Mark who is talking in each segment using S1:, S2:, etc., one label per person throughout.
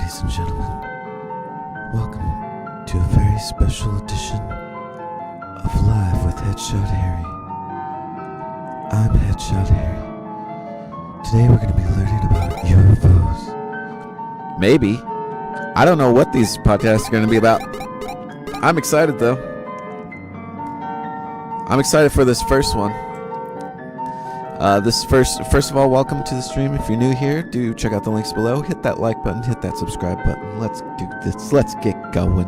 S1: ladies and gentlemen. Welcome to a very special edition of Live with HeadshotH4rry. I'm HeadshotH4rry. Today we're going to be learning about UFOs. Maybe. I don't know what these podcasts are going to be about. I'm excited though. I'm excited for this first one. First of all, welcome to the stream. If you're new here, do check out the links below. Hit that like button, hit that subscribe button. Let's do this. Let's get going.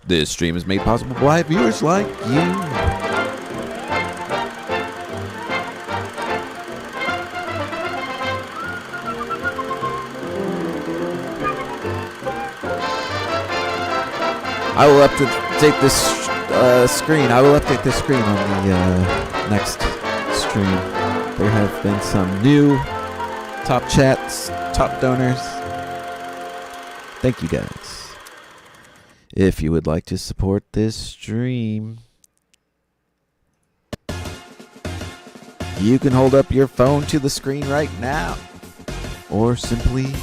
S1: This stream is made possible by viewers like you. I will update this screen. I will update this screen on the next stream. There have been some new top chats, top donors. Thank you guys. If you would like to support this stream, you can hold up your phone to the screen right now, or simply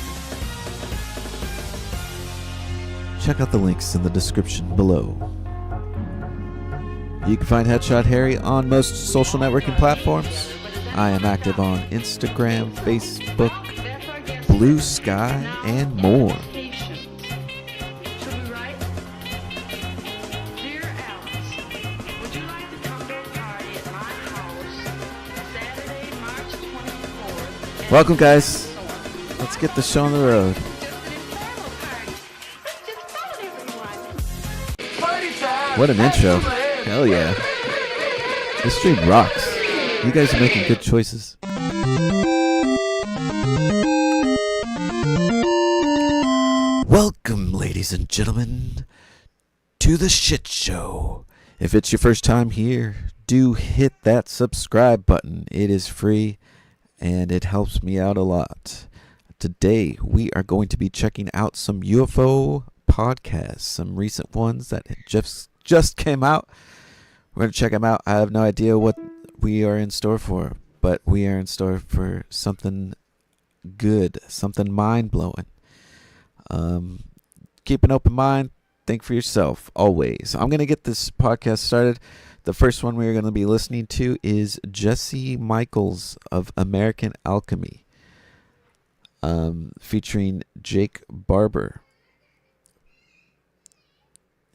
S1: check out the links in the description below. You can find HeadshotH4rry on most social networking platforms. I am active on Instagram, Facebook, Blue Sky, and more. Welcome, guys. Let's get the show on the road. What an intro. Hell yeah. This stream rocks. You guys are making good choices. Welcome, ladies and gentlemen, to the shit show. If it's your first time here, do hit that subscribe button. It is free and it helps me out a lot. Today, we are going to be checking out some UFO podcasts, some recent ones that just came out. We're going to check them out. I have no idea what we are in store for, but we are in store for something good, something mind-blowing. Keep an open mind. Think for yourself, always. I'm going to get this podcast started. The first one we're going to be listening to is Jesse Michaels of American Alchemy, featuring Jake Barber.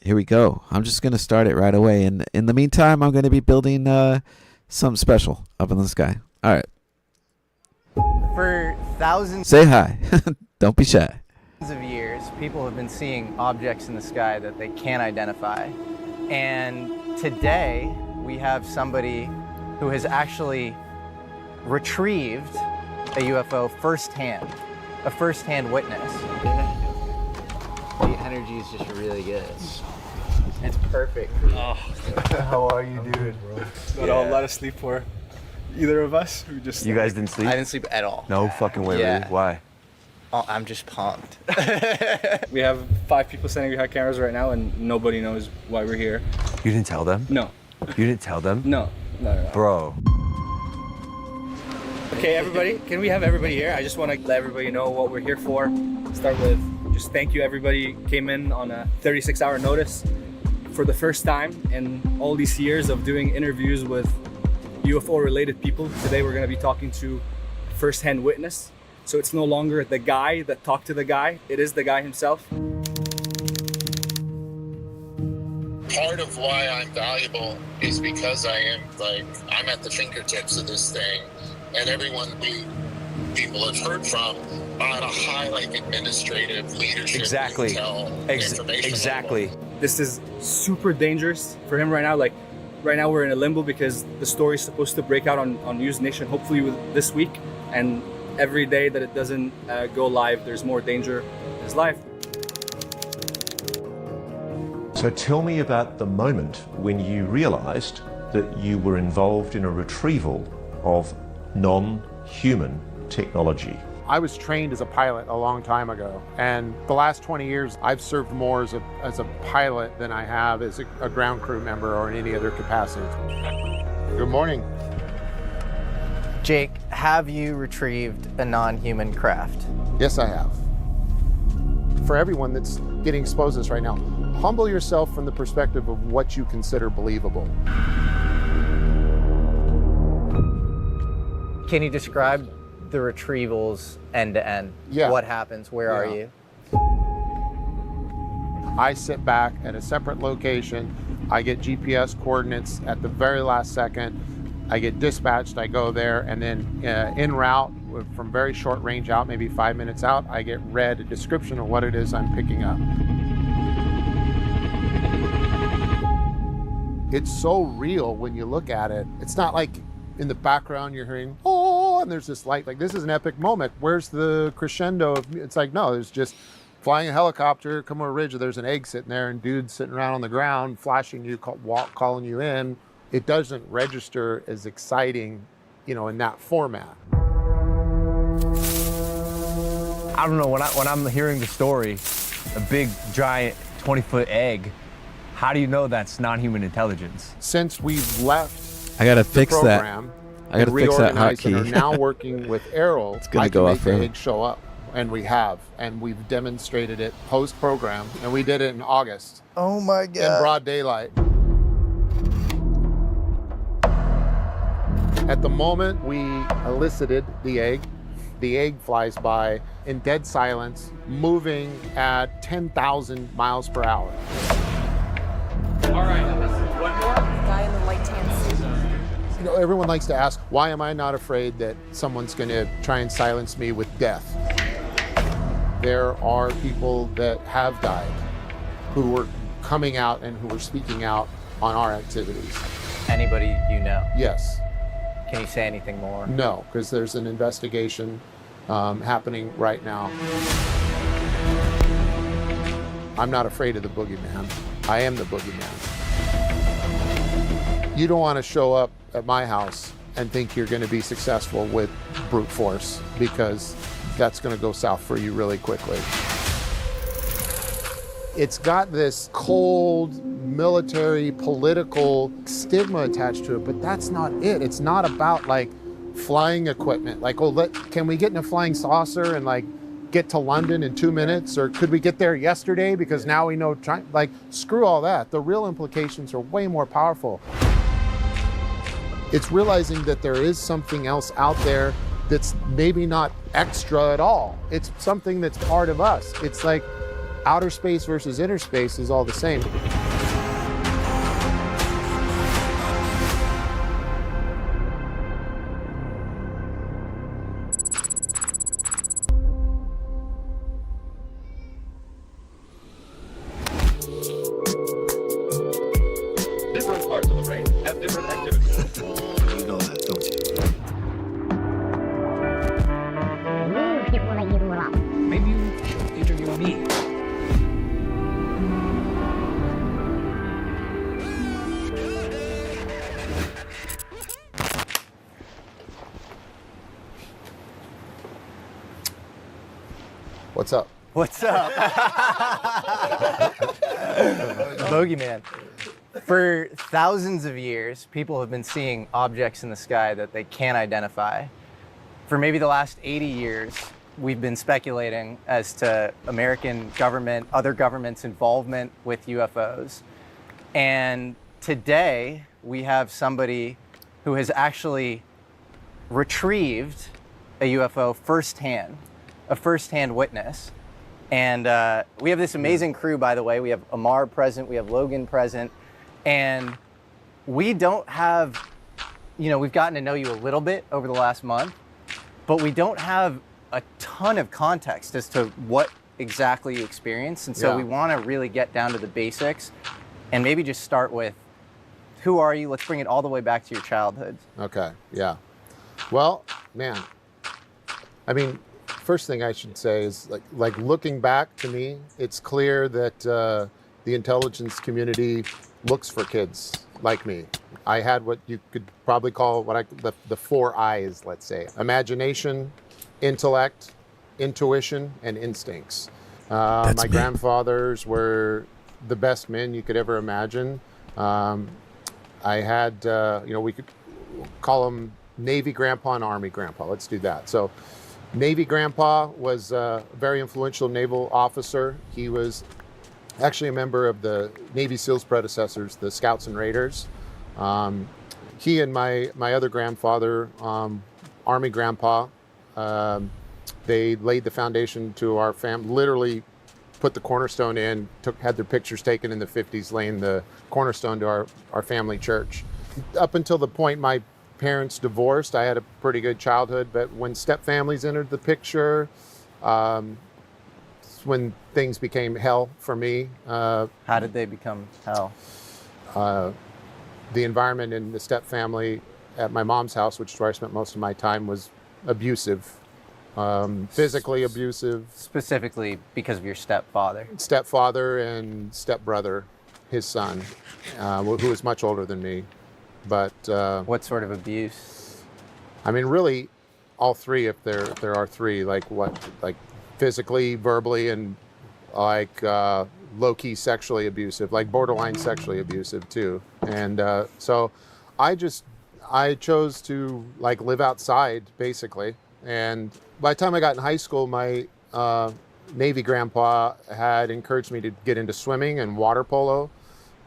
S1: Here we go. I'm just going to start it right away. And in the meantime, I'm going to be building something special up in the sky. All right.
S2: For thousands
S1: Say hi. Don't be shy.
S2: of years, people have been seeing objects in the sky that they can't identify. And today, we have somebody who has actually retrieved a UFO firsthand, a firsthand witness.
S3: The energy is just really good.
S2: It's perfect.
S4: Oh.
S5: How are you, dude?
S4: Not a lot of sleep for either of us. We just
S3: You guys didn't sleep?
S2: I didn't sleep at all.
S3: No fucking way,
S2: Yeah.
S3: really? Why?
S2: Oh, I'm just pumped.
S4: We have 5 people standing behind cameras right now, and nobody knows why we're here.
S3: You didn't tell them?
S4: No,
S3: You didn't tell them?
S4: no.
S3: Bro.
S4: Okay, everybody, can we have everybody here? I just want to let everybody know what we're here for. Start with just thank you, everybody came in on a 36-hour notice for the first time in all these years of doing interviews with UFO-related people. Today we're going to be talking to first-hand witness. So it's no longer the guy that talked to the guy, it is the guy himself.
S6: Part of why I'm valuable is because I'm at the fingertips of this thing, and everyone people have heard from are at a high administrative leadership
S3: Exactly.
S6: information
S3: Exactly.
S6: level.
S4: This is super dangerous for him right now. Like right now we're in a limbo because the story is supposed to break out on News Nation hopefully this week, and every day that it doesn't go live, there's more danger in his life.
S7: So tell me about the moment when you realized that you were involved in a retrieval of non-human technology.
S5: I was trained as a pilot a long time ago, and the last 20 years I've served more as a pilot than I have as a ground crew member or in any other capacity. Good morning.
S2: Jake, have you retrieved a non-human craft?
S5: Yes, I have. For everyone that's getting exposed to this right now, humble yourself from the perspective of what you consider believable.
S2: Can you describe the retrievals end to end?
S5: Yeah.
S2: What happens? Where are you?
S5: I sit back at a separate location. I get GPS coordinates at the very last second. I get dispatched, I go there, and then en route, from very short range out, maybe 5 minutes out, I get read a description of what it is I'm picking up. It's so real when you look at it. It's not like in the background you're hearing, oh, and there's this light, like this is an epic moment. Where's the crescendo of, it's like, no, there's just flying a helicopter, come over a ridge, there's an egg sitting there and dudes sitting around on the ground, flashing you, calling you in. It doesn't register as exciting, you know, in that format.
S8: I don't know, when I'm hearing the story, a big, giant, 20-foot egg, how do you know that's non-human intelligence?
S5: Since we've left
S1: I gotta fix
S5: the
S1: that.
S5: program,
S1: I gotta fix that
S5: reorganized and
S1: hotkey.
S5: are now working with Errol,
S1: It's gonna
S5: I
S1: go
S5: can
S1: off
S5: make the
S1: road.
S5: egg show up. And we have, and we've demonstrated it post-program, and we did it in August.
S2: Oh my
S5: In broad daylight. At the moment we elicited the egg flies by in dead silence, moving at 10,000 miles per hour.
S9: Guy in the light tan suit.
S5: You know, everyone likes to ask, why am I not afraid that someone's gonna try and silence me with death? There are people that have died who were coming out and who were speaking out on our activities.
S2: Anybody you know?
S5: Yes.
S2: Can you say anything more?
S5: No, because there's an investigation happening right now. I'm not afraid of the boogeyman. I am the boogeyman. You don't want to show up at my house and think you're going to be successful with brute force, because that's going to go south for you really quickly. It's got this cold, military, political stigma attached to it, but that's not it. It's not about like flying equipment. Like, oh, can we get in a flying saucer and like get to London in 2 minutes? Or could we get there yesterday because now we know, like, screw all that. The real implications are way more powerful. It's realizing that there is something else out there that's maybe not extra at all. It's something that's part of us. It's like outer space versus inner space is all the same.
S10: Different parts of the brain have different activities.
S1: You know that, don't you?
S8: Maybe you should interview me.
S5: What's up?
S2: What's up? Bogeyman. For thousands of years, people have been seeing objects in the sky that they can't identify. For maybe the last 80 years, we've been speculating as to American government, other governments' involvement with UFOs. And today, we have somebody who has actually retrieved a UFO firsthand, a firsthand witness. And we have this amazing crew, by the way. We have Amar present, we have Logan present, and we don't have, you know, we've gotten to know you a little bit over the last month, but we don't have a ton of context as to what exactly you experienced. And so we want to really get down to the basics and maybe just start with, who are you? Let's bring it all the way back to your childhood.
S5: Okay, yeah. Well, man, I mean, first thing I should say is like looking back, to me, it's clear that the intelligence community looks for kids like me. I had what you could probably call the 4 I's, let's say: imagination, intellect, intuition, and instincts. My grandfathers were the best men you could ever imagine. I had, you know, we could call them Navy grandpa and Army grandpa. Let's do that. So Navy grandpa was a very influential naval officer. He was actually a member of the Navy SEALs predecessors, the Scouts and Raiders. He and my other grandfather, Army grandpa, they laid the foundation to our family, literally put the cornerstone in, had their pictures taken in the 50s, laying the cornerstone to our family church. Up until the point my parents divorced, I had a pretty good childhood, but when step families entered the picture, when things became hell for me.
S2: How did they become hell?
S5: The environment in the step family at my mom's house, which is where I spent most of my time, was abusive, physically abusive.
S2: Specifically because of your stepfather?
S5: Stepfather and stepbrother, his son, who was much older than me. But
S2: what sort of abuse?
S5: I mean, really, all three, if there are three, like physically, verbally, and like low-key sexually abusive, like borderline sexually abusive too. And so I chose to like live outside basically. And by the time I got in high school, my Navy grandpa had encouraged me to get into swimming and water polo.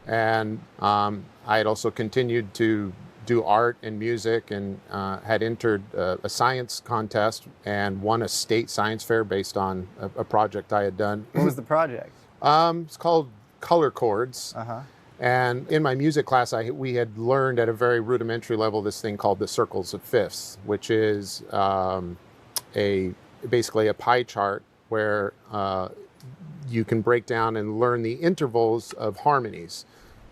S5: And I had also continued to do art and music, and had entered a science contest and won a state science fair based on a project I had done.
S2: What was the project?
S5: It's called Color Chords.
S2: Uh-huh.
S5: And in my music class, we had learned at a very rudimentary level this thing called the circles of fifths, which is basically a pie chart where you can break down and learn the intervals of harmonies.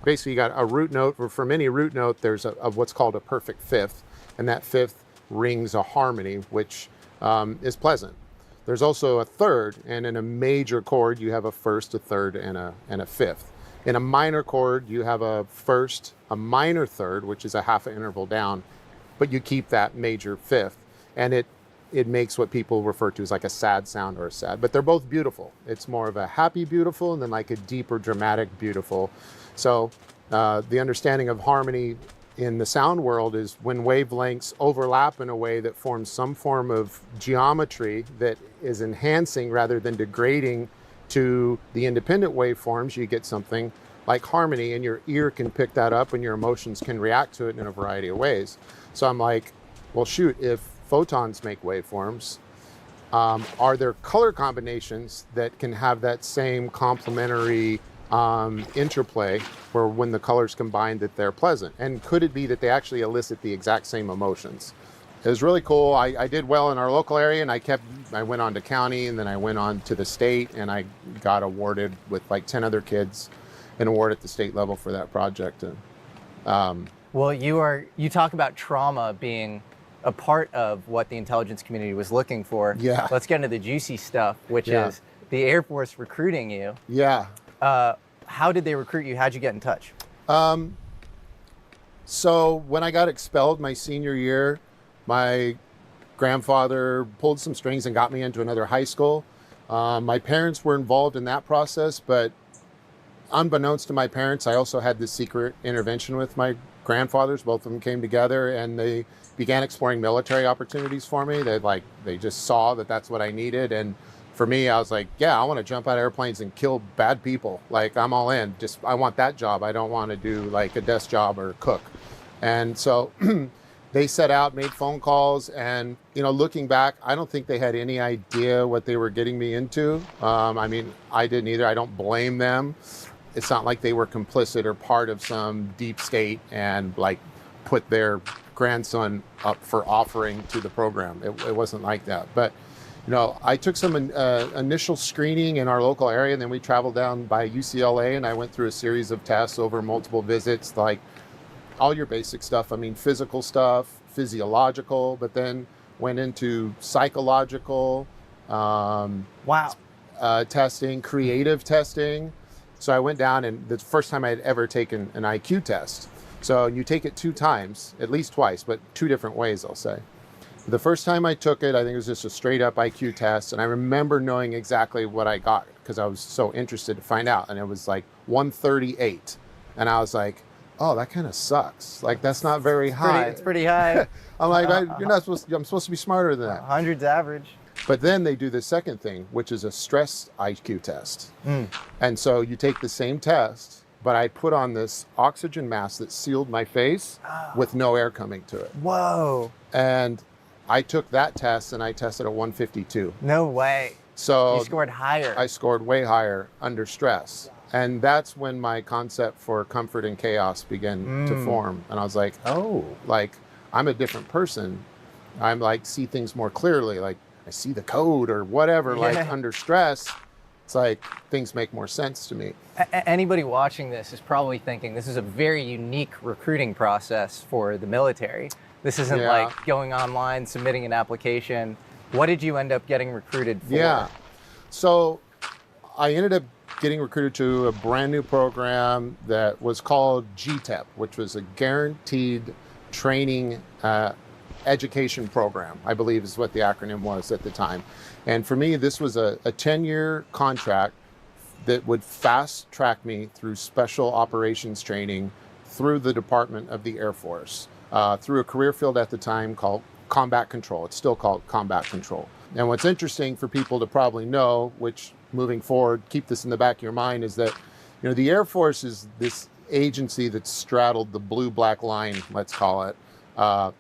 S5: Basically, you got a root note. From any root note, there's what's called a perfect fifth, and that fifth rings a harmony, which is pleasant. There's also a third, and in a major chord, you have a first, a third, and a fifth. In a minor chord, you have a first, a minor third, which is a half an interval down, but you keep that major fifth, and it makes what people refer to as like a sad sound or a sad, but they're both beautiful. It's more of a happy beautiful and then like a deeper dramatic beautiful. So the understanding of harmony in the sound world is when wavelengths overlap in a way that forms some form of geometry that is enhancing rather than degrading to the independent waveforms, you get something like harmony, and your ear can pick that up and your emotions can react to it in a variety of ways. So I'm like, well, shoot, if photons make waveforms, are there color combinations that can have that same complementary interplay where when the colors combine that they're pleasant? And could it be that they actually elicit the exact same emotions? It was really cool. I did well in our local area, and I went on to county, and then I went on to the state, and I got awarded with like 10 other kids an award at the state level for that project. And,
S2: well, you talk about trauma being a part of what the intelligence community was looking for.
S5: Yeah.
S2: Let's get into the juicy stuff, which is the Air Force recruiting you.
S5: Yeah.
S2: How did they recruit you? How'd you get in touch?
S5: So when I got expelled my senior year, my grandfather pulled some strings and got me into another high school. My parents were involved in that process, but unbeknownst to my parents, I also had this secret intervention with my grandfathers. Both of them came together and they began exploring military opportunities for me. They just saw that that's what I needed. And for me, I was like, yeah, I want to jump out of airplanes and kill bad people. Like, I'm all in. I want that job. I don't want to do like a desk job or cook. And so they set out, made phone calls, and looking back, I don't think they had any idea what they were getting me into. I mean, I didn't either. I don't blame them. It's not like they were complicit or part of some deep state and like put their grandson up for offering to the program. It wasn't like that. But I took some initial screening in our local area, and then we traveled down by UCLA, and I went through a series of tests over multiple visits, like all your basic stuff. I mean, physical stuff, physiological, but then went into psychological testing, creative testing. So I went down, and the first time I had ever taken an IQ test. So you take it 2 times, at least twice, but 2 different ways, I'll say. The first time I took it, I think it was just a straight up IQ test. And I remember knowing exactly what I got because I was so interested to find out. And it was like 138. And I was like, oh, that kind of sucks. Like, that's not very high.
S2: It's pretty high.
S5: I'm like, you're not supposed to, I'm supposed to be smarter than that.
S2: 100's average.
S5: But then they do the second thing, which is a stress IQ test. And so you take the same test, but I put on this oxygen mask that sealed my face with no air coming to it.
S2: Whoa.
S5: And I took that test and I tested at 152.
S2: No way.
S5: So
S2: You scored higher.
S5: I scored way higher under stress. And that's when my concept for comfort and chaos began to form. And I was like, oh, like, I'm a different person. I'm like, see things more clearly. Like, I see the code or whatever. Like, under stress, it's like things make more sense to me.
S2: Anybody watching this is probably thinking this is a very unique recruiting process for the military. This isn't like going online, submitting an application. What did you end up getting recruited for?
S5: Yeah. So I ended up getting recruited to a brand new program that was called GTEP, which was a guaranteed training education program, I believe is what the acronym was at the time. And for me, this was a 10-year contract that would fast track me through special operations training through the Department of the Air Force, through a career field at the time called combat control. It's still called combat control. And what's interesting for people to probably know, which moving forward, keep this in the back of your mind, is that, you know, the Air Force is this agency that straddled the blue-black line, let's call it,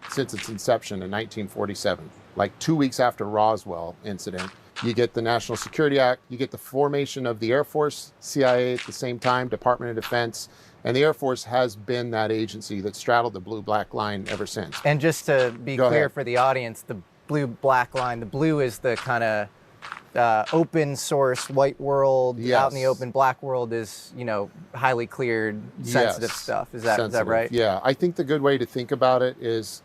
S5: since its inception in 1947. Like 2 weeks after Roswell incident, you get the National Security Act, you get the formation of the Air Force, CIA at the same time, Department of Defense, and the Air Force has been that agency that straddled the blue-black line ever since.
S2: And just to be clear for the audience, the blue-black line, the blue is the kind of open source white world. Out in the open, black world is, you know, highly cleared, sensitive stuff. Is that right?
S5: Yeah, I think the good way to think about it is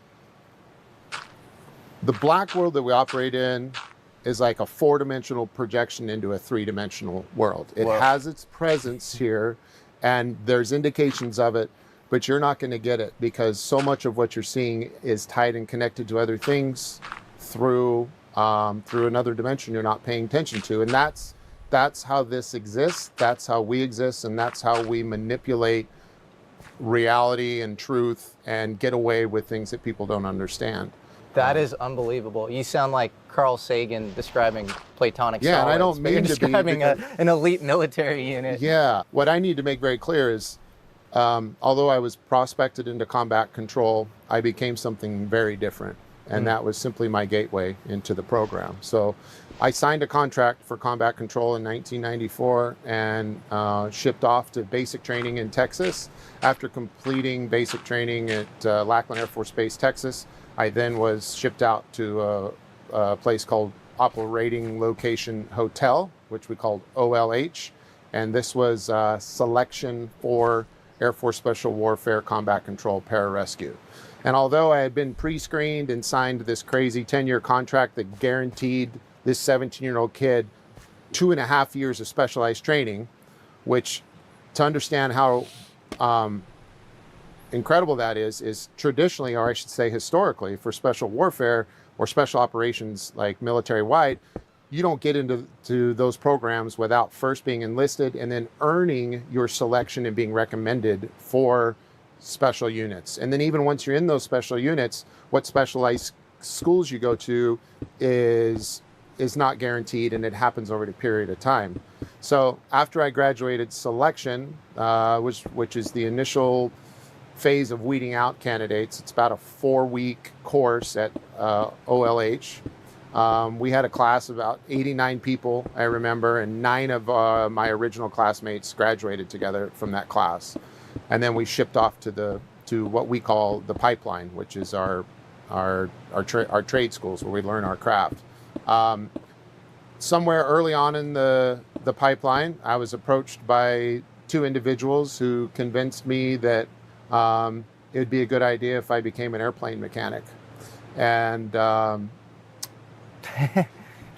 S5: the black world that we operate in is like a 4-dimensional projection into a 3-dimensional world. It has its presence here, and there's indications of it, but you're not going to get it because so much of what you're seeing is tied and connected to other things through another dimension you're not paying attention to. And that's how this exists, that's how we exist, and that's how we manipulate reality and truth and get away with things that people don't understand.
S2: That is unbelievable. You sound like Carl Sagan describing Platonic solids.
S5: Yeah, and I don't mean
S2: You're
S5: to
S2: describing
S5: be
S2: an elite military unit.
S5: Yeah, what I need to make very clear is, although I was prospected into combat control, I became something very different. And that was simply my gateway into the program. So I signed a contract for combat control in 1994 and shipped off to basic training in Texas. After completing basic training at Lackland Air Force Base, Texas, I then was shipped out to a place called Operating Location Hotel, which we called OLH. And this was selection for Air Force Special Warfare Combat Control Pararescue. And although I had been pre-screened and signed this crazy 10-year contract that guaranteed this 17-year-old kid 2.5 years of specialized training, which, to understand how incredible that is traditionally, or I should say historically, for special warfare or special operations like military-wide, you don't get into those programs without first being enlisted and then earning your selection and being recommended for special units. And then even once you're in those special units, what specialized schools you go to is not guaranteed, and it happens over a period of time. So after I graduated selection, which is the initial phase of weeding out candidates, it's about a 4-week course at OLH. We had a class of about 89 people, I remember, and 9 of my original classmates graduated together from that class. And then we shipped off to what we call the pipeline, which is our trade schools where we learn our craft. Somewhere early on in the pipeline, I was approached by 2 individuals who convinced me that it would be a good idea if I became an airplane mechanic. And
S2: can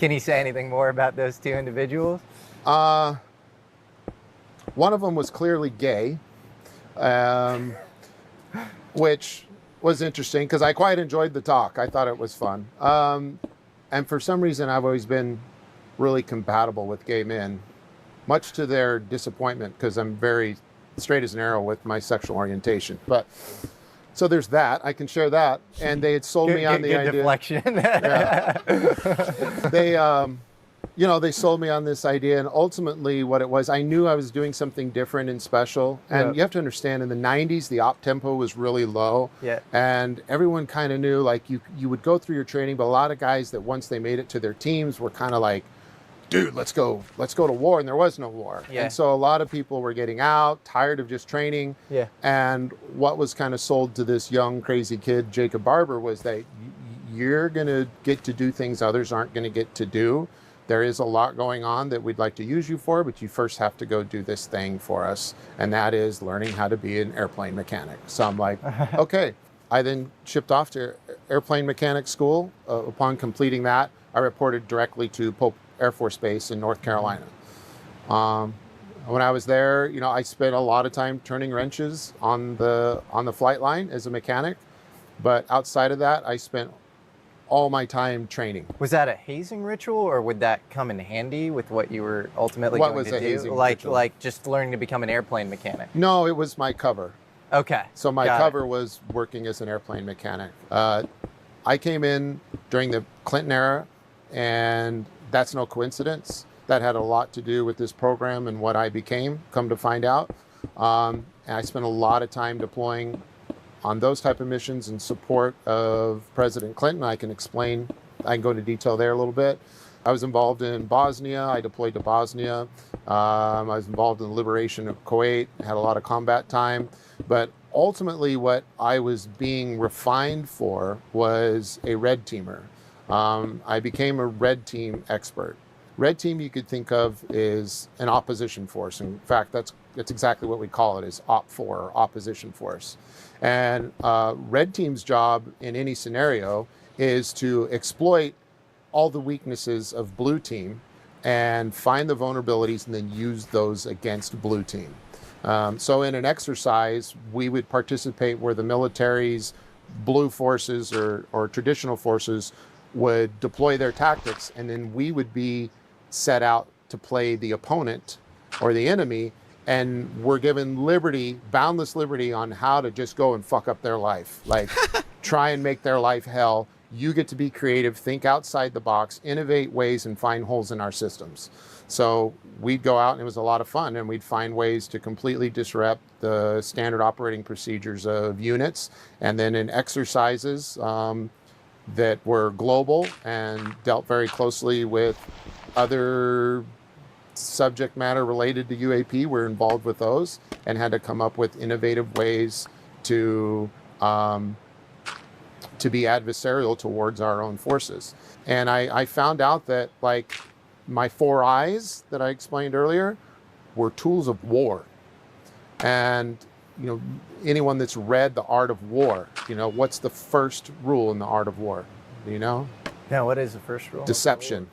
S2: you say anything more about those 2 individuals?
S5: One of them was clearly gay. Which was interesting because I quite enjoyed the talk. I thought it was fun. And for some reason, I've always been really compatible with gay men, much to their disappointment because I'm very straight as an arrow with my sexual orientation. But so there's that. I can share that. And they had sold me on the
S2: good
S5: idea.
S2: deflection.
S5: Yeah. They, you know, they sold me on this idea, and ultimately what it was, I knew I was doing something different and special. And you have to understand, in the 90s, the op tempo was really low.
S2: Yeah.
S5: And everyone kind of knew, like, you would go through your training, but a lot of guys that once they made it to their teams were kind of like, dude, let's go to war. And there was no war.
S2: Yeah.
S5: And so a lot of people were getting out, tired of just training.
S2: Yeah.
S5: And what was kind of sold to this young, crazy kid, Jacob Barber, was that you're going to get to do things others aren't going to get to do. There is a lot going on that we'd like to use you for, but you first have to go do this thing for us. And that is learning how to be an airplane mechanic. So I'm like, okay. I then shipped off to airplane mechanic school. Upon completing that, I reported directly to Pope Air Force Base in North Carolina. When I was there, you know, I spent a lot of time turning wrenches on the flight line as a mechanic. But outside of that, I spent all my time training.
S2: Was that a hazing ritual, or would that come in handy with what you were ultimately
S5: What
S2: going
S5: was
S2: to
S5: a
S2: do?
S5: hazing
S2: Like
S5: ritual?
S2: like just learning to become an airplane mechanic.
S5: No, it was my cover.
S2: Okay.
S5: So my
S2: got
S5: cover was working as an airplane mechanic. I came in during the Clinton era, and that's no coincidence. That had a lot to do with this program and what I became, come to find out. And I spent a lot of time deploying on those type of missions in support of President Clinton. I can go into detail there a little bit. I was involved in Bosnia. I deployed to Bosnia. I was involved in the liberation of Kuwait, had a lot of combat time. But ultimately what I was being refined for was a red teamer. I became a red team expert. Red team you could think of is an opposition force. In fact, that's exactly what we call it, is OP4, or opposition force. And red team's job in any scenario is to exploit all the weaknesses of blue team and find the vulnerabilities and then use those against blue team. So in an exercise, we would participate where the military's blue forces or traditional forces would deploy their tactics, and then we would be set out to play the opponent or the enemy, and we're given liberty, boundless liberty, on how to just go and fuck up their life. Like, try and make their life hell. You get to be creative, think outside the box, innovate ways, and find holes in our systems. So we'd go out, and it was a lot of fun, and we'd find ways to completely disrupt the standard operating procedures of units. And then in exercises that were global and dealt very closely with other subject matter related to UAP, we're involved with those and had to come up with innovative ways to be adversarial towards our own forces. And I found out that, like, my 4 eyes that I explained earlier were tools of war. And, you know, anyone that's read The Art of War, you know, what's the first rule in The Art of War? Do you know?
S2: Yeah, what is the first rule?
S5: Deception.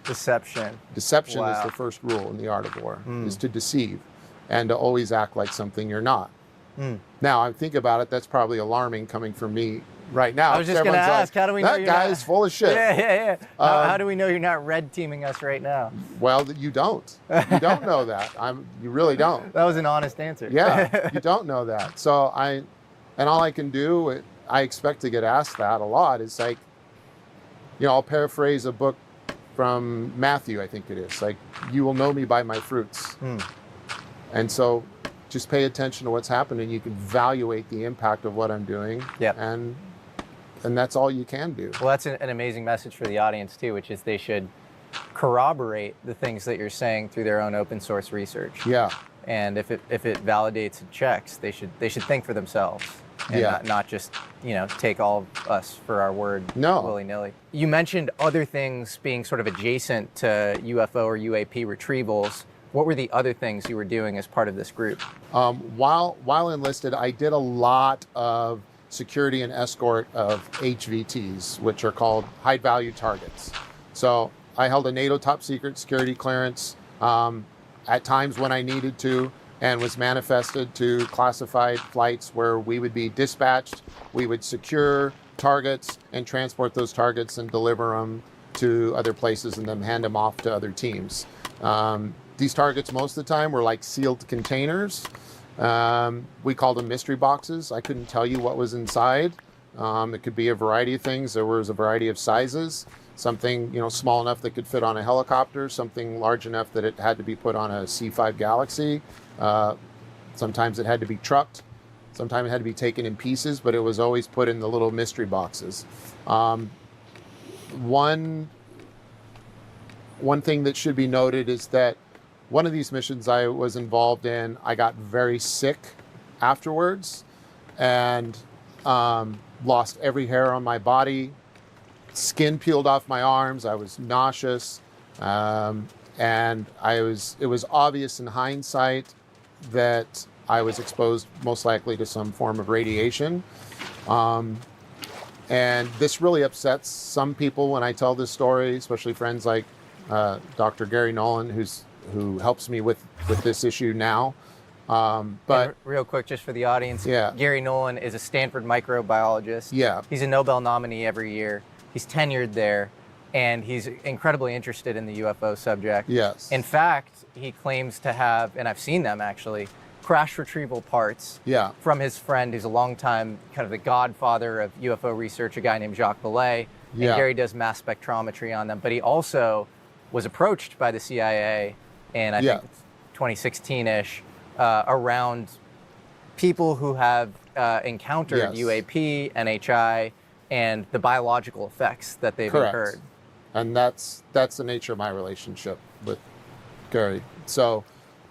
S2: Deception.
S5: Deception is
S2: Wow.
S5: the first rule in The Art of War, is to deceive and to always act like something you're not. Now, I think about it, that's probably alarming coming from me right now.
S2: I was just going to
S5: Everyone's
S2: ask, how do we know
S5: that
S2: you're
S5: guy
S2: not...
S5: is full of shit.
S2: Yeah. How do we know you're not red teaming us right now?
S5: Well, you don't. You don't know that. You really don't.
S2: That was an honest answer.
S5: Yeah, you don't know that. So all I can do, I expect to get asked that a lot, is like, you know, I'll paraphrase a book from Matthew, I think it is, like, you will know me by my fruits. And so just pay attention to what's happening. You can evaluate the impact of what I'm doing.
S2: Yep.
S5: And that's all you can do.
S2: Well, that's an amazing message for the audience too, which is they should corroborate the things that you're saying through their own open source research.
S5: Yeah.
S2: And if it validates and checks, they should think for themselves. And not just, you know, take all of us for our word willy-nilly. You mentioned other things being sort of adjacent to UFO or UAP retrievals. What were the other things you were doing as part of this group?
S5: While enlisted, I did a lot of security and escort of HVTs, which are called high value targets. So I held a NATO top secret security clearance at times when I needed to, and was manifested to classified flights where we would be dispatched. We would secure targets and transport those targets and deliver them to other places and then hand them off to other teams. These targets most of the time were like sealed containers, We called them mystery boxes. I couldn't tell you what was inside. It could be a variety of things. There was a variety of sizes. Something, small enough that could fit on a helicopter, something large enough that it had to be put on a C5 Galaxy. Sometimes it had to be trucked. Sometimes it had to be taken in pieces, but it was always put in the little mystery boxes. One thing that should be noted is that one of these missions I was involved in, I got very sick afterwards and lost every hair on my body. Skin peeled off my arms. I was nauseous. And it was obvious in hindsight that I was exposed most likely to some form of radiation. And this really upsets some people when I tell this story, especially friends like Dr. Gary Nolan, who helps me with this issue now. But
S2: and real quick, just for the audience, Gary Nolan is a Stanford microbiologist.
S5: Yeah.
S2: He's a Nobel nominee every year. He's tenured there, and he's incredibly interested in the UFO subject.
S5: Yes.
S2: In fact, he claims to have, and I've seen them actually, crash retrieval parts from his friend who's a longtime kind of the godfather of UFO research, a guy named Jacques Vallée. And Gary does mass spectrometry on them. But he also was approached by the CIA in, I think, 2016-ish, around people who have encountered UAP, NHI, and the biological effects that they've incurred.
S5: And that's the nature of my relationship with Gary. So,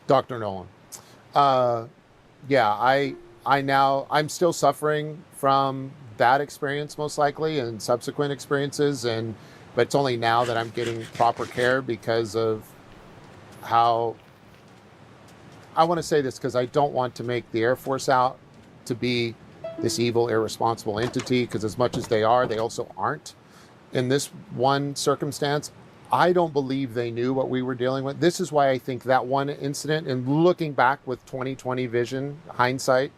S5: Dr. Nolan. I'm still suffering from that experience most likely and subsequent experiences, but it's only now that I'm getting proper care because of how, I want to say this because I don't want to make the Air Force out to be this evil, irresponsible entity, because as much as they are, they also aren't. In this one circumstance, I don't believe they knew what we were dealing with. This is why I think that one incident, and looking back with 2020 vision, hindsight,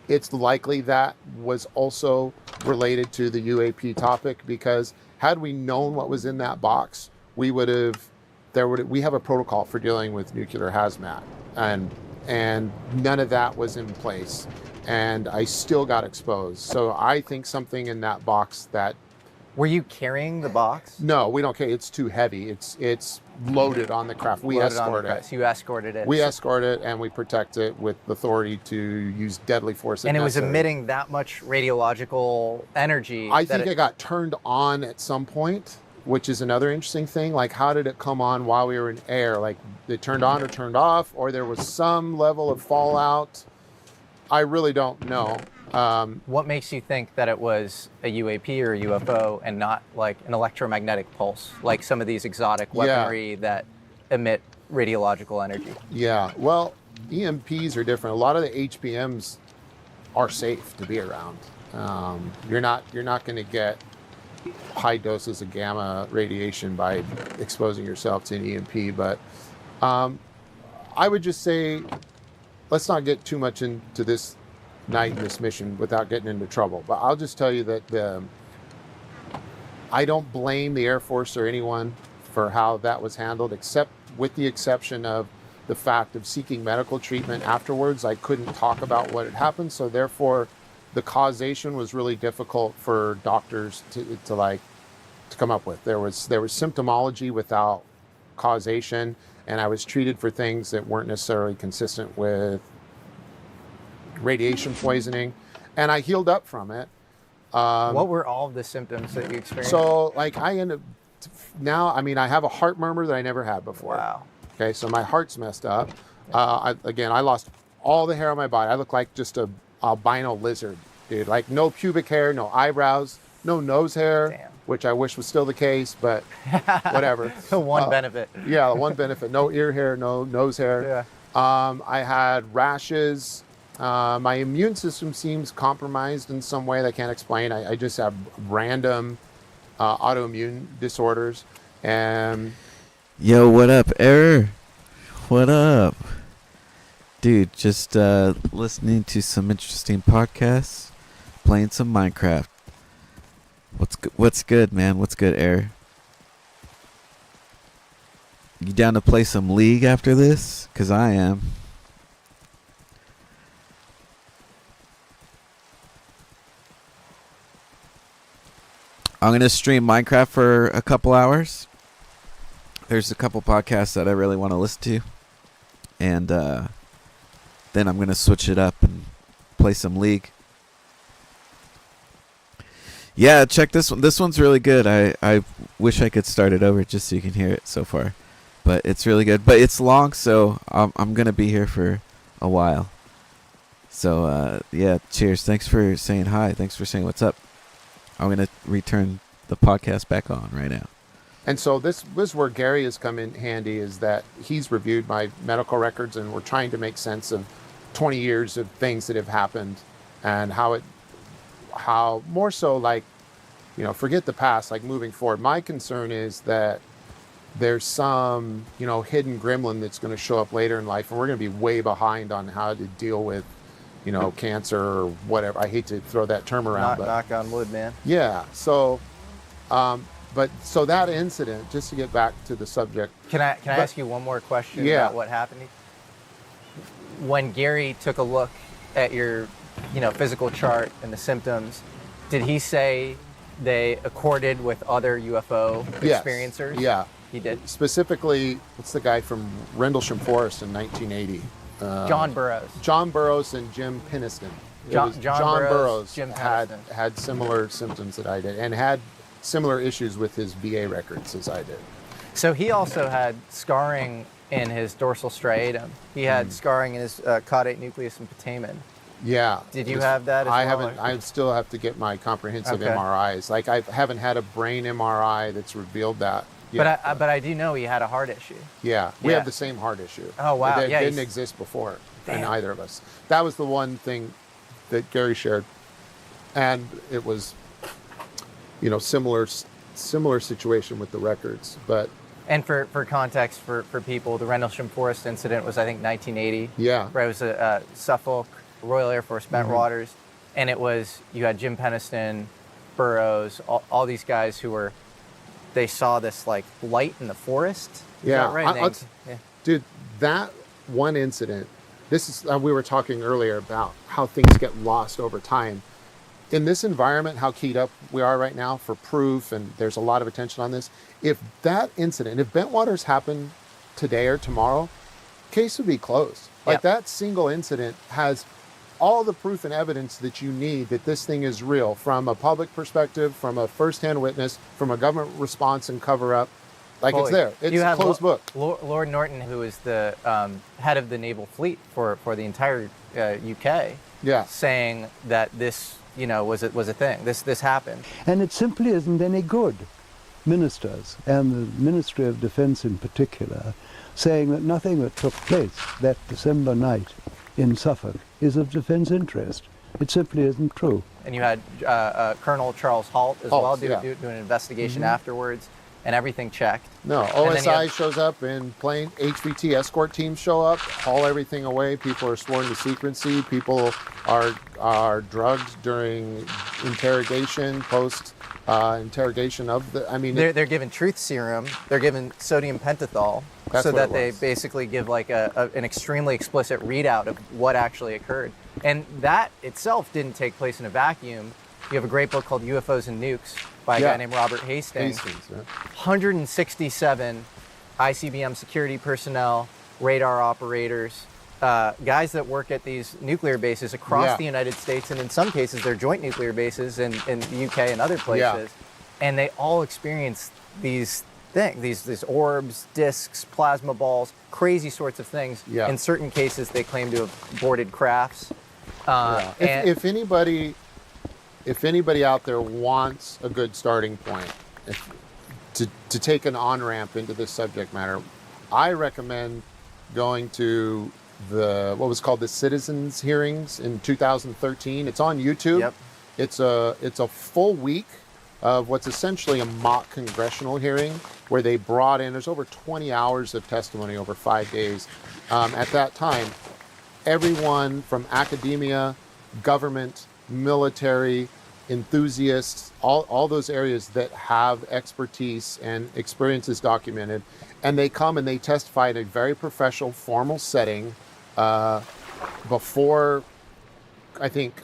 S5: it's likely that was also related to the UAP topic, because had we known what was in that box, we have a protocol for dealing with nuclear hazmat, and none of that was in place. And I still got exposed. So I think something in that box that...
S2: Were you carrying the box?
S5: No, we don't carry. It's too heavy. It's loaded on the craft. We escort it.
S2: So you escorted it.
S5: We escort it, and we protect it with authority to use deadly force.
S2: And it was emitting that much radiological energy.
S5: I think it got turned on at some point, which is another interesting thing. Like, how did it come on while we were in air? Like, it turned on or turned off, or there was some level of fallout. I really don't know.
S2: What makes you think that it was a UAP or a UFO and not like an electromagnetic pulse, like some of these exotic weaponry that emit radiological energy?
S5: Yeah, well, EMPs are different. A lot of the HPMs are safe to be around. You're not going to get high doses of gamma radiation by exposing yourself to an EMP, but I would just say, let's not get too much into this night in this mission without getting into trouble. But I'll just tell you that I don't blame the Air Force or anyone for how that was handled, except with the exception of the fact of seeking medical treatment afterwards. I couldn't talk about what had happened, so therefore the causation was really difficult for doctors to come up with. There was symptomology without causation, and I was treated for things that weren't necessarily consistent with radiation poisoning, and I healed up from it.
S2: What were all of the symptoms that you experienced?
S5: So, I end up now, I have a heart murmur that I never had before.
S2: Wow.
S5: Okay, so my heart's messed up. I lost all the hair on my body. I look like just a albino lizard, dude. Like, no pubic hair, no eyebrows, no nose hair, which I wish was still the case, but whatever.
S2: The one benefit.
S5: Yeah, the one benefit. No ear hair, no nose hair.
S2: Yeah.
S5: I had rashes. My immune system seems compromised in some way that I can't explain. I just have random autoimmune disorders. And
S1: yo, what up, Error? What up? Dude, just listening to some interesting podcasts, playing some Minecraft. What's good, man? What's good, Error? You down to play some League after this? 'Cause I am. I'm going to stream Minecraft for a couple hours. There's a couple podcasts that I really want to listen to. And then I'm going to switch it up and play some League. Yeah, check this one. This one's really good. I wish I could start it over just so you can hear it so far. But it's really good. But it's long, so I'm going to be here for a while. So, yeah, cheers. Thanks for saying hi. Thanks for saying what's up. I'm going to return the podcast back on right now.
S5: And so this is where Gary has come in handy, is that he's reviewed my medical records, and we're trying to make sense of 20 years of things that have happened and how more so, like, you know, forget the past, like moving forward. My concern is that there's some, you know, hidden gremlin that's going to show up later in life, and we're going to be way behind on how to deal with, you know, cancer or whatever. I hate to throw that term around, but
S2: knock on wood, man.
S5: yeah. So, but so that incident, just to get back to the subject.
S2: Can I ask you one more question about what happened? When Gary took a look at your, you know, physical chart and the symptoms, did he say they accorded with other UFO experiencers?
S5: Yeah,
S2: he did.
S5: Specifically, what's the guy from Rendlesham Forest in 1980?
S2: John Burroughs.
S5: John Burroughs and Jim Penniston.
S2: John
S5: Burroughs
S2: Jim
S5: had similar symptoms that I did, and had similar issues with his VA records as I did.
S2: So he also had scarring in his dorsal striatum. He had scarring in his caudate nucleus and putamen.
S5: Yeah.
S2: Did you have that as
S5: I
S2: well?
S5: haven't. I still have to get my comprehensive MRIs. Like, I haven't had a brain MRI that's revealed that yet.
S2: But I do know he had a heart issue.
S5: Yeah, we have the same heart issue.
S2: Oh, wow.
S5: That didn't exist before in either of us. That was the one thing that Gary shared, and it was, you know, similar situation with the records. But
S2: and for context for people, the Rendlesham Forest incident was, I think, 1980.
S5: Yeah,
S2: right. It was a Suffolk Royal Air Force Bentwaters, and it was, you had Jim Penniston, Burroughs, all these guys who they saw this like light in the forest. Is that right?
S5: Dude, that one incident. This is we were talking earlier about how things get lost over time. In this environment, how keyed up we are right now for proof, and there's a lot of attention on this. If that incident, if Bentwaters happened today or tomorrow, case would be closed. Like, that single incident has all the proof and evidence that you need that this thing is real, from a public perspective, from a first-hand witness, from a government response and cover-up. Like, it's there. It's a closed book.
S2: Lord Norton, who is the head of the naval fleet for the entire UK, saying that this, you know, was a thing. This happened.
S11: And it simply isn't any good. Ministers, and the Ministry of Defense in particular, saying that nothing that took place that December night in Suffolk is of defense interest. It simply isn't true.
S2: And you had Colonel Charles Halt as well do an investigation afterwards, and everything checked.
S5: No, OSI shows up in plane, HVT escort teams show up, haul everything away. People are sworn to secrecy. People are drugged during interrogation, post interrogation of the. I mean,
S2: they're given truth serum. They're given sodium pentothal, so that they basically give like an extremely explicit readout of what actually occurred. And that itself didn't take place in a vacuum. You have a great book called UFOs and Nukes by a guy named Robert Hastings. 167 ICBM security personnel, radar operators, guys that work at these nuclear bases across the United States, and in some cases they're joint nuclear bases in the UK and other places. And they all experience these things, these orbs, discs, plasma balls, crazy sorts of things. In certain cases they claim to have boarded crafts.
S5: If anybody out there wants a good starting point to take an on-ramp into this subject matter, I recommend going to what was called the Citizens Hearings in 2013. It's on YouTube. It's a full week of what's essentially a mock congressional hearing, where they brought in, there's over 20 hours of testimony over 5 days. At that time, everyone from academia, government, military, enthusiasts, all those areas that have expertise and experiences documented, and they come and they testify in a very professional, formal setting before, I think,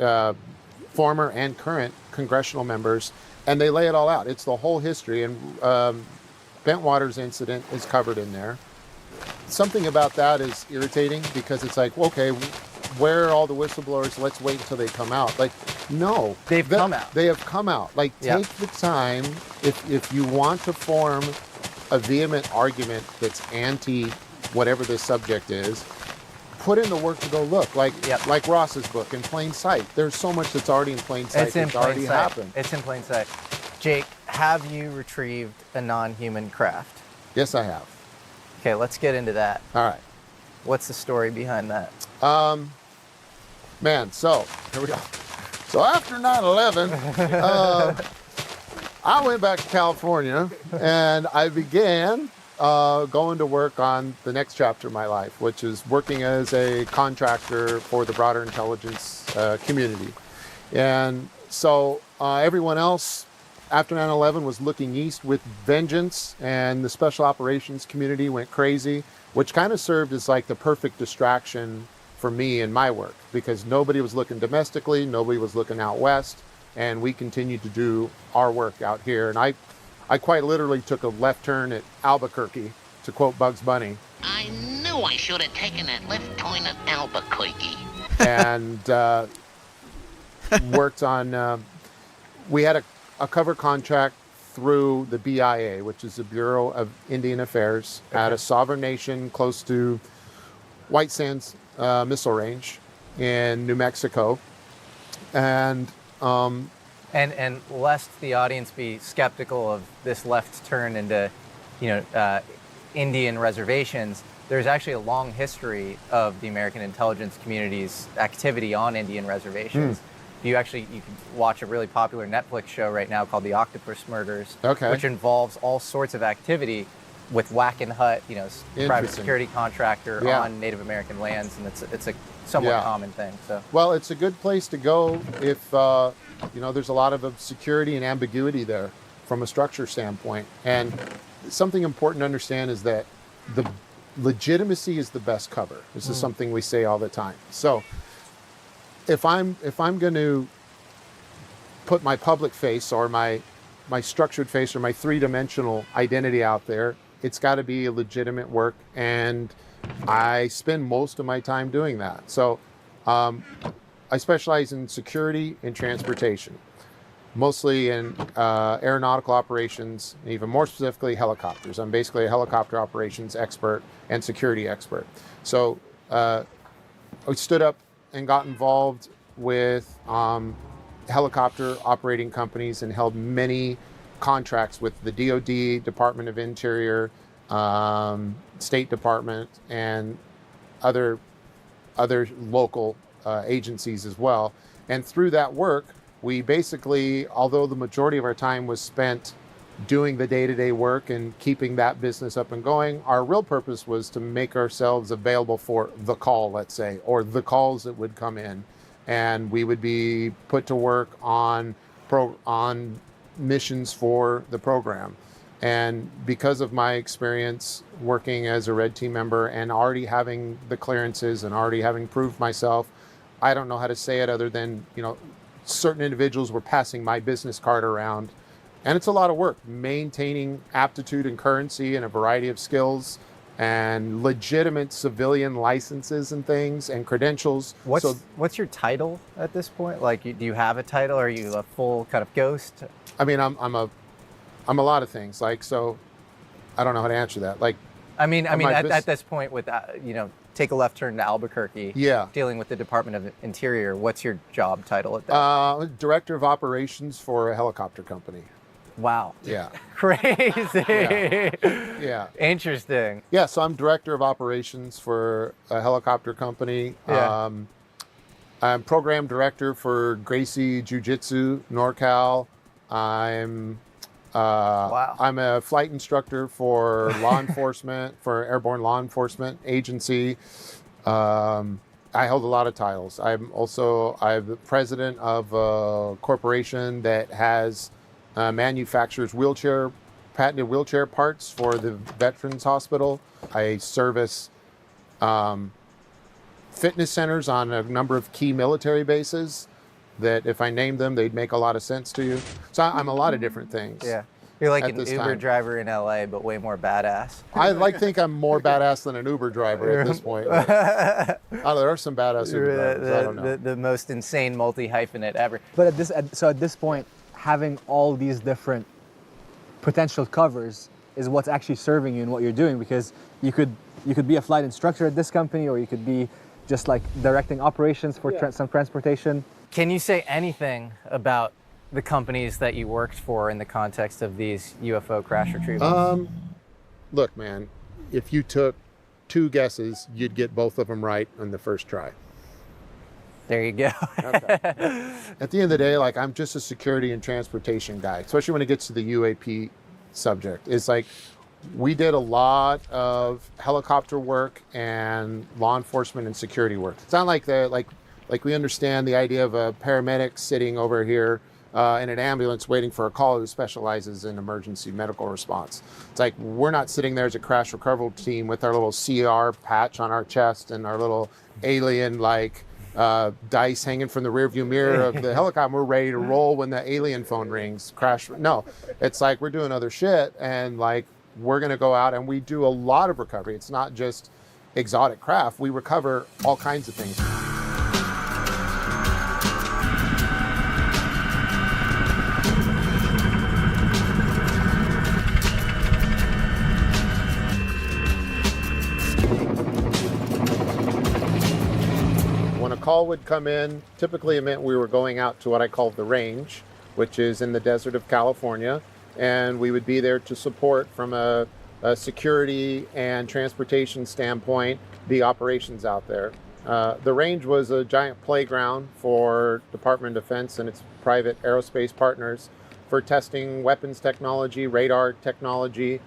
S5: former and current congressional members, and they lay it all out. It's the whole history, and Bentwater's incident is covered in there. Something about that is irritating because it's like, okay, where are all the whistleblowers? Let's wait until they come out. Like, no.
S2: They've come out.
S5: They have come out. Like, take the time. If you want to form a vehement argument that's anti whatever this subject is, put in the work to go look. Like Ross's book, In Plain Sight. There's so much that's already in plain sight that's already happened.
S2: It's in plain sight. Jake, have you retrieved a non-human craft?
S5: Yes, I have.
S2: Okay, let's get into that.
S5: All right.
S2: What's the story behind that?
S5: Man, so here we go. So after 9/11, I went back to California and I began going to work on the next chapter of my life, which is working as a contractor for the broader intelligence community. And so everyone else after 9/11 was looking east with vengeance, and the special operations community went crazy, which kind of served as like the perfect distraction for me in my work, because nobody was looking domestically, nobody was looking out west, and we continued to do our work out here. And I quite literally took a left turn at Albuquerque, to quote Bugs Bunny.
S12: I knew I should have taken that left turn at Albuquerque.
S5: And worked on, we had a cover contract through the BIA, which is the Bureau of Indian Affairs, at a sovereign nation close to White Sands Missile Range in New Mexico. And
S2: lest the audience be skeptical of this left turn into, Indian reservations, there's actually a long history of the American intelligence community's activity on Indian reservations. You can watch a really popular Netflix show right now called The Octopus Murders, which involves all sorts of activity with Whackin' Hut, private security contractor on Native American lands, and it's a somewhat common thing. So,
S5: well, it's a good place to go if there's a lot of security and ambiguity there from a structure standpoint. And something important to understand is that the legitimacy is the best cover. This is something we say all the time. So, if I'm going to put my public face or my structured face or my three-dimensional identity out there, it's got to be a legitimate work, and I spend most of my time doing that. So I specialize in security and transportation, mostly in aeronautical operations, and even more specifically helicopters. I'm basically a helicopter operations expert and security expert. So I stood up and got involved with helicopter operating companies and held many contracts with the DoD, Department of Interior, State Department, and other local agencies as well. And through that work, we basically, although the majority of our time was spent doing the day-to-day work and keeping that business up and going, our real purpose was to make ourselves available for the call, let's say, or the calls that would come in. And we would be put to work on missions for the program. And because of my experience working as a Red Team member and already having the clearances and already having proved myself, I don't know how to say it other than, certain individuals were passing my business card around. And it's a lot of work, maintaining aptitude and currency and a variety of skills and legitimate civilian licenses and things and credentials.
S2: What's your title at this point? Like, do you have a title? Are you a full kind of ghost?
S5: I mean, I'm a lot of things. Like, so I don't know how to answer that. Like,
S2: at this point with, take a left turn to Albuquerque, dealing with the Department of Interior, what's your job title at that?
S5: Director of Operations for a helicopter company.
S2: Wow.
S5: Yeah.
S2: Crazy.
S5: Yeah.
S2: Interesting.
S5: Yeah, so I'm Director of Operations for a helicopter company.
S2: Yeah.
S5: I'm Program Director for Gracie Jiu-Jitsu, NorCal. I'm a flight instructor for law enforcement, for Airborne Law Enforcement Agency. I held a lot of titles. I'm the president of a corporation that manufactures patented wheelchair parts for the Veterans Hospital. I service fitness centers on a number of key military bases that if I named them, they'd make a lot of sense to you. So I'm a lot of different things.
S2: Yeah. You're like
S5: at
S2: an
S5: this
S2: Uber
S5: time.
S2: driver in LA, but way more badass.
S5: I like to think I'm more badass than an Uber driver at this point. Oh, there are some badass Uber drivers. I don't know.
S2: The most insane multi-hyphenate ever.
S4: But at this point, having all these different potential covers is what's actually serving you in what you're doing, because you could be a flight instructor at this company, or you could be just like directing operations for some transportation.
S2: Can you say anything about the companies that you worked for in the context of these UFO crash retrievals?
S5: Look, man, if you took 2 guesses, you'd get both of them right on the first try.
S2: There you go.
S5: Okay. At the end of the day, like, I'm just a security and transportation guy, especially when it gets to the UAP subject. It's like, we did a lot of helicopter work and law enforcement and security work. It's not like like we understand the idea of a paramedic sitting over here in an ambulance waiting for a call who specializes in emergency medical response. It's like, we're not sitting there as a crash recovery team with our little CR patch on our chest and our little alien dice hanging from the rearview mirror of the helicopter. We're ready to roll when the alien phone rings. Crash. No, it's like we're doing other shit, and like, we're going to go out and we do a lot of recovery. It's not just exotic craft. We recover all kinds of things. When a call would come in, typically it meant we were going out to what I call the range, which is in the desert of California. And we would be there to support, from a security and transportation standpoint, the operations out there. The range was a giant playground for Department of Defense and its private aerospace partners for testing weapons technology, radar technology,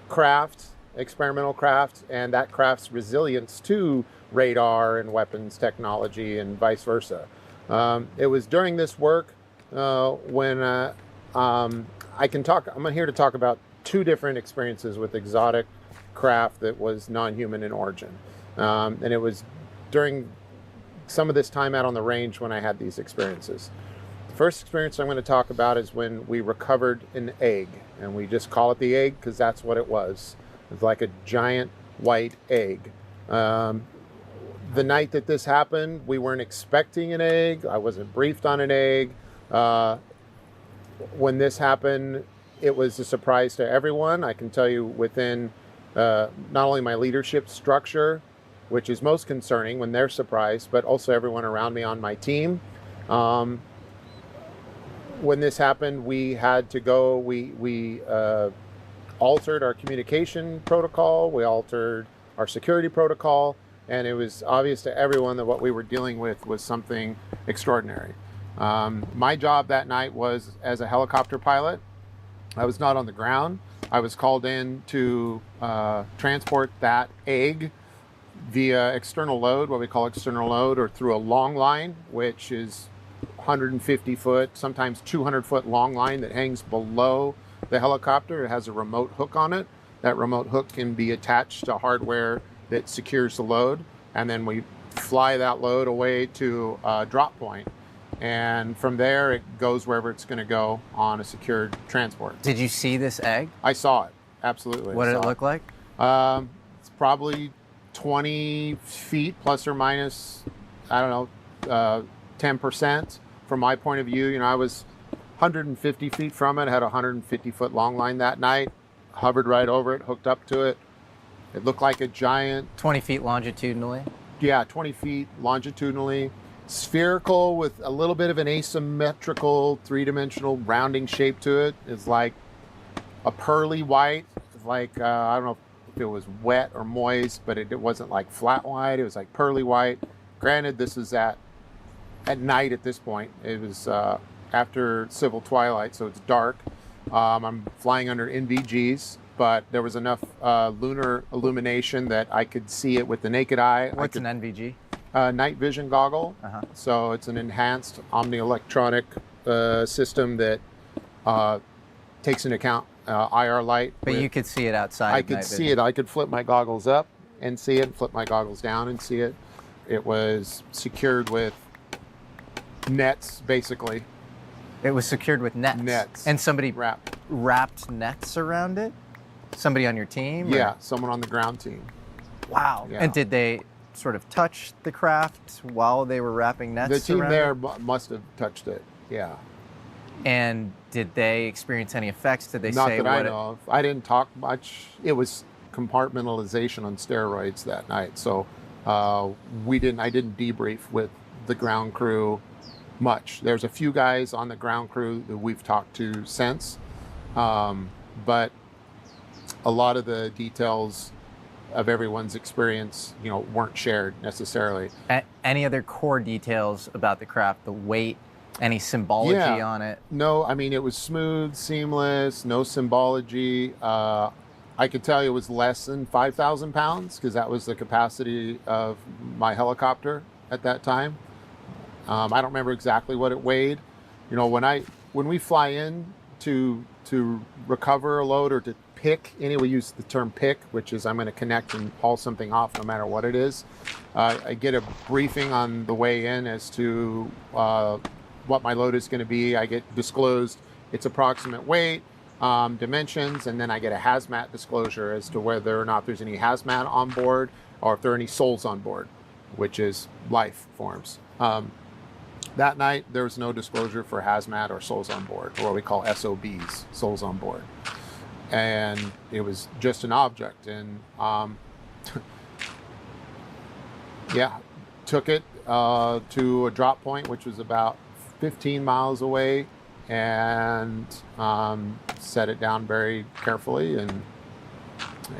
S5: craft, experimental craft, and that craft's resilience to radar and weapons technology and vice versa. It was during this work when I'm here to talk about 2 different experiences with exotic craft that was non-human in origin. And it was during some of this time out on the range when I had these experiences. The first experience I'm going to talk about is when we recovered an egg, and we just call it the egg because that's what it was. It was like a giant white egg. The night that this happened, we weren't expecting an egg. I wasn't briefed on an egg. When this happened, it was a surprise to everyone. I can tell you, within not only my leadership structure, which is most concerning when they're surprised, but also everyone around me on my team. When this happened, we had to go, we altered our communication protocol, we altered our security protocol, and it was obvious to everyone that what we were dealing with was something extraordinary. My job that night was as a helicopter pilot. I was not on the ground. I was called in to transport that egg via external load, what we call external load, or through a long line, which is 150 foot, sometimes 200 foot long line that hangs below the helicopter. It has a remote hook on it. That remote hook can be attached to hardware that secures the load. And then we fly that load away to a drop point. And from there, it goes wherever it's going to go on a secured transport.
S2: Did you see this egg?
S5: I saw it, absolutely.
S2: What did it look like?
S5: It's probably 20 feet plus or minus, I don't know, 10% from my point of view. You know, I was 150 feet from it, had a 150-foot long line that night, hovered right over it, hooked up to it. It looked like a giant...
S2: 20 feet longitudinally?
S5: Yeah, 20 feet longitudinally. Spherical with a little bit of an asymmetrical 3-dimensional rounding shape to it. It's like a pearly white. It's like, I don't know if it was wet or moist, but it wasn't like flat white. It was like pearly white. Granted, this is at night at this point. It was after civil twilight, so it's dark. I'm flying under NVGs, but there was enough lunar illumination that I could see it with the naked eye.
S2: What's an NVG?
S5: Night vision goggle. So it's an enhanced omni-electronic system that takes into account IR light.
S2: But you could see it outside.
S5: I could see it. I could flip my goggles up and see it, flip my goggles down and see it. It was secured with nets, basically.
S2: It was secured with nets.
S5: Nets.
S2: And somebody
S5: Wrapped.
S2: wrapped nets around it? Somebody on your team? or-
S5: Yeah, someone on the ground team.
S2: Wow.
S5: Yeah.
S2: And did they sort of touch the craft while they were wrapping nets
S5: The team
S2: around
S5: there
S2: it?
S5: must have touched it. Yeah.
S2: And did they experience any effects? Did they
S5: Not
S2: say
S5: that
S2: what
S5: I know of. I didn't talk much. It was compartmentalization on steroids that night. So I didn't debrief with the ground crew much. There's a few guys on the ground crew that we've talked to since. But a lot of the details of everyone's experience, weren't shared necessarily.
S2: Any other core details about the craft, the weight, any symbology on it?
S5: No, I mean, it was smooth, seamless, no symbology. I could tell you it was less than 5,000 pounds because that was the capacity of my helicopter at that time. I don't remember exactly what it weighed. When we fly in to recover a load or to pick, we use the term pick, which is I'm going to connect and haul something off no matter what it is. I get a briefing on the way in as to what my load is going to be. I get disclosed its approximate weight, dimensions, and then I get a hazmat disclosure as to whether or not there's any hazmat on board or if there are any souls on board, which is life forms. That night, there was no disclosure for hazmat or souls on board, or what we call SOBs, souls on board. And it was just an object. And took it to a drop point, which was about 15 miles away, and set it down very carefully, and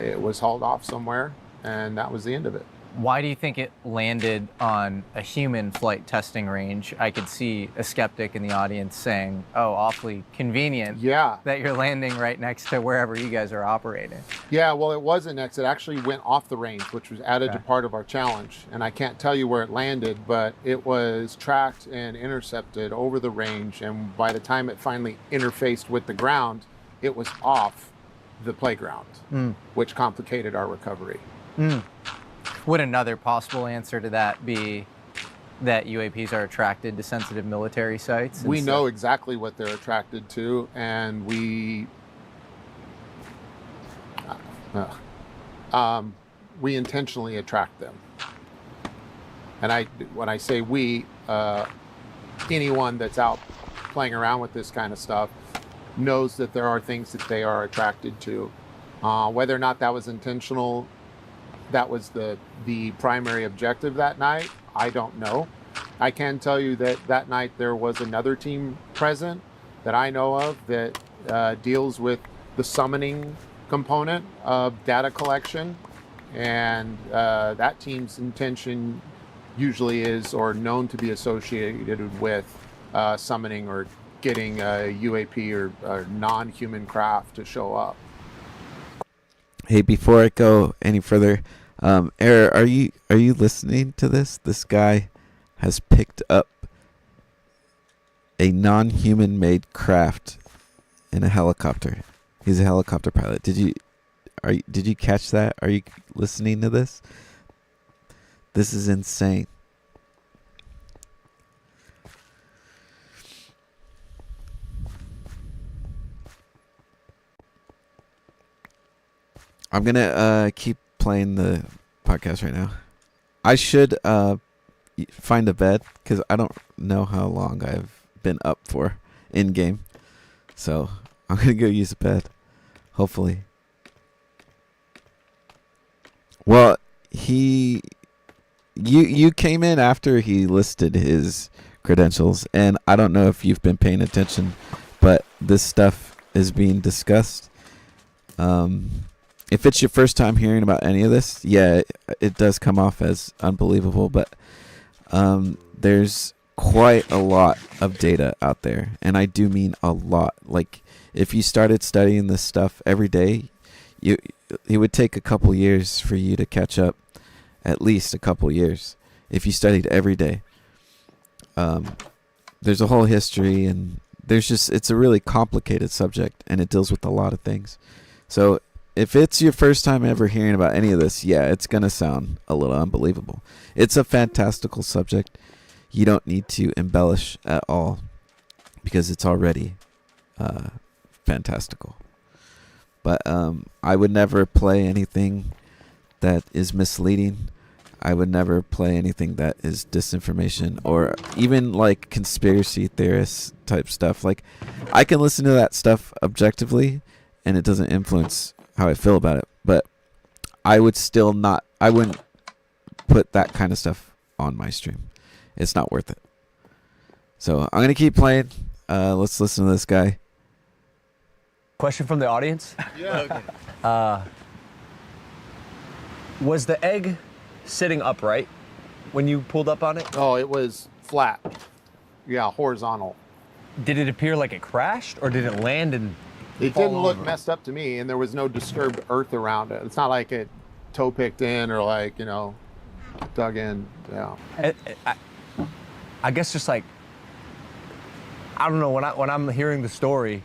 S5: it was hauled off somewhere, and that was the end of it.
S2: Why do you think it landed on a human flight testing range? I could see a skeptic in the audience saying, oh, awfully convenient that you're landing right next to wherever you guys are operating.
S5: Yeah, well, it wasn't next. It actually went off the range, which was added to part of our challenge. And I can't tell you where it landed, but it was tracked and intercepted over the range. And by the time it finally interfaced with the ground, it was off the playground, which complicated our recovery.
S2: Would another possible answer to that be that UAPs are attracted to sensitive military sites?
S5: We know exactly what they're attracted to, and we intentionally attract them. And when I say we, anyone that's out playing around with this kind of stuff knows that there are things that they are attracted to. Whether or not that was intentional, that was the primary objective that night, I don't know. I can tell you that night there was another team present that I know of that deals with the summoning component of data collection, and that team's intention usually is or known to be associated with summoning or getting a UAP or non-human craft to show up.
S1: Hey, before I go any further, Era, are you listening to this? This guy has picked up a non-human made craft in a helicopter. He's a helicopter pilot. Did you catch that? Are you listening to this? This is insane. I'm gonna keep playing the podcast right now. I should find a bed because I don't know how long I've been up for in game. So I'm gonna go use a bed. Hopefully. Well, you came in after he listed his credentials, and I don't know if you've been paying attention, but this stuff is being discussed. If it's your first time hearing about any of this, yeah, it does come off as unbelievable, but there's quite a lot of data out there, and I do mean a lot. Like, if you started studying this stuff every day, it would take a couple years for you to catch up, at least a couple years, if you studied every day. There's a whole history, and it's a really complicated subject, and it deals with a lot of things. So if it's your first time ever hearing about any of this, yeah, it's going to sound a little unbelievable. It's a fantastical subject. you don't need to embellish at all because it's already fantastical. But I would never play anything that is misleading. I would never play anything that is disinformation or even like conspiracy theorist type stuff. Like, I can listen to that stuff objectively and it doesn't influence how I feel about it. But I would still not, I wouldn't put that kind of stuff on my stream. It's not worth it. So I'm going to keep playing. Let's listen to this guy.
S8: Question from the audience?
S5: Yeah.
S8: Was the egg sitting upright when you pulled up on it?
S5: Oh, it was flat. Yeah, horizontal.
S8: Did it appear like it crashed, or did it land and
S5: It
S8: fall
S5: didn't look
S8: over?
S5: messed up to me, and there was no disturbed earth around it. It's not like it toe picked in or like, you know, dug in. Yeah.
S8: I guess just like, I don't know, when I'm hearing the story,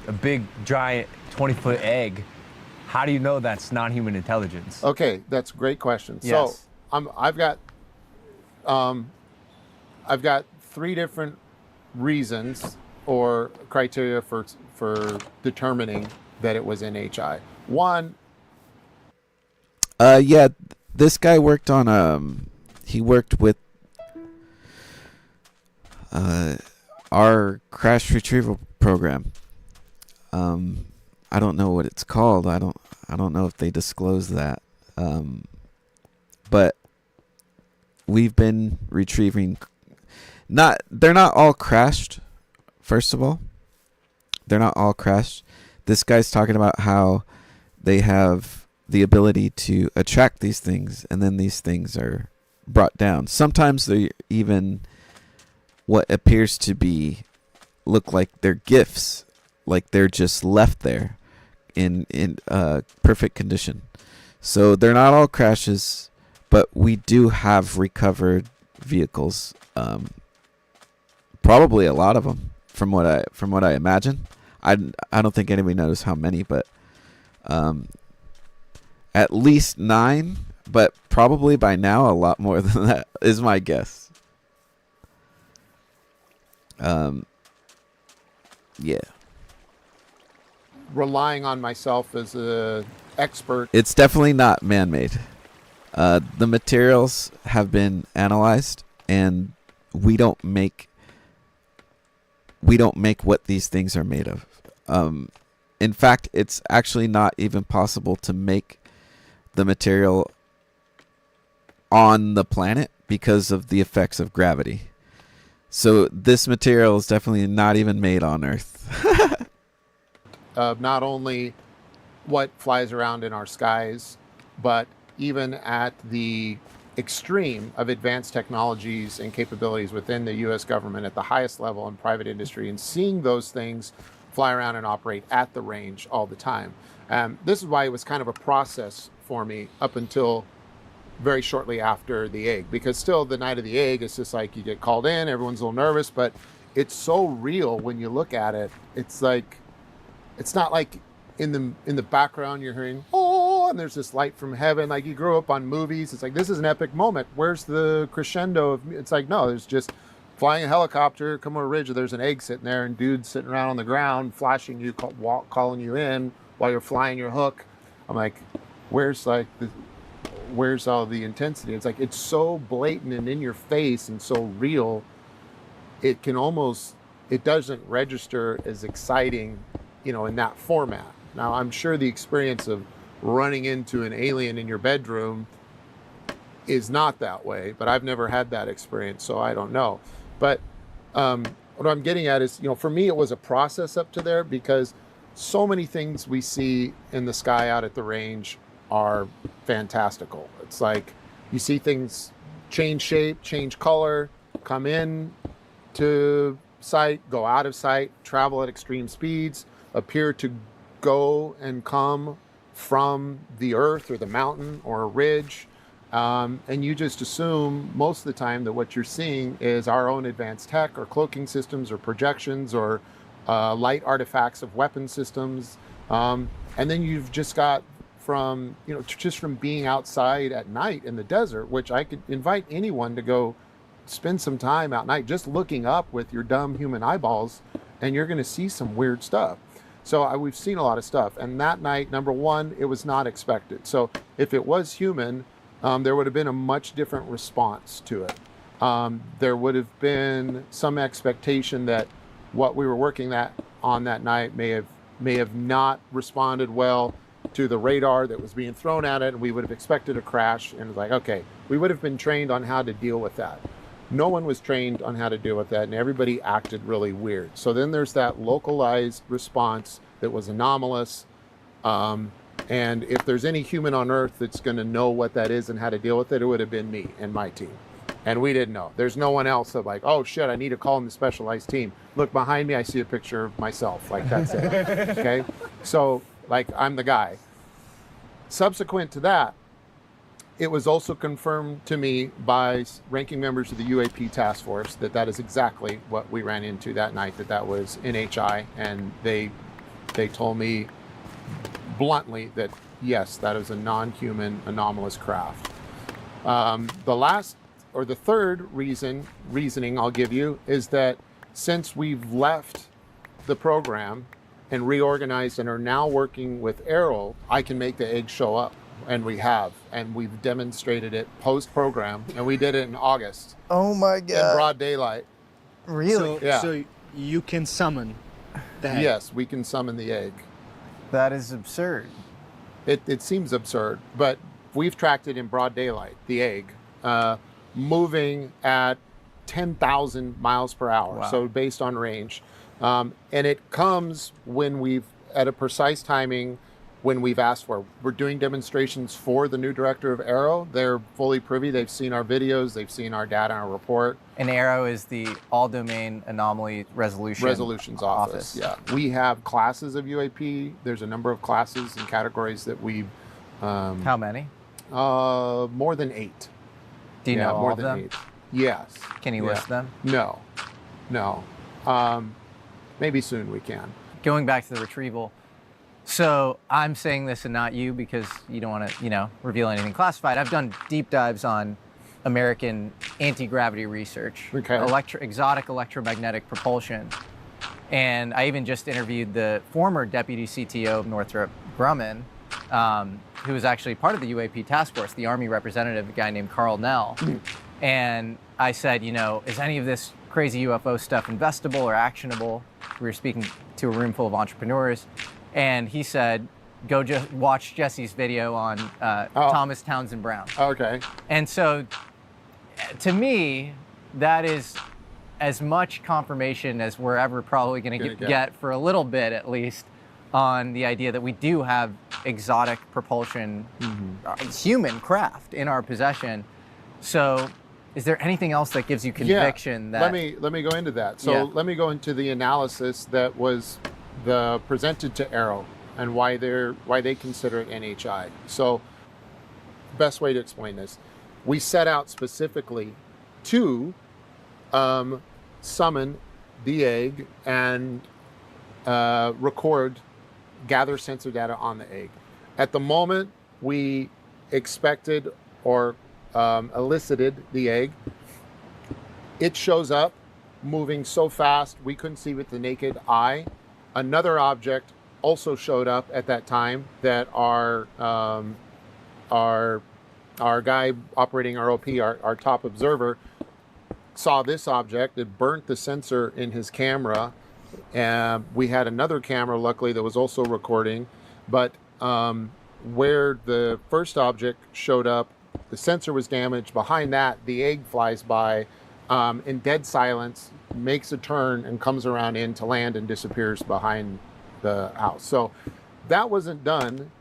S8: a big giant 20-foot egg, how do you know that's non-human intelligence?
S5: Okay, that's a great question.
S8: Yes.
S5: So I've got 3 different reasons or criteria for determining that it was NHI. One,
S1: yeah, this guy worked on he worked with our crash retrieval program. I don't know what it's called. I don't know if they disclose that. But we've been retrieving. They're not all crashed. First of all, they're not all crashed. This guy's talking about how they have the ability to attract these things, and then these things are brought down. Sometimes they're even what appears to be look like they're gifts, like they're just left there in perfect condition. So they're not all crashes, but we do have recovered vehicles. Probably a lot of them, from what I imagine. I don't think anybody knows how many, but at least 9, but probably by now a lot more than that is my guess. Yeah.
S5: relying on myself as a expert.
S1: It's definitely not man-made. The materials have been analyzed, and we don't make what these things are made of. In fact, it's actually not even possible to make the material on the planet because of the effects of gravity. So this material is definitely not even made on Earth.
S5: Not only what flies around in our skies, but even at the extreme of advanced technologies and capabilities within the U.S. government at the highest level in private industry, and seeing those things fly around and operate at the range all the time. This is why it was kind of a process for me up until very shortly after the egg, because still the night of the egg, it's just like you get called in, everyone's a little nervous, but it's so real when you look at it. It's like, it's not like in the background you're hearing, oh, and there's this light from heaven. Like you grew up on movies. It's like, this is an epic moment. Where's the crescendo of, it's like, no, there's just flying a helicopter, come over a ridge, there's an egg sitting there and dudes sitting around on the ground, flashing you, calling you in while you're flying your hook. I'm like, where's all the intensity? It's like, it's so blatant and in your face and so real. It doesn't register as exciting, in that format. Now, I'm sure the experience of running into an alien in your bedroom is not that way, but I've never had that experience, so I don't know. But what I'm getting at is, for me, it was a process up to there, because so many things we see in the sky out at the range are fantastical. It's like you see things change shape, change color, come in to sight, go out of sight, travel at extreme speeds, appear to go and come from the earth or the mountain or a ridge. And you just assume most of the time that what you're seeing is our own advanced tech or cloaking systems or projections or light artifacts of weapon systems. And then you've just got from being outside at night in the desert, which I could invite anyone to go spend some time at night just looking up with your dumb human eyeballs, and you're going to see some weird stuff. So we've seen a lot of stuff. And that night, number one, it was not expected. So if it was human, there would have been a much different response to it. There would have been some expectation that what we were working on that night may have not responded well to the radar that was being thrown at it, and we would have expected a crash. And it's like, okay, we would have been trained on how to deal with that. No one was trained on how to deal with that, and everybody acted really weird. So then there's that localized response that was anomalous. And if there's any human on Earth that's going to know what that is and how to deal with it, it would have been me and my team. And we didn't know. There's no one else that like, oh shit, I need to call in the specialized team. Look behind me, I see a picture of myself. Like, that's it. Okay? So, like, I'm the guy. Subsequent to that, it was also confirmed to me by ranking members of the UAP task force that is exactly what we ran into that night, that was NHI. And they told me bluntly that, yes, that is a non-human anomalous craft. The third reasoning I'll give you is that since we've left the program and reorganized and are now working with Arrow, I can make the egg show up. And we have. And we've demonstrated it post-program. And we did it in August.
S2: Oh my God.
S5: In broad daylight.
S2: Really?
S5: Yeah.
S13: So you can summon the egg?
S5: Yes, we can summon the egg.
S2: That is absurd.
S5: It seems absurd, but we've tracked it in broad daylight, the egg, moving at 10,000 miles per hour.
S2: Wow.
S5: So based on range. And it comes when at a precise timing when we've asked for. We're doing demonstrations for the new director of Arrow. They're fully privy. They've seen our videos. They've seen our data and our report.
S2: And Arrow is the All-Domain Anomaly
S5: Resolutions Office. Yeah. We have classes of UAP. There's a number of classes and categories that we've...
S2: How many?
S5: More than 8.
S2: Do you know all of them?
S5: 8. Yes.
S2: Can you list them?
S5: No. Maybe soon we can.
S2: Going back to the retrieval. So I'm saying this and not you because you don't want to, reveal anything classified. I've done deep dives on American anti-gravity research, exotic electromagnetic propulsion. And I even just interviewed the former deputy CTO of Northrop Grumman, who was actually part of the UAP task force, the Army representative, a guy named Carl Nell. And I said, is any of this crazy UFO stuff investable or actionable? We were speaking to a room full of entrepreneurs. And he said, go just watch Jesse's video on Thomas Townsend Brown.
S5: Okay.
S2: And so, to me, that is as much confirmation as we're ever probably going to get for a little bit, at least, on the idea that we do have exotic propulsion, human craft in our possession. So, is there anything else that gives you conviction that...
S5: Let me go into that. So let me go into the analysis that was presented to Arrow and why they consider it NHI. So, best way to explain this, we set out specifically to summon the egg and gather sensor data on the egg. At the moment, we expected or elicited the egg. It shows up moving so fast we couldn't see with the naked eye. Another object also showed up at that time that our guy operating our OP, our top observer, saw this object. It burnt the sensor in his camera. And we had another camera, luckily, that was also recording. But where the first object showed up, the sensor was damaged. Behind that, the egg flies by in dead silence, makes a turn and comes around in to land and disappears behind the house. So that wasn't done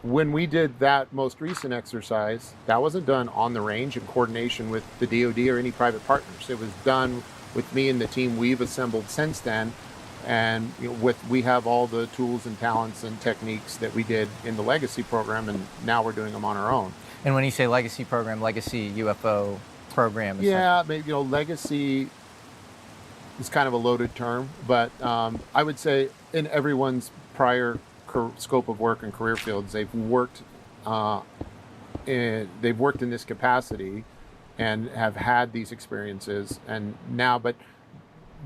S5: when we did that most recent exercise. That wasn't done on the range in coordination with the DoD or any private partners. It was done with me and the team we've assembled since then. And we have all the tools and talents and techniques that we did in the legacy program, and now we're doing them on our own.
S2: And when you say legacy program, legacy UFO program?
S5: Yeah, maybe, legacy is kind of a loaded term, but I would say in everyone's prior scope of work and career fields, they've worked in this capacity and have had these experiences, and now, but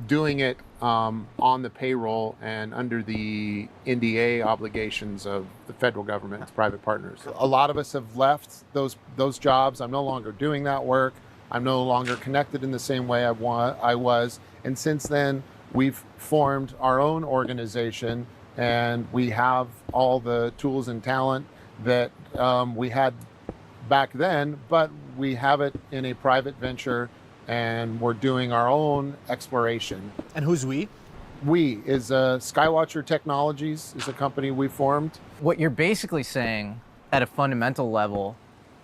S5: doing it on the payroll and under the NDA obligations of the federal government's private partners. A lot of us have left those jobs. I'm no longer doing that work. I'm no longer connected in the same way I was. And since then, we've formed our own organization, and we have all the tools and talent that we had back then, but we have it in a private venture, and we're doing our own exploration.
S13: And who's we?
S5: We is Skywatcher Technologies is a company we formed.
S2: What you're basically saying at a fundamental level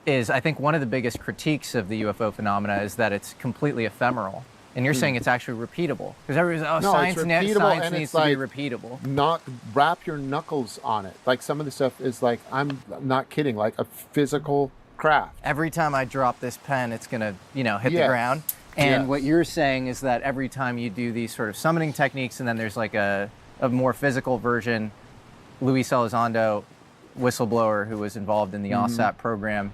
S2: is, I think one of the biggest critiques of the UFO phenomena is that it's completely ephemeral. And you're saying it's actually repeatable. Because everybody's, oh,
S5: No,
S2: science,
S5: it's repeatable,
S2: science
S5: and
S2: needs
S5: it's
S2: to
S5: like,
S2: be repeatable.
S5: Not wrap your knuckles on it. Like some of the stuff is like, I'm not kidding, like a physical craft.
S2: Every time I drop this pen, it's gonna, hit the
S5: Yes.
S2: ground. And
S5: Yes.
S2: what you're saying is that every time you do these sort of summoning techniques, and then there's like a more physical version, Luis Elizondo, whistleblower who was involved in the OSAP program,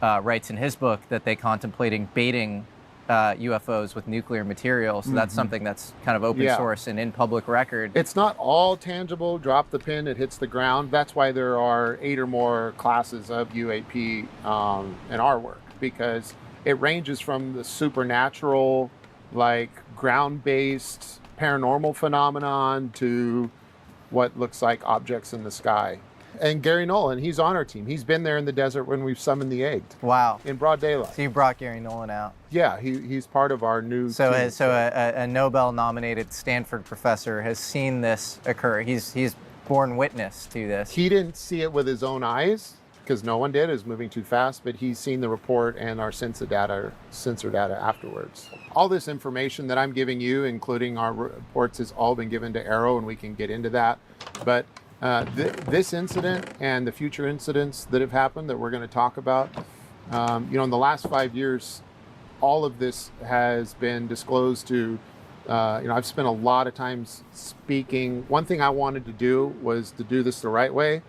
S2: writes in his book that they contemplating baiting UFOs with nuclear material. So that's something that's kind of open source and in public record.
S5: It's not all tangible. Drop the pin, it hits the ground. That's why there are 8 or more classes of UAP in our work, because it ranges from the supernatural, like ground-based paranormal phenomenon, to what looks like objects in the sky. And Gary Nolan, he's on our team. He's been there in the desert when we've summoned the egg.
S2: Wow.
S5: In broad daylight.
S2: So you brought Gary Nolan out.
S5: Yeah, he's part of our new
S2: So,
S5: team.
S2: a Nobel-nominated Stanford professor has seen this occur. He's borne witness to this.
S5: He didn't see it with his own eyes, because no one did. It was moving too fast, but he's seen the report and our sensor data afterwards. All this information that I'm giving you, including our reports, has all been given to Arrow, and we can get into that. But this incident and the future incidents that have happened that we're going to talk about, in the last 5 years, all of this has been disclosed to, I've spent a lot of time speaking. One thing I wanted to do was to do this the right way,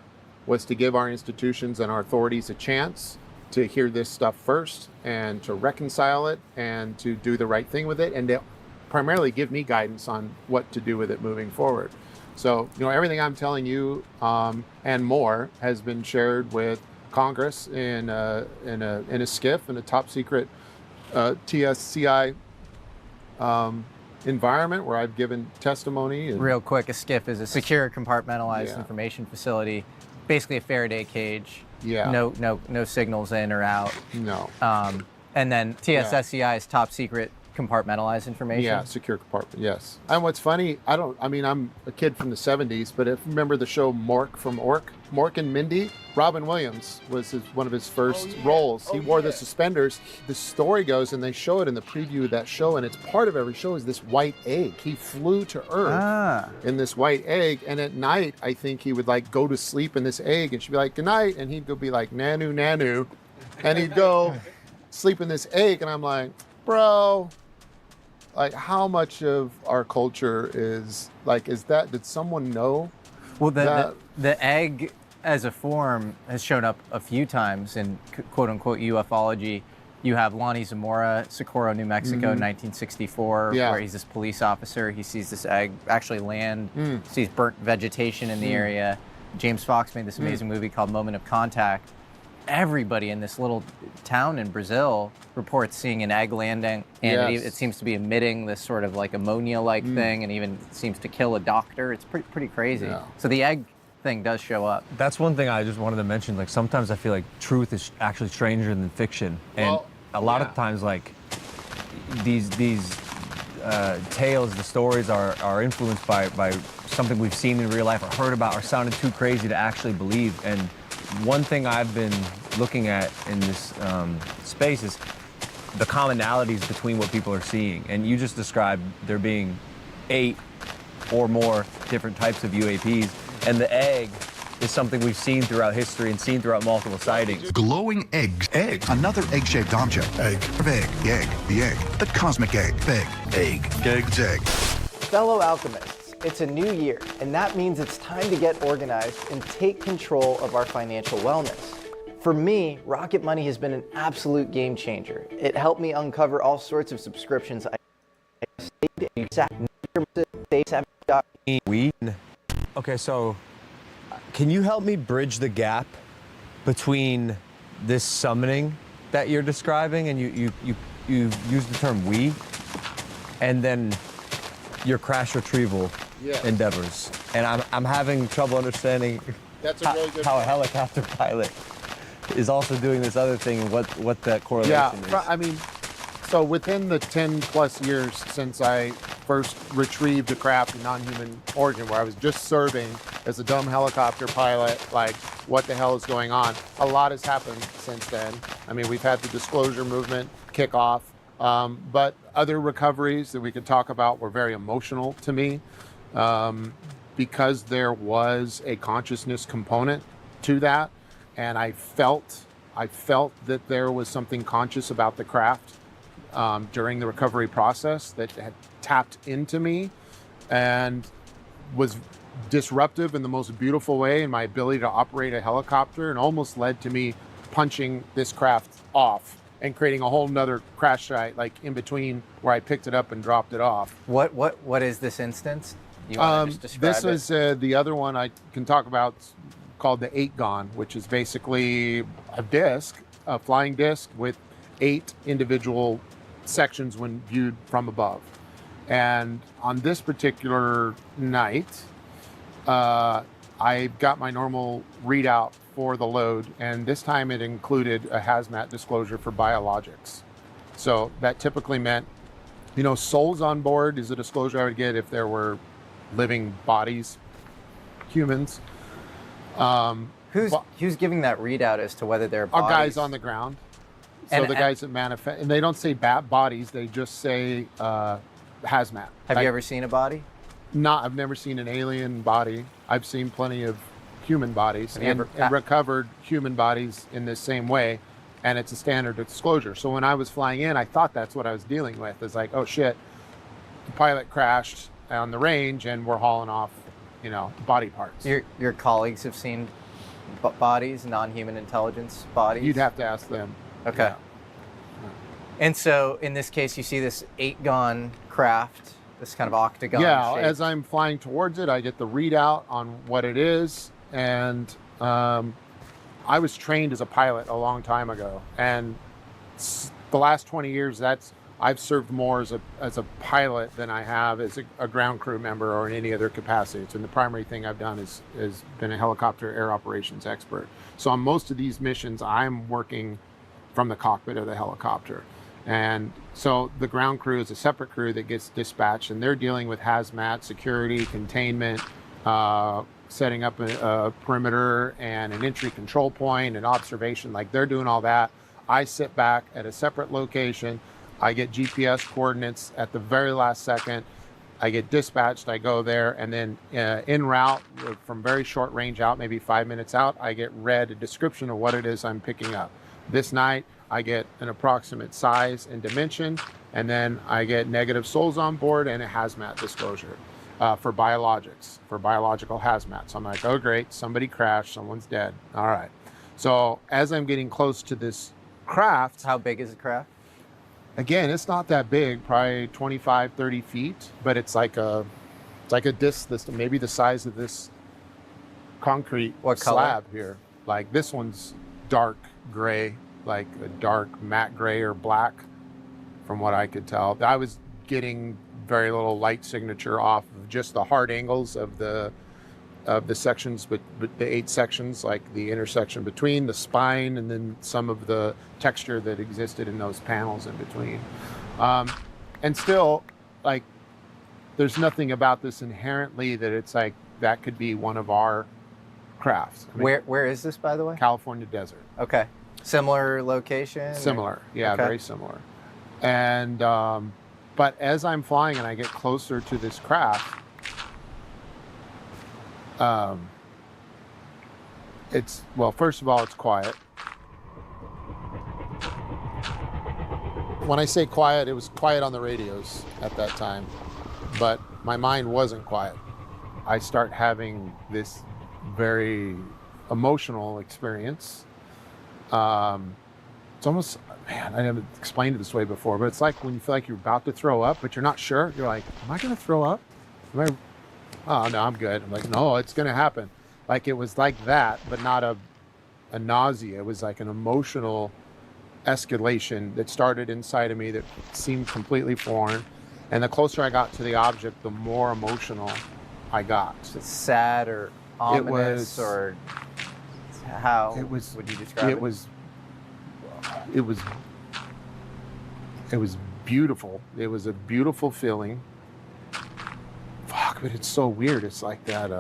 S5: was to give our institutions and our authorities a chance to hear this stuff first and to reconcile it and to do the right thing with it, and to primarily give me guidance on what to do with it moving forward. So, everything I'm telling you and more has been shared with Congress in a SCIF, in a top secret TSCI environment where I've given testimony.
S2: Real quick, a SCIF is a secure compartmentalized information facility, basically a Faraday cage.
S5: Yeah.
S2: No signals in or out.
S5: No.
S2: And then TSSCI is top secret compartmentalized information.
S5: Yeah, secure compartment, yes. And what's funny, I'm a kid from the 70s, but if you remember the show Mork from Ork, Mork and Mindy, Robin Williams was one of his first roles. He wore the suspenders. The story goes, and they show it in the preview of that show, and it's part of every show, is this white egg. He flew to Earth in this white egg, and at night, I think he would go to sleep in this egg, and she'd be like, good night, and he'd go be like, nanu, nanu, and he'd go sleep in this egg, and I'm like, bro, how much of our culture is that? Did someone know?
S2: Well, the egg as a form has shown up a few times in quote unquote ufology. You have Lonnie Zamora, Socorro, New Mexico, 1964, where he's this police officer. He sees this egg actually land, sees burnt vegetation in the area. James Fox made this amazing movie called Moment of Contact. Everybody in this little town in Brazil reports seeing an egg landing, and it seems to be emitting this sort of ammonia-like thing, and even seems to kill a doctor. It's pretty crazy. Yeah. So the egg thing does show up.
S8: That's one thing I just wanted to mention. Sometimes I feel like truth is actually stranger than fiction, and a lot of times these tales, the stories are influenced by something we've seen in real life or heard about, or sounded too crazy to actually believe. And one thing I've been looking at in this space is the commonalities between what people are seeing. And you just described there being 8 or more different types of UAPs. And the egg is something we've seen throughout history and seen throughout multiple sightings.
S14: Glowing eggs. Egg. Another egg-shaped object. Egg. Egg. The egg. The egg. The cosmic egg. Egg. Egg. Egg's egg.
S2: Fellow alchemists, it's a new year, and that means it's time to get organized and take control of our financial wellness. For me, Rocket Money has been an absolute game changer. It helped me uncover all sorts of subscriptions I saved exact
S8: Okay, so can you help me bridge the gap between this summoning that you're describing, and you use the term "we," and then your crash retrieval endeavors? And I'm having trouble understanding
S5: That's a really good
S8: how a
S5: point.
S8: helicopter pilot is also doing this other thing, and what that correlation is.
S5: I mean, so within the 10 plus years since I first retrieved a craft of non-human origin, where I was just serving as a dumb helicopter pilot, like, what the hell is going on? A lot has happened since then. I mean, we've had the disclosure movement kick off, but other recoveries that we could talk about were very emotional to me, because there was a consciousness component to that, and I felt that there was something conscious about the craft during the recovery process that had tapped into me and was disruptive in the most beautiful way in my ability to operate a helicopter, and almost led to me punching this craft off and creating a whole nother crash site, like in between where I picked it up and dropped it off.
S2: What is this instance? You want to just describe
S5: this was the other one I can talk about, called the 8-gon, which is basically a disc, a flying disc with 8 individual sections when viewed from above. And on this particular night, I got my normal readout for the load, and this time it included a hazmat disclosure for biologics. So that typically meant, souls on board is a disclosure I would get if there were living bodies, humans.
S2: Who's giving that readout as to whether they're bodies?
S5: Our guys on the ground. So the guys that manifest, and they don't say bodies, they just say hazmat.
S2: Have you ever seen a body?
S5: No, I've never seen an alien body. I've seen plenty of human bodies and recovered human bodies in this same way, and it's a standard disclosure. So when I was flying in, I thought that's what I was dealing with. It's like, oh shit, the pilot crashed on the range and we're hauling off, body parts.
S2: Your colleagues have seen bodies, non-human intelligence bodies?
S5: You'd have to ask them.
S2: Okay.
S5: Yeah.
S2: And so in this case, you see this 8-gon craft, this kind of octagon shape.
S5: As I'm flying towards it, I get the readout on what it is. And I was trained as a pilot a long time ago. And the last 20 years, I've served more as a pilot than I have as a ground crew member or in any other capacity. And the primary thing I've done is been a helicopter air operations expert. So on most of these missions, I'm working from the cockpit of the helicopter. And so the ground crew is a separate crew that gets dispatched, and they're dealing with hazmat, security, containment, setting up a perimeter and an entry control point and observation. Like, they're doing all that. I sit back at a separate location. I get GPS coordinates at the very last second. I get dispatched, I go there, and then en route, from very short range out, maybe 5 minutes out, I get read a description of what it is I'm picking up. This night, I get an approximate size and dimension, and then I get negative souls on board and a hazmat disclosure for biologics, for biological hazmat. So I'm like, oh great, somebody crashed, someone's dead. All right. So as I'm getting close to this craft.
S2: How big is the craft?
S5: Again, it's not that big, probably 25, 30 feet, but it's like a disc that's maybe the size of this concrete slab here. Like, this one's dark gray, like a dark matte gray or black, from what I could tell. I was getting very little light signature off of just the hard angles of the sections, but the 8 sections, like the intersection between the spine and then some of the texture that existed in those panels in between. And still, like, there's nothing about this inherently that it's like that could be one of our crafts. I mean,
S2: where is this, by the way?
S5: California desert.
S2: Okay. Similar location?
S5: Similar, yeah,
S2: okay. Very
S5: similar. And but as I'm flying and I get closer to this craft, it's, well, first of all, it's quiet. When I say quiet, it was quiet on the radios at that time, but my mind wasn't quiet. I start having this very emotional experience It's almost, man, I haven't explained it this way before, but it's like when you feel like you're about to throw up, but you're not sure. You're like, am I going to throw up? Oh, no, I'm good. I'm like, no, it's going to happen. Like, it was like that, but not a nausea. It was like an emotional escalation that started inside of me that seemed completely foreign. And the closer I got to the object, the more emotional I got.
S2: Sad or ominous, or how would you describe it?
S5: It was beautiful. It was a beautiful feeling. Fuck, but it's so weird. It's like that.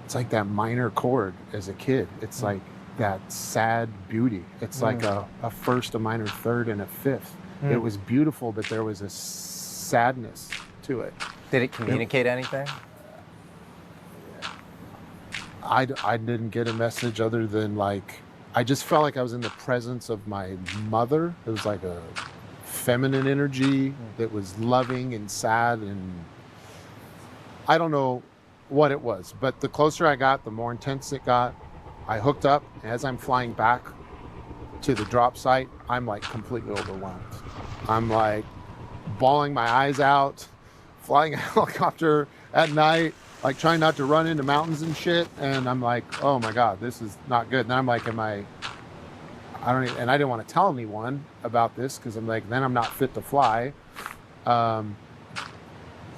S5: It's like that minor chord as a kid. It's like that sad beauty. It's like a first, a minor third, and a fifth. It was beautiful, but there was a sadness to it.
S2: Did it communicate anything?
S5: I didn't get a message other than like, I just felt like I was in the presence of my mother. It was like a feminine energy that was loving and sad, and I don't know what it was, but the closer I got, the more intense it got. I hooked up, and as I'm flying back to the drop site, I'm like completely overwhelmed. I'm like bawling my eyes out, flying a helicopter at night, like trying not to run into mountains and shit. And I'm like, oh my God, this is not good. And then I'm like, and I didn't want to tell anyone about this because I'm like, then I'm not fit to fly. And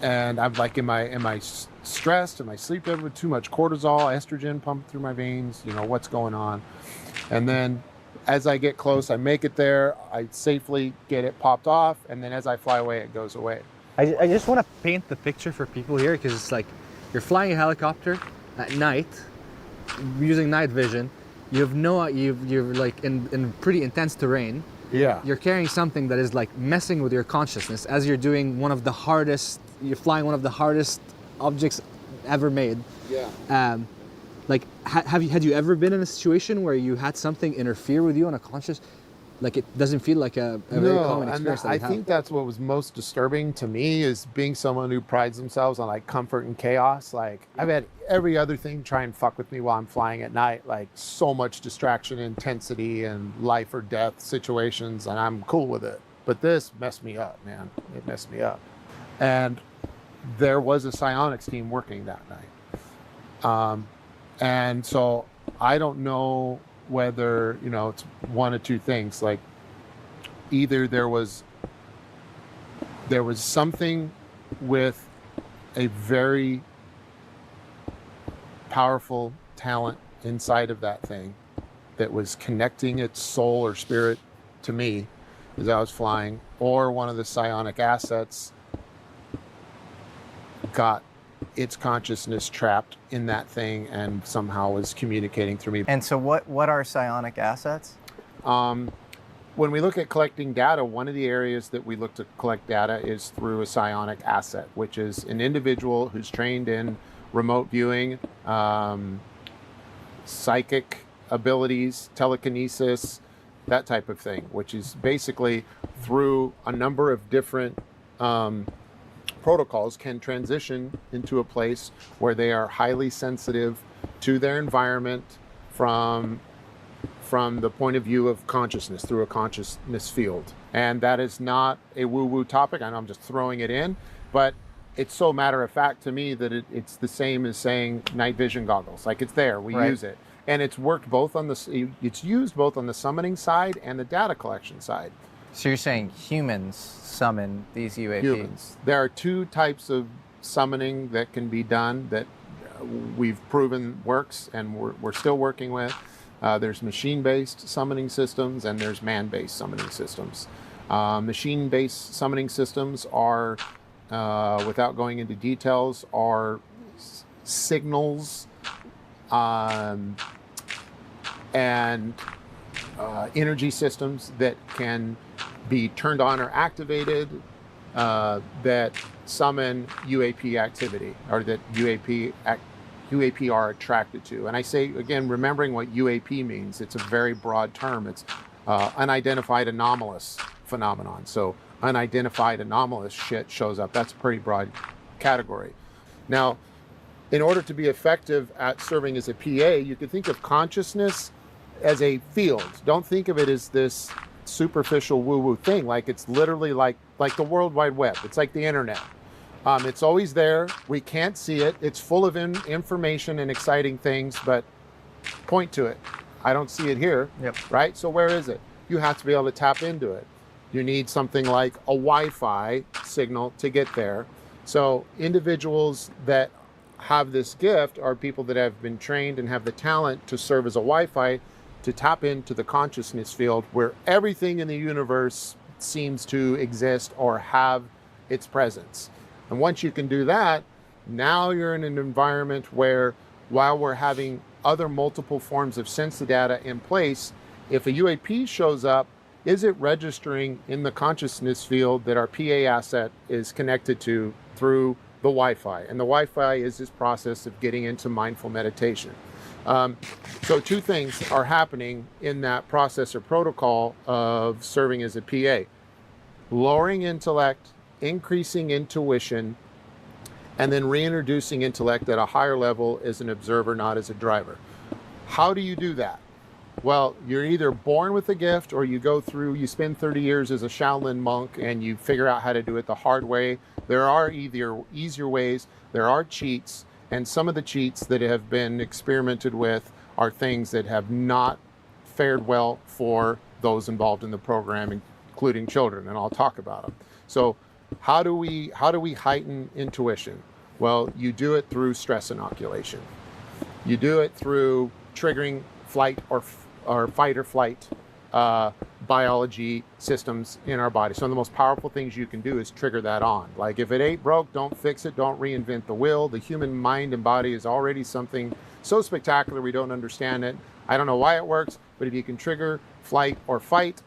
S5: I'm like, am I stressed? Am I sleep deprived with too much cortisol, estrogen pumped through my veins? You know, what's going on? And then as I get close, I make it there. I safely get it popped off. And then as I fly away, it goes away.
S4: I just want to paint the picture for people here, because it's like you're flying a helicopter at night using night vision. You're like in pretty intense terrain.
S5: Yeah.
S4: You're carrying something that is like messing with your consciousness as you're doing you're flying one of the hardest objects ever made.
S5: Yeah.
S4: Like, had you ever been in a situation where you had something interfere with you on a conscious, like it doesn't feel like a very common experience?
S5: And I think that's what was most disturbing to me, is being someone who prides themselves on like comfort and chaos. Like, I've had every other thing try and fuck with me while I'm flying at night, like so much distraction, intensity, and life or death situations, and I'm cool with it. But this messed me up, man. It messed me up. And there was a psionics team working that night. And so I don't know whether, it's one of two things. Like, either there was something with a very powerful talent inside of that thing that was connecting its soul or spirit to me as I was flying, or one of the psionic assets got its consciousness trapped in that thing and somehow was communicating through me.
S2: And so what are psionic assets?
S5: When we look at collecting data, one of the areas that we look to collect data is through a psionic asset, which is an individual who's trained in remote viewing, psychic abilities, telekinesis, that type of thing, which is basically through a number of different protocols can transition into a place where they are highly sensitive to their environment from the point of view of consciousness, through a consciousness field. And that is not a woo-woo topic. I know I'm just throwing it in, but it's so matter of fact to me that it's the same as saying night vision goggles. Like, it's there, we use it. And it's worked it's used both on the summoning side and the data collection side.
S2: So you're saying humans summon these UAPs?
S5: Humans. There are two types of summoning that can be done that we've proven works, and we're still working with. There's machine-based summoning systems, and there's man-based summoning systems. Machine-based summoning systems are, without going into details, are signals and energy systems that can be turned on or activated that summon UAP activity, or that UAP are attracted to. And I say, again, remembering what UAP means, it's a very broad term. It's unidentified anomalous phenomenon. So unidentified anomalous shit shows up. That's a pretty broad category. Now, in order to be effective at serving as a PA, you could think of consciousness as a field. Don't think of it as this superficial woo-woo thing. Like it's literally like the World Wide Web. It's like the internet. It's always there. We can't see it. It's full of information and exciting things, but point to it. I don't see it here.
S2: Yep.
S5: Right? So where is it? You have to be able to tap into it. You need something like a Wi-Fi signal to get there. So individuals that have this gift are people that have been trained and have the talent to serve as a Wi-Fi to tap into the consciousness field where everything in the universe seems to exist or have its presence. And once you can do that, now you're in an environment where, while we're having other multiple forms of sensor data in place, if a UAP shows up, is it registering in the consciousness field that our PA asset is connected to through the Wi-Fi? And the Wi-Fi is this process of getting into mindful meditation. So two things are happening in that process or protocol of serving as a PA. Lowering intellect, increasing intuition, and then reintroducing intellect at a higher level as an observer, not as a driver. How do you do that? Well, you're either born with a gift or you spend 30 years as a Shaolin monk and you figure out how to do it the hard way. There are either easier ways, there are cheats, and some of the cheats that have been experimented with are things that have not fared well for those involved in the program, including children, and I'll talk about them. So how do we heighten intuition? Well, you do it through stress inoculation. You do it through triggering flight or fight or flight biology systems in our body. Some of the most powerful things you can do is trigger that on. Like if it ain't broke, don't fix it, don't reinvent the wheel. The human mind and body is already something so spectacular we don't understand it. I don't know why it works, but if you can trigger flight or fight,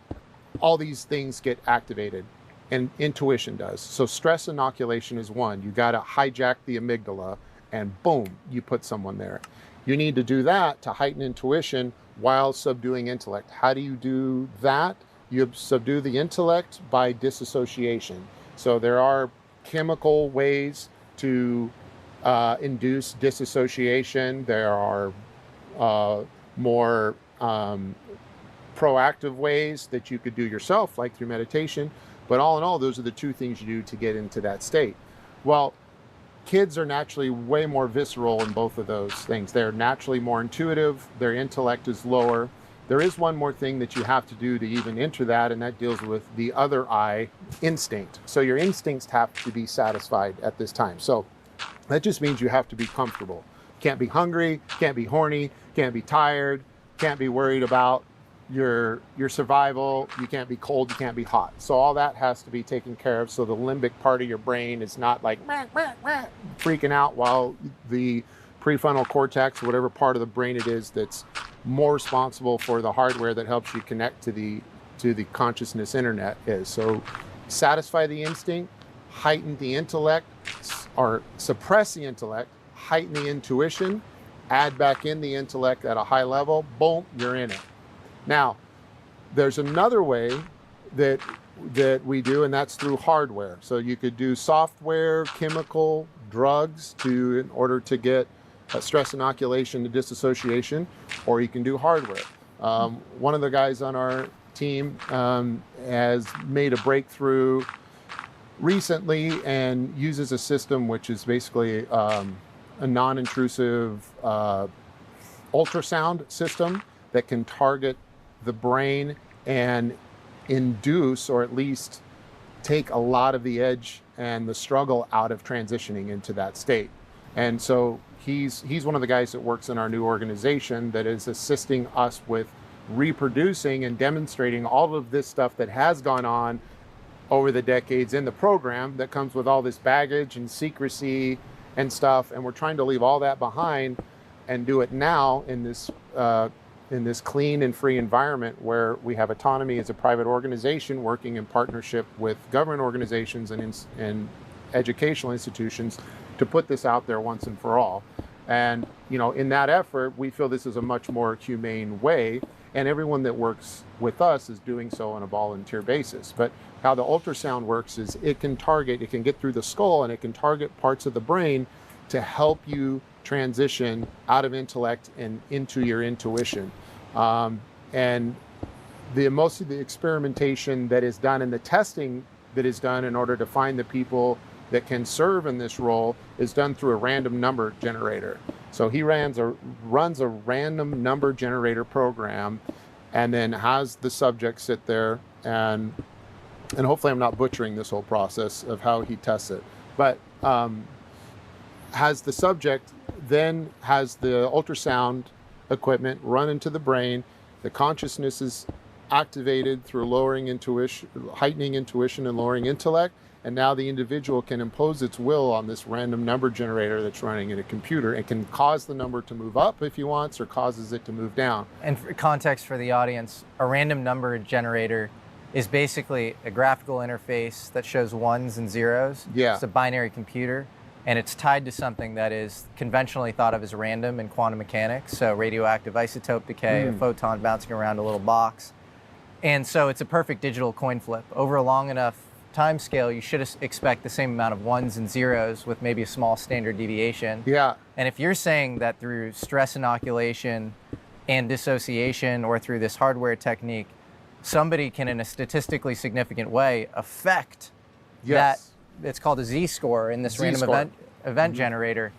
S5: all these things get activated, and intuition does. So stress inoculation is one. You got to hijack the amygdala and boom, you put someone there. You need to do that to heighten intuition while subduing intellect. How do you do that? You subdue the intellect by disassociation. So there are chemical ways to induce disassociation. There are more proactive ways that you could do yourself, like through meditation. But all in all, those are the two things you do to get into that state. Well, kids are naturally way more visceral in both of those things. They're naturally more intuitive. Their intellect is lower. There is one more thing that you have to do to even enter that, and that deals with the other eye, instinct. So your instincts have to be satisfied at this time. So that just means you have to be comfortable. Can't be hungry, can't be horny, can't be tired, can't be worried about your survival. You can't be cold, you can't be hot. So all that has to be taken care of, so the limbic part of your brain is not like freaking out, while the prefrontal cortex, whatever part of the brain it is that's more responsible for the hardware that helps you connect to the consciousness internet is. So satisfy the instinct, heighten the intellect, or suppress the intellect, heighten the intuition, add back in the intellect at a high level, boom, you're in it. Now, there's another way that we do, and that's through hardware. So you could do software, chemical, drugs in order to get stress inoculation to disassociation, or you can do hardware. One of the guys on our team has made a breakthrough recently and uses a system which is basically a non-intrusive ultrasound system that can target the brain and induce, or at least take a lot of the edge and the struggle out of transitioning into that state. And so he's one of the guys that works in our new organization that is assisting us with reproducing and demonstrating all of this stuff that has gone on over the decades in the program that comes with all this baggage and secrecy and stuff. And we're trying to leave all that behind and do it now in this clean and free environment where we have autonomy as a private organization working in partnership with government organizations and educational institutions to put this out there once and for all. And, in that effort, we feel this is a much more humane way, and everyone that works with us is doing so on a volunteer basis. But how the ultrasound works is it can get through the skull, and it can target parts of the brain to help you transition out of intellect and into your intuition. And most of the experimentation that is done and the testing that is done in order to find the people that can serve in this role is done through a random number generator. So he runs a random number generator program, and then has the subject sit there, and hopefully I'm not butchering this whole process of how he tests it, but has the subject then has the ultrasound equipment run into the brain. The consciousness is activated through heightening intuition and lowering intellect. And now the individual can impose its will on this random number generator that's running in a computer, and can cause the number to move up if he wants, or causes it to move down.
S2: And for context for the audience, a random number generator is basically a graphical interface that shows ones and zeros.
S5: Yeah.
S2: It's a binary computer, and it's tied to something that is conventionally thought of as random in quantum mechanics. So radioactive isotope decay, a photon bouncing around a little box. And so it's a perfect digital coin flip. Over a long enough time scale, you should expect the same amount of ones and zeros with maybe a small standard deviation.
S5: Yeah.
S2: And if you're saying that through stress inoculation and dissociation, or through this hardware technique, somebody can, in a statistically significant way, affect that, it's called a Z-score in this random event generator,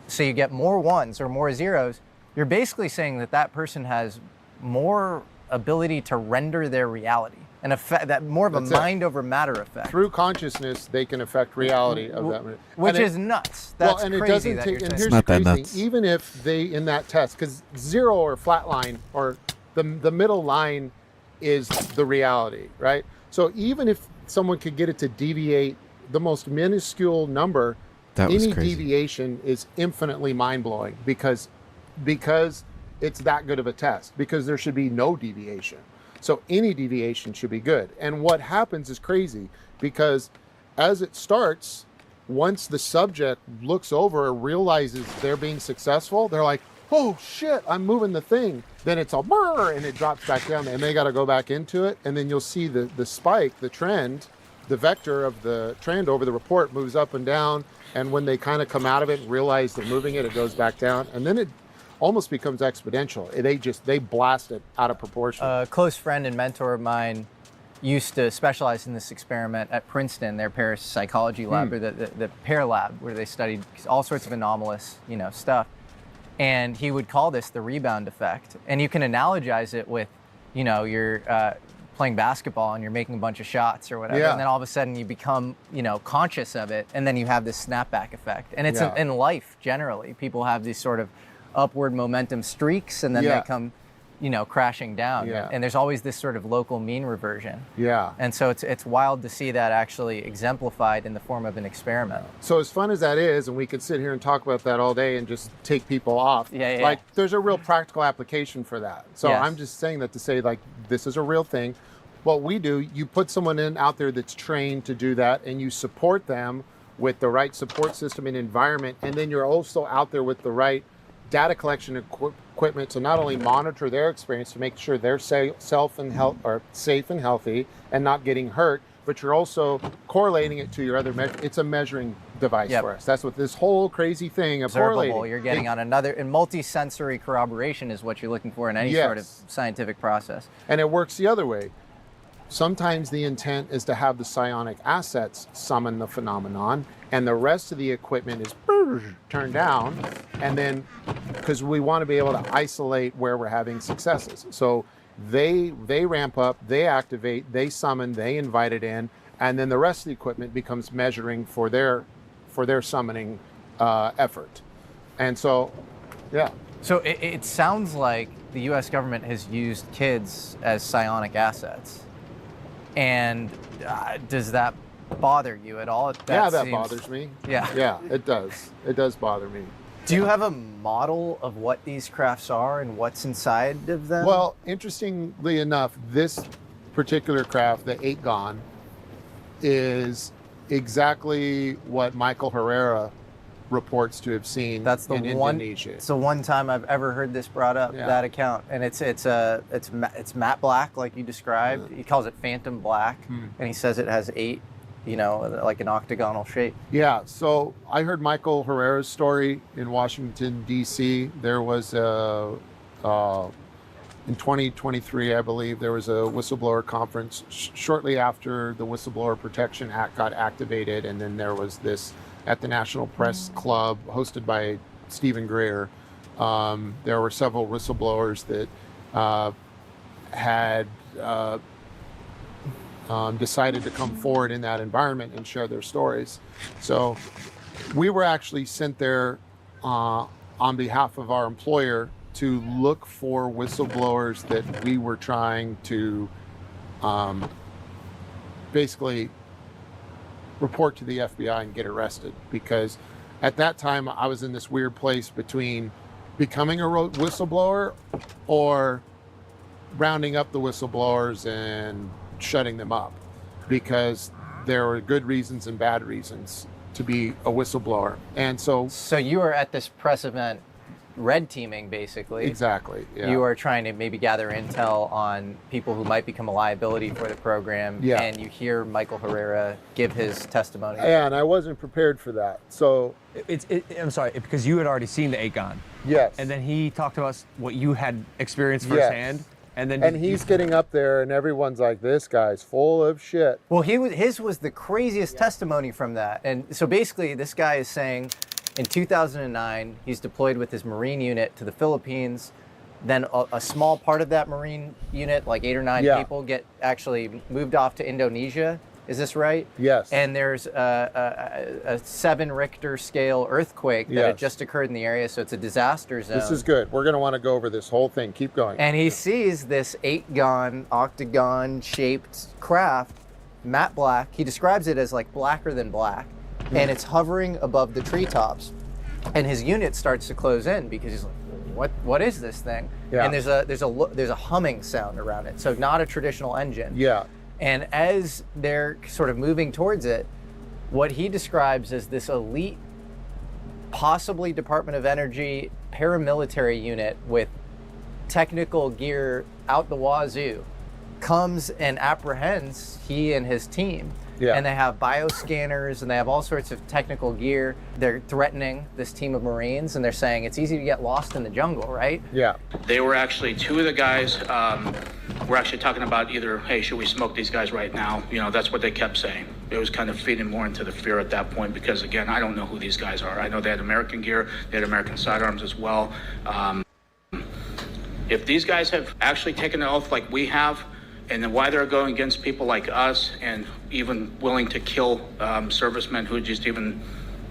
S2: so you get more ones or more zeros, you're basically saying that that person has more ability to render their reality, and that more of a mind over matter effect.
S5: Through consciousness, they can affect reality of that.
S2: Which is nuts. That's
S5: and
S2: crazy.
S5: It doesn't take, and
S2: it's
S5: here's
S1: not
S5: the
S1: that
S5: crazy
S1: nuts.
S5: thing, even if they, in that test, because zero or flat line, or the middle line is the reality, right? So even if someone could get it to deviate the most minuscule number, any deviation is infinitely mind-blowing, because it's that good of a test, because there should be no deviation. So any deviation should be good. And what happens is crazy, because as it starts, once the subject looks over and realizes they're being successful, they're like, oh shit, I'm moving the thing. Then it's all brrr, and it drops back down, and they got to go back into it. And then you'll see the spike, the trend, the vector of the trend over the report moves up and down. And when they kind of come out of it and realize they're moving it, it goes back down. And then it almost becomes exponential. They blast it out of proportion.
S2: A close friend and mentor of mine used to specialize in this experiment at Princeton, their parapsychology lab, or the PAIR lab, where they studied all sorts of anomalous, stuff. And he would call this the rebound effect. And you can analogize it with, you're playing basketball and you're making a bunch of shots or whatever, and then all of a sudden you become, conscious of it, and then you have this snapback effect. And it's in life generally. People have these sort of upward momentum streaks, and then they come, crashing down. And there's always this sort of local mean reversion. And so it's wild to see that actually exemplified in the form of an experiment.
S5: So as fun as that is, and we could sit here and talk about that all day and just take people off, like there's a real practical application for that. So I'm just saying that to say, like, this is a real thing. What we do, you put someone out there that's trained to do that, and you support them with the right support system and environment, and then you're also out there with the right data collection equipment to not only monitor their experience to make sure they're safe and healthy and not getting hurt, but you're also correlating it to your other measure. It's a measuring device for us. That's what this whole crazy thing of correlating.
S2: You're getting on another, and multi-sensory corroboration is what you're looking for in any sort of scientific process.
S5: And it works the other way. Sometimes the intent is to have the psionic assets summon the phenomenon, and the rest of the equipment is turned down, and then because we want to be able to isolate where we're having successes. So they ramp up, they activate, they summon, they invite it in, and then the rest of the equipment becomes measuring for their summoning effort. And so,
S2: So it sounds like the U.S. government has used kids as psionic assets. And does that bother you at all?
S5: That bothers me. Yeah, it does. It does bother me.
S2: Do you have a model of what these crafts are and what's inside of them?
S5: Well, interestingly enough, this particular craft, the 8-gon, is exactly what Michael Herrera reports to have seen in Indonesia.
S2: It's the one time I've ever heard this brought up, that account. And it's matte black, like you described. He calls it phantom black, and he says it has 8, like an octagonal shape.
S5: Yeah, so I heard Michael Herrera's story in Washington, D.C. There was in 2023, I believe, there was a whistleblower conference shortly after the Whistleblower Protection Act got activated. And then there was this at the National Press Club hosted by Stephen Greer. There were several whistleblowers that had decided to come forward in that environment and share their stories. So we were actually sent there on behalf of our employer to look for whistleblowers that we were trying to basically report to the FBI and get arrested. Because at that time I was in this weird place between becoming a whistleblower or rounding up the whistleblowers and shutting them up, because there were good reasons and bad reasons to be a whistleblower. And so
S2: you were at this press event red teaming, basically.
S5: Exactly, yeah.
S2: You are trying to maybe gather intel on people who might become a liability for the program,
S5: Yeah.
S2: and you hear Michael Herrera give his testimony.
S5: Yeah, and I wasn't prepared for that. So
S8: I'm sorry, because you had already seen the 8 gun.
S5: Yes.
S8: And then he talked about what you had experienced
S5: Yes.
S8: firsthand. And then
S5: he's getting up there and everyone's like, this guy's full of shit.
S2: Well, his was the craziest testimony from that. And so basically this guy is saying in 2009, he's deployed with his Marine unit to the Philippines. Then a small part of that Marine unit, like 8 or 9
S5: Yeah.
S2: people, get actually moved off to Indonesia. Is this right?
S5: Yes.
S2: And there's a 7 Richter scale earthquake that had
S5: Yes.
S2: just occurred in the area, so it's a disaster zone.
S5: This is good. We're going to want to go over this whole thing. Keep going.
S2: And he sees this 8-gun, octagon-shaped craft, matte black. He describes it as like blacker than black, and it's hovering above the treetops. And his unit starts to close in because he's like, "What is this thing?"
S5: Yeah.
S2: And there's a humming sound around it, so not a traditional engine.
S5: Yeah.
S2: And as they're sort of moving towards it, what he describes as this elite, possibly Department of Energy paramilitary unit with technical gear out the wazoo comes and apprehends he and his team.
S5: Yeah.
S2: And they have bioscanners and they have all sorts of technical gear. They're threatening this team of Marines and they're saying it's easy to get lost in the jungle, right?
S5: Yeah.
S10: They were actually, 2 of the guys were actually talking about either, hey, should we smoke these guys right now? You know, that's what they kept saying. It was kind of feeding more into the fear at that point because, again, I don't know who these guys are. I know they had American gear, they had American sidearms as well. If these guys have actually taken an oath like we have, and then why they're going against people like us and even willing to kill servicemen who just even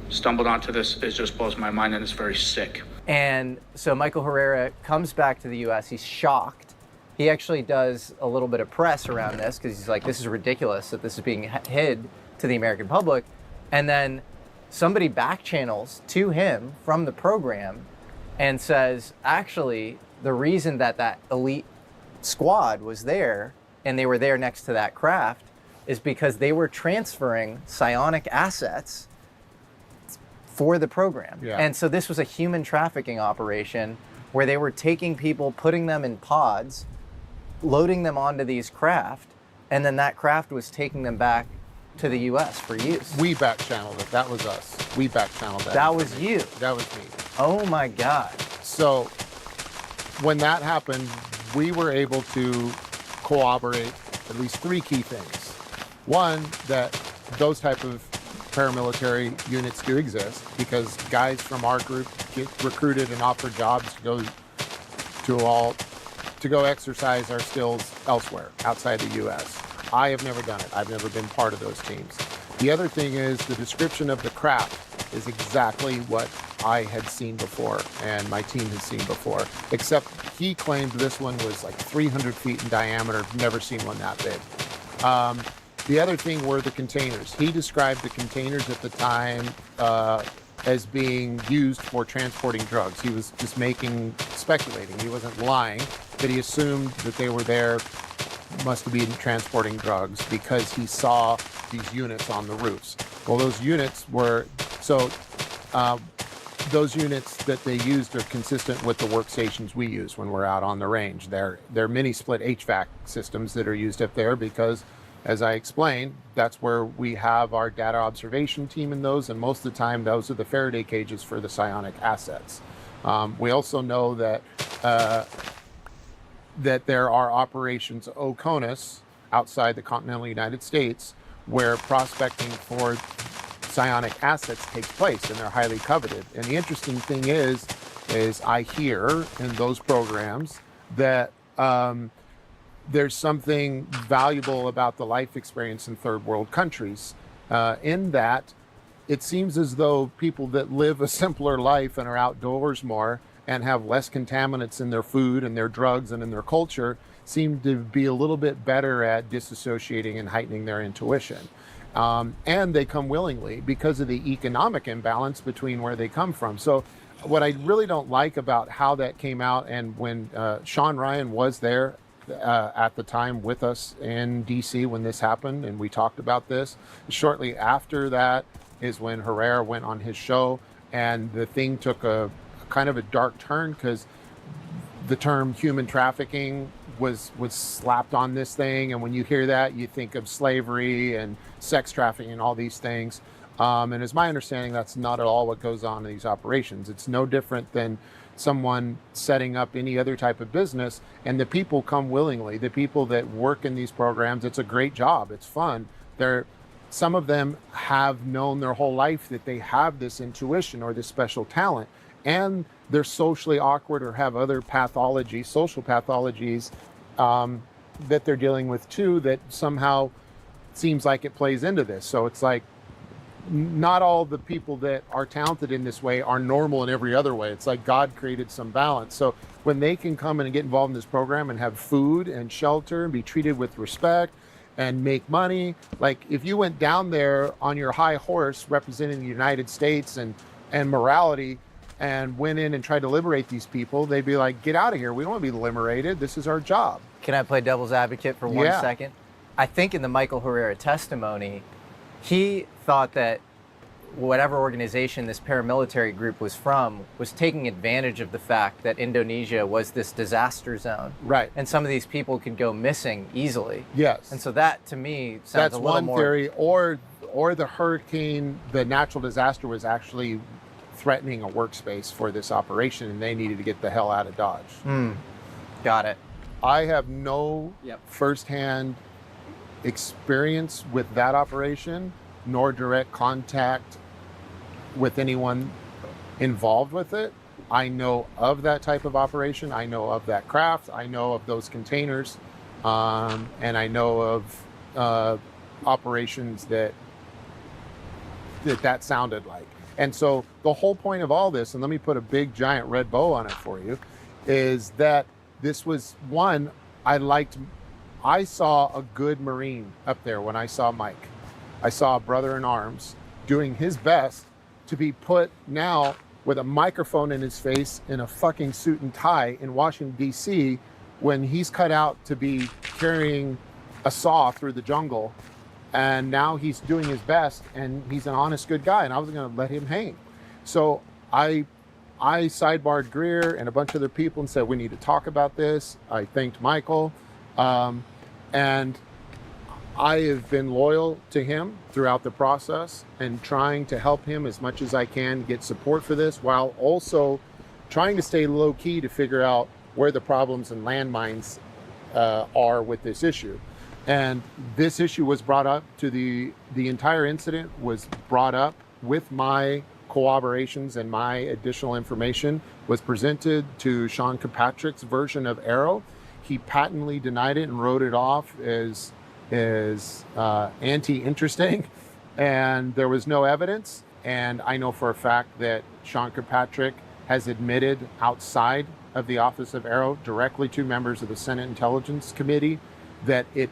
S10: stumbled onto this, it just blows my mind and it's very sick.
S2: And so Michael Herrera comes back to the U.S. He's shocked. He actually does a little bit of press around this because he's like, this is ridiculous that this is being hid to the American public. And then somebody back channels to him from the program and says, actually, the reason that elite squad was there and they were there next to that craft is because they were transferring psionic assets for the program.
S5: Yeah.
S2: And so this was a human trafficking operation where they were taking people, putting them in pods, loading them onto these craft, and then that craft was taking them back to the U.S. for use.
S5: We back channeled it. That was us. We back channeled that.
S2: That was you.
S5: That was me.
S2: Oh my God.
S5: So when that happened, we were able to corroborate at least 3 key things. One, that those type of paramilitary units do exist because guys from our group get recruited and offered jobs to go exercise our skills elsewhere outside the U.S. I have never done it. I've never been part of those teams. The other thing is the description of the craft is exactly what I had seen before and my team had seen before, except he claimed this one was like 300 feet in diameter. Never seen one that big. The other thing were the containers. He described the containers at the time as being used for transporting drugs. He was just speculating. He wasn't lying, but he assumed that they were there, must have been transporting drugs because he saw these units on the roofs. Well, those units were, those units that they used are consistent with the workstations we use when we're out on the range. They're mini split HVAC systems that are used up there because, as I explained, that's where we have our data observation team in those, and most of the time those are the Faraday cages for the psionic assets. We also know that that there are operations OCONUS outside the continental United States where prospecting for psionic assets takes place, and they're highly coveted. And the interesting thing is I hear in those programs that there's something valuable about the life experience in third world countries, in that it seems as though people that live a simpler life and are outdoors more and have less contaminants in their food and their drugs and in their culture seem to be a little bit better at disassociating and heightening their intuition. And they come willingly because of the economic imbalance between where they come from. So what I really don't like about how that came out, and when Sean Ryan was there at the time with us in DC when this happened, and we talked about this, shortly after that is when Herrera went on his show, and the thing took a kind of a dark turn because the term human trafficking was slapped on this thing, and when you hear that, you think of slavery and sex trafficking and all these things. And it's my understanding that's not at all what goes on in these operations. It's no different than someone setting up any other type of business, and the people come willingly. The people that work in these programs, it's a great job. It's fun. Some of them have known their whole life that they have this intuition or this special talent, and they're socially awkward or have other pathologies, social pathologies, that they're dealing with too, that somehow seems like it plays into this. So it's like, not all the people that are talented in this way are normal in every other way. It's like God created some balance. So when they can come in and get involved in this program and have food and shelter and be treated with respect and make money, like if you went down there on your high horse representing the United States and morality and went in and tried to liberate these people, they'd be like, get out of here. We don't want to be liberated. This is our job.
S2: Can I play devil's advocate for 1 second? I think in the Michael Herrera testimony, he thought that whatever organization this paramilitary group was from was taking advantage of the fact that Indonesia was this disaster zone.
S5: Right.
S2: And some of these people could go missing easily.
S5: Yes.
S2: And so that, to me, sounds
S5: That's
S2: a little more...
S5: one theory. Or the hurricane, the natural disaster was actually threatening a workspace for this operation, and they needed to get the hell out of Dodge.
S2: Got it.
S5: I have no firsthand experience with that operation, nor direct contact with anyone involved with it. I know of that type of operation. I know of that craft. I know of those containers. And I know of operations that sounded like. And so the whole point of all this, and let me put a big giant red bow on it for you, is that this was one, I saw a good Marine up there when I saw Mike. I saw a brother in arms doing his best to be put now with a microphone in his face in a fucking suit and tie in Washington, D.C., when he's cut out to be carrying a saw through the jungle. And now he's doing his best, and he's an honest, good guy, and I was going to let him hang. So I sidebarred Greer and a bunch of other people and said, we need to talk about this. I thanked Michael. And I have been loyal to him throughout the process and trying to help him as much as I can get support for this, while also trying to stay low key to figure out where the problems and landmines are with this issue. And this issue was brought up to the entire incident was brought up with my corroborations, and my additional information was presented to Sean Kirkpatrick's version of Arrow. He patently denied it and wrote it off as anti-interesting, and there was no evidence. And I know for a fact that Sean Kirkpatrick has admitted outside of the office of Arrow directly to members of the Senate Intelligence Committee that it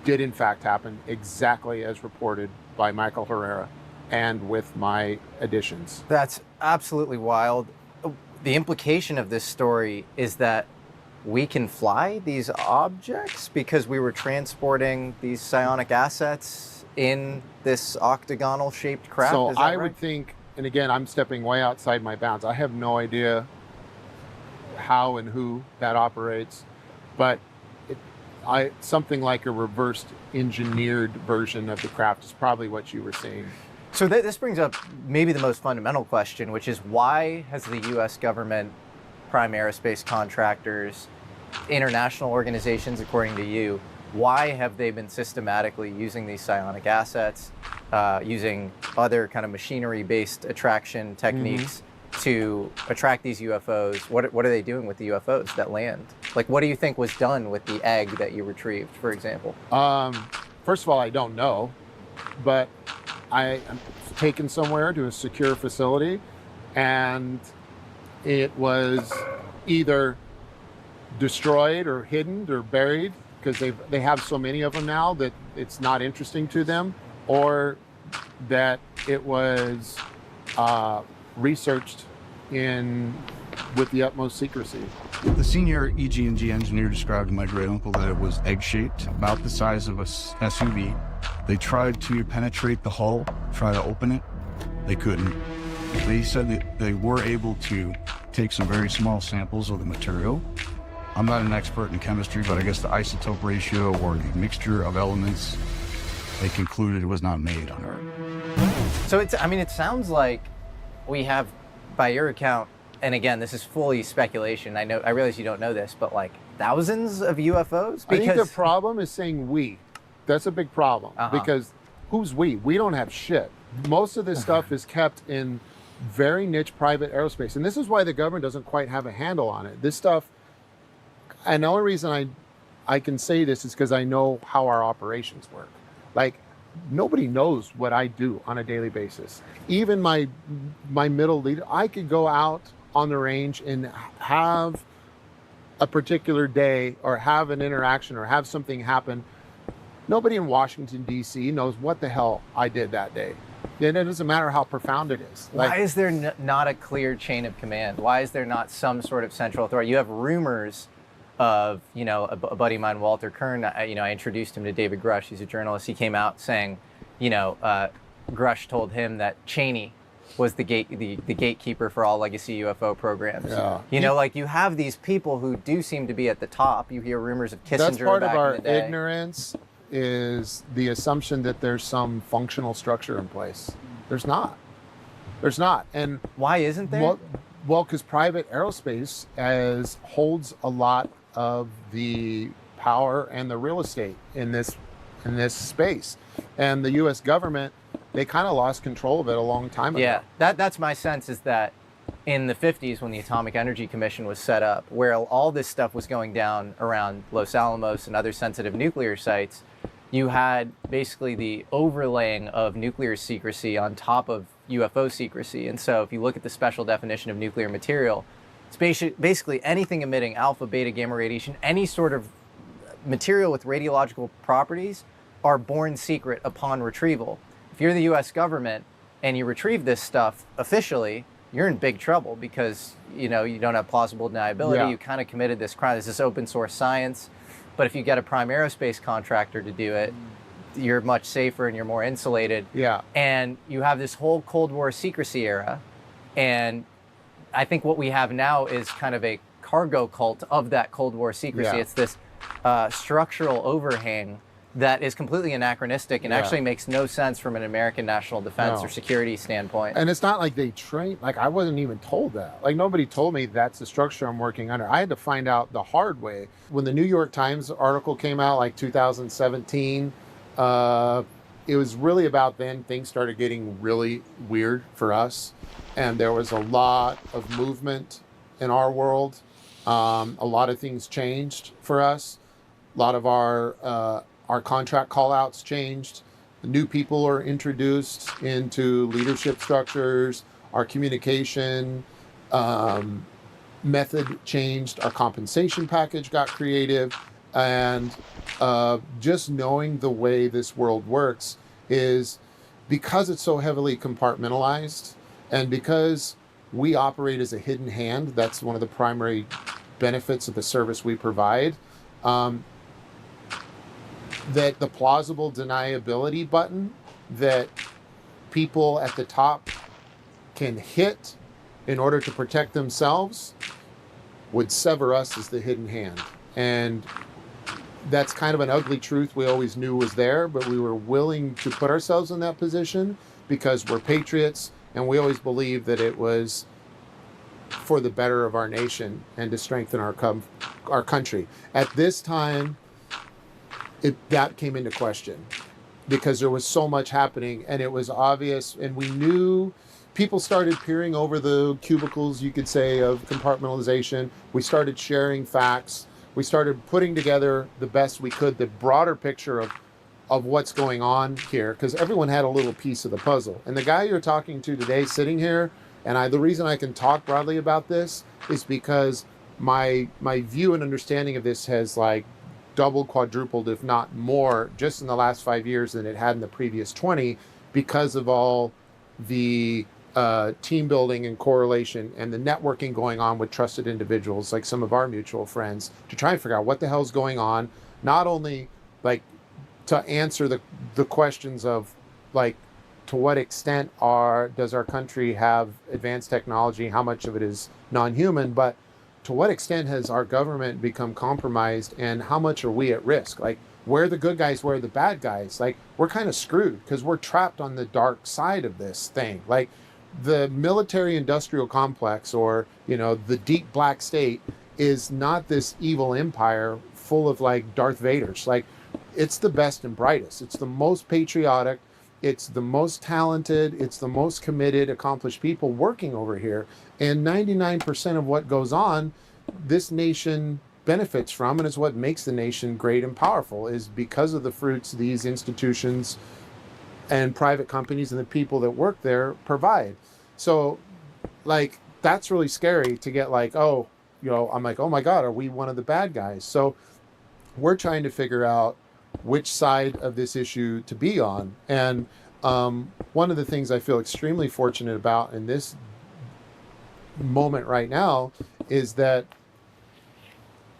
S5: did in fact happen exactly as reported by Michael Herrera and with my additions.
S2: That's absolutely wild. The implication of this story is that we can fly these objects because we were transporting these psionic assets in this octagonal shaped craft.
S5: So
S2: is that
S5: I
S2: right?
S5: would think, and again, I'm stepping way outside my bounds. I have no idea how and who that operates, but something like a reversed engineered version of the craft is probably what you were saying.
S2: So this brings up maybe the most fundamental question, which is why has the U.S. government, prime aerospace contractors, international organizations, according to you, why have they been systematically using these psionic assets, using other kind of machinery-based attraction techniques to attract these UFOs? What are they doing with the UFOs that land? Like, what do you think was done with the egg that you retrieved, for example?
S5: First of all, I don't know, but I am taken somewhere to a secure facility, and it was either destroyed or hidden or buried because they have so many of them now that it's not interesting to them, or that it was researched with the utmost secrecy.
S15: The senior EG&G engineer described to my great uncle that it was egg-shaped, about the size of a SUV. They tried to penetrate the hull, try to open it. They couldn't. They said that they were able to take some very small samples of the material. I'm not an expert in chemistry, but I guess the isotope ratio or the mixture of elements, they concluded it was not made on Earth.
S2: So it sounds like we have, by your account, and again, this is fully speculation. I realize you don't know this, but like thousands of UFOs?
S5: I think the problem is saying we. That's a big problem because who's we? We don't have shit. Most of this stuff is kept in very niche private aerospace. And this is why the government doesn't quite have a handle on it. This stuff, and the only reason I can say this is because I know how our operations work. Like, nobody knows what I do on a daily basis. Even my middle leader, I could go out on the range and have a particular day or have an interaction or have something happen. Nobody in Washington, D.C. knows what the hell I did that day. And it doesn't matter how profound it is.
S2: Why is there not a clear chain of command? Why is there not some sort of central authority? You have rumors of, a buddy of mine, Walter Kern, I introduced him to David Grush. He's a journalist. He came out saying, Grush told him that Cheney was the gatekeeper for all legacy UFO programs. Yeah. Like you have these people who do seem to be at the top. You hear rumors of Kissinger
S5: That's part
S2: back
S5: of our
S2: in the day.
S5: ignorance is the assumption that there's some functional structure in place. There's not. There's not. And
S2: why isn't there?
S5: Well, because private aerospace holds a lot of the power and the real estate in this space. And the U.S. government, they kind of lost control of it a long time ago.
S2: Yeah, that's my sense, is that in the 50s when the Atomic Energy Commission was set up, where all this stuff was going down around Los Alamos and other sensitive nuclear sites, you had basically the overlaying of nuclear secrecy on top of UFO secrecy. And so if you look at the special definition of nuclear material, it's basically anything emitting alpha, beta, gamma radiation, any sort of material with radiological properties are born secret upon retrieval. If you're the US government and you retrieve this stuff officially, you're in big trouble because you don't have plausible deniability.
S5: Yeah.
S2: You kind of committed this crime. This is open source science. But if you get a prime aerospace contractor to do it, you're much safer and you're more insulated.
S5: Yeah.
S2: And you have this whole Cold War secrecy era. And I think what we have now is kind of a cargo cult of that Cold War secrecy.
S5: Yeah.
S2: It's this structural overhang that is completely anachronistic and actually makes no sense from an American national defense or security standpoint.
S5: And it's not like they train, like I wasn't even told that. Like nobody told me that's the structure I'm working under. I had to find out the hard way. When the New York Times article came out, like 2017, it was really about then things started getting really weird for us. And there was a lot of movement in our world. A lot of things changed for us. A lot of our contract call-outs changed. New people are introduced into leadership structures. Our communication method changed. Our compensation package got creative. And just knowing the way this world works is because it's so heavily compartmentalized and because we operate as a hidden hand, that's one of the primary benefits of the service we provide. That the plausible deniability button that people at the top can hit in order to protect themselves would sever us as the hidden hand. And that's kind of an ugly truth we always knew was there, but we were willing to put ourselves in that position because we're patriots and we always believed that it was for the better of our nation and to strengthen our country. At this time, that came into question because there was so much happening, and it was obvious, and we knew. People started peering over the cubicles, you could say, of compartmentalization. We started sharing facts. We started putting together the best we could, the broader picture of what's going on here, because everyone had a little piece of the puzzle. And the guy you're talking to today sitting here, and the reason I can talk broadly about this is because my view and understanding of this has like doubled, quadrupled, if not more, just in the last 5 years than it had in the previous 20, because of all the team building and correlation and the networking going on with trusted individuals like some of our mutual friends to try and figure out what the hell's going on, not only like to answer the questions of like to what extent does our country have advanced technology, how much of it is non-human, but to what extent has our government become compromised and how much are we at risk? Like, where are the good guys, where are the bad guys? Like, we're kind of screwed because we're trapped on the dark side of this thing. Like, the military industrial complex, or, you know, the deep black state, is not this evil empire full of like Darth Vaders. Like, it's the best and brightest. It's the most patriotic. It's the most talented. It's the most committed, accomplished people working over here. And 99% of what goes on, this nation benefits from, and it's what makes the nation great and powerful, is because of the fruits these institutions and private companies and the people that work there provide. So like, that's really scary to get like, oh, you know, I'm like, oh my God, are we one of the bad guys? So we're trying to figure out which side of this issue to be on. And one of the things I feel extremely fortunate about in this moment right now is that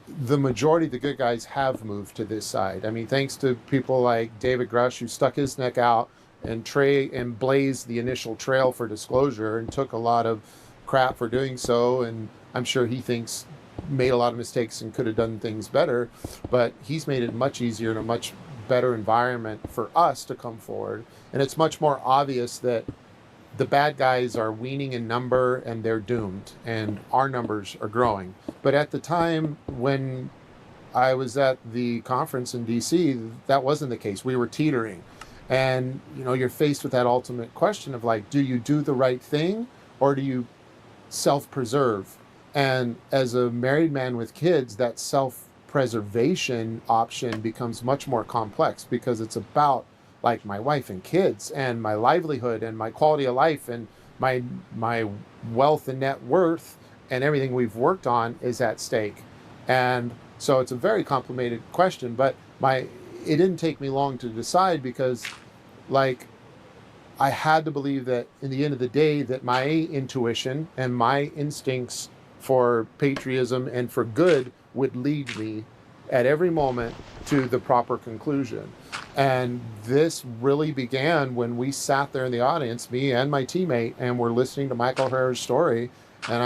S5: the majority of the good guys have moved to this side. I mean, thanks to people like David Grush, who stuck his neck out and blazed the initial trail for disclosure and took a lot of crap for doing so. And I'm sure he thinks made a lot of mistakes and could have done things better, but he's made it much easier and a much better environment for us to come forward. And it's much more obvious that the bad guys are waning in number and they're doomed, and our numbers are growing. But at the time when I was at the conference in DC, that wasn't the case. We were teetering. And, you know, you're faced with that ultimate question of like, do you do the right thing or do you self-preserve? And as a married man with kids, that self-preservation option becomes much more complex, because it's about like my wife and kids and my livelihood and my quality of life and my wealth and net worth, and everything we've worked on is at stake. And so it's a very complicated question, but it didn't take me long to decide, because like, I had to believe that in the end of the day that my intuition and my instincts for patriotism and for good would lead me at every moment to the proper conclusion. And this really began when we sat there in the audience, me and my teammate, and we're listening to Michael Herrera's story. And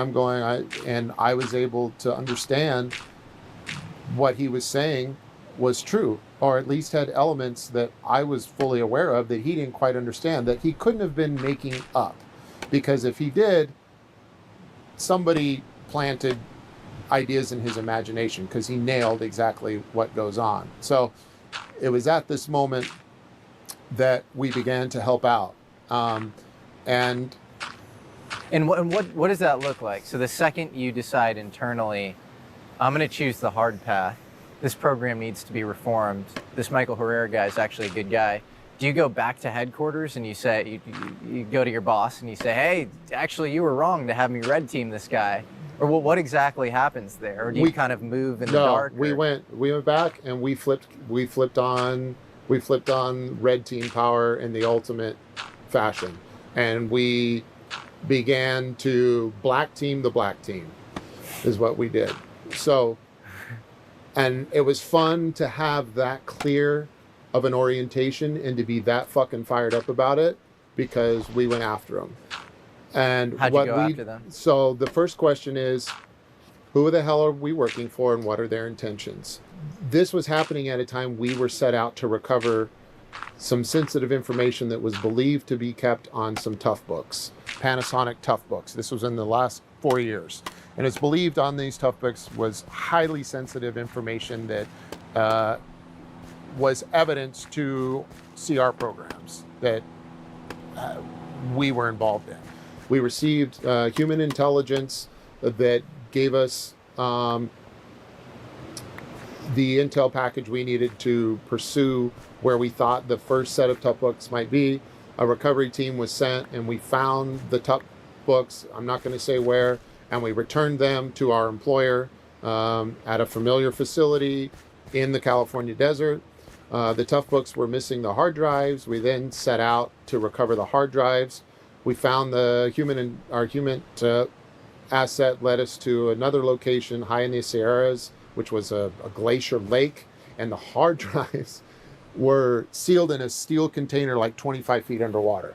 S5: I was able to understand what he was saying was true, or at least had elements that I was fully aware of that he didn't quite understand, that he couldn't have been making up. Because if he did, somebody planted ideas in his imagination, because he nailed exactly what goes on. So it was at this moment that we began to help out. And
S2: what does that look like? So the second you decide internally, I'm going to choose the hard path, this program needs to be reformed, this Michael Herrera guy is actually a good guy, do you go back to headquarters and you say, you go to your boss and you say, hey, actually you were wrong to have me red team this guy? Or what exactly happens there? Or do you kind of move in the dark?
S5: We went back and we flipped on red team power in the ultimate fashion. And we began to black team the black team is what we did. So, and it was fun to have that clear of an orientation and to be that fucking fired up about it, because we went after them. And
S2: how'd you go after them?
S5: So the first question is, who the hell are we working for and what are their intentions? This was happening at a time we were set out to recover some sensitive information that was believed to be kept on some tough books, Panasonic tough books. This was in the last 4 years. And it's believed on these tough books was highly sensitive information that was evidence to CR programs that we were involved in. We received human intelligence that gave us the intel package we needed to pursue where we thought the first set of tough books might be. A recovery team was sent and we found the tough books, I'm not going to say where, and we returned them to our employer at a familiar facility in the California desert. The tough books were missing the hard drives. We then set out to recover the hard drives. We found our human asset led us to another location high in the Sierras, which was a glacier lake, and the hard drives were sealed in a steel container like 25 feet underwater.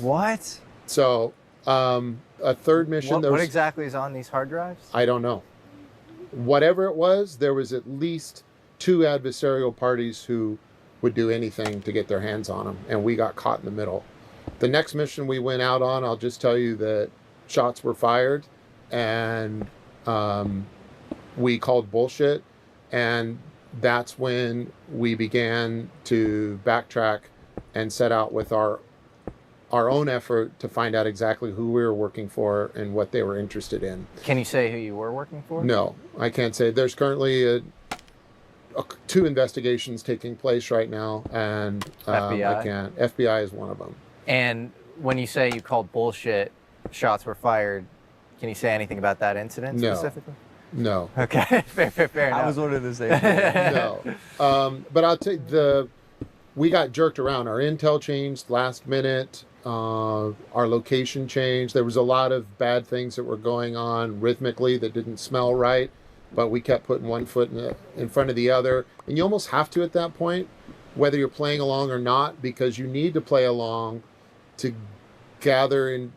S2: What?
S5: So a third mission.
S2: What exactly is on these hard drives?
S5: I don't know. Whatever it was, there was at least 2 adversarial parties who would do anything to get their hands on them, and we got caught in the middle. The next mission we went out on, I'll just tell you that shots were fired, and we called bullshit, and that's when we began to backtrack and set out with our own effort to find out exactly who we were working for and what they were interested in.
S2: Can you say who you were working for?
S5: No, I can't say. There's currently 2 investigations taking place right now, and
S2: FBI?
S5: I can't. FBI is one of them.
S2: And when you say you called bullshit, shots were fired, can you say anything about that incident specifically?
S5: No.
S2: Okay, fair enough.
S8: I was wondering the same thing.
S5: No. But I'll tell you, we got jerked around. Our intel changed last minute. Our location changed. There was a lot of bad things that were going on rhythmically that didn't smell right, but we kept putting one foot in front of the other. And you almost have to at that point, whether you're playing along or not, because you need to play along to gather and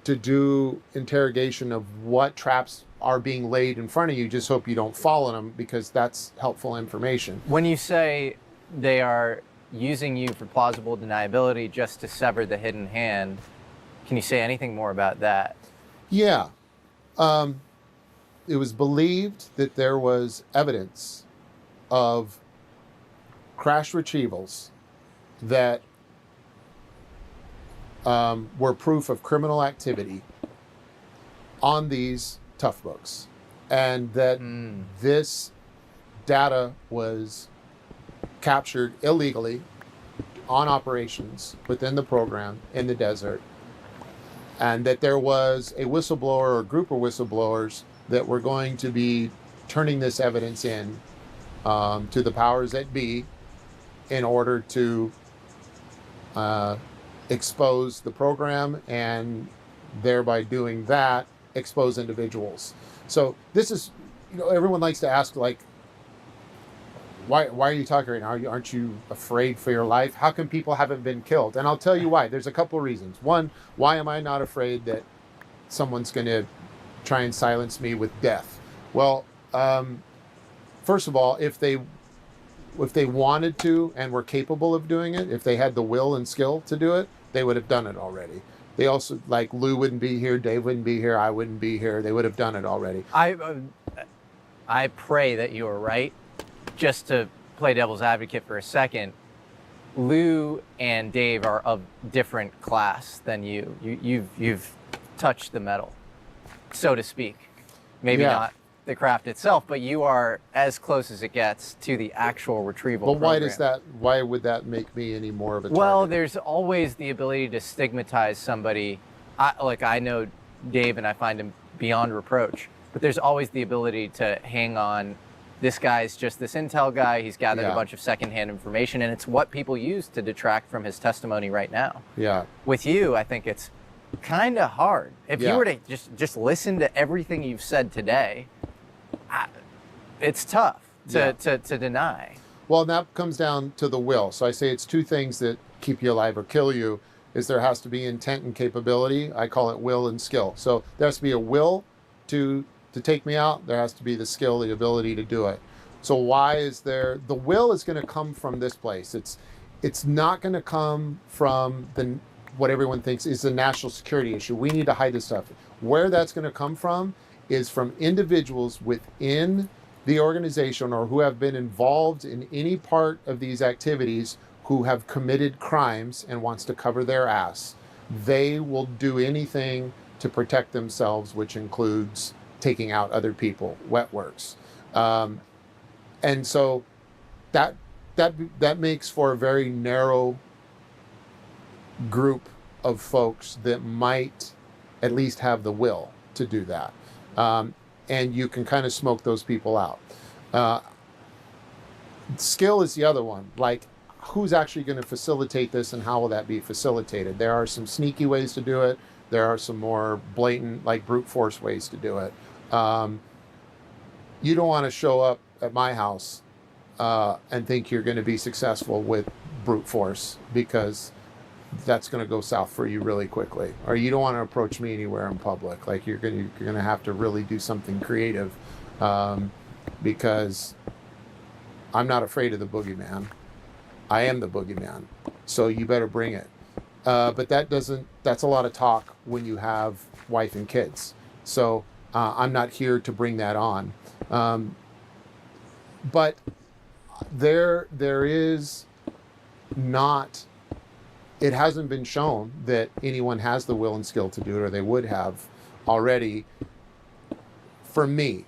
S5: to do interrogation of what traps are being laid in front of you. Just hope you don't fall in them, because that's helpful information.
S2: When you say they are using you for plausible deniability just to sever the hidden hand, can you say anything more about that?
S5: Yeah. It was believed that there was evidence of crash retrievals that were proof of criminal activity on these tough books, and that this data was captured illegally on operations within the program in the desert, and that there was a whistleblower or a group of whistleblowers that were going to be turning this evidence in to the powers that be in order to expose the program, and thereby doing that, expose individuals. So this is, everyone likes to ask, like, why are you talking right now? Aren't you afraid for your life? How come people haven't been killed? And I'll tell you why. There's a couple of reasons. One, why am I not afraid that someone's going to try and silence me with death? Well, first of all, if they wanted to and were capable of doing it, if they had the will and skill to do it, they would have done it already. They also, like, Lou wouldn't be here, Dave wouldn't be here, I wouldn't be here. They would have done it already.
S2: I pray that you are right. Just to play devil's advocate for a second, Lou and Dave are of different class than you. You've touched the metal, so to speak. Maybe not the craft itself, but you are as close as it gets to the actual retrieval
S5: But why
S2: program.
S5: why would that make me any more of a target?
S2: Well, there's always the ability to stigmatize somebody. I know Dave and I find him beyond reproach, but there's always the ability to hang on. This guy's just this intel guy. He's gathered a bunch of secondhand information, and it's what people use to detract from his testimony right now.
S5: Yeah.
S2: With you, I think it's kind of hard. If you were to just listen to everything you've said today, it's tough to deny.
S5: Well, that comes down to the will. So I say it's 2 things that keep you alive or kill you. Is there has to be intent and capability. I call it will and skill. So there has to be a will to take me out. There has to be the skill, the ability to do it. So why is there, the will is going to come from this place. It's not going to come from what everyone thinks is a national security issue. We need to hide this stuff. Where that's going to come from is from individuals within the organization or who have been involved in any part of these activities who have committed crimes and wants to cover their ass. They will do anything to protect themselves, which includes taking out other people, wet works. And so that makes for a very narrow group of folks that might at least have the will to do that. And you can kind of smoke those people out. Skill is the other one. Like, who's actually going to facilitate this and how will that be facilitated? There are some sneaky ways to do it. There are some more blatant, like brute force ways to do it. You don't want to show up at my house and think you're going to be successful with brute force, because that's going to go south for you really quickly. Or you don't want to approach me anywhere in public. Like, you're going to have to really do something creative, because I'm not afraid of the boogeyman. I am the boogeyman. So you better bring it. But that's a lot of talk when you have wife and kids. So I'm not here to bring that on. But there is not, it hasn't been shown that anyone has the will and skill to do it, or they would have already, for me.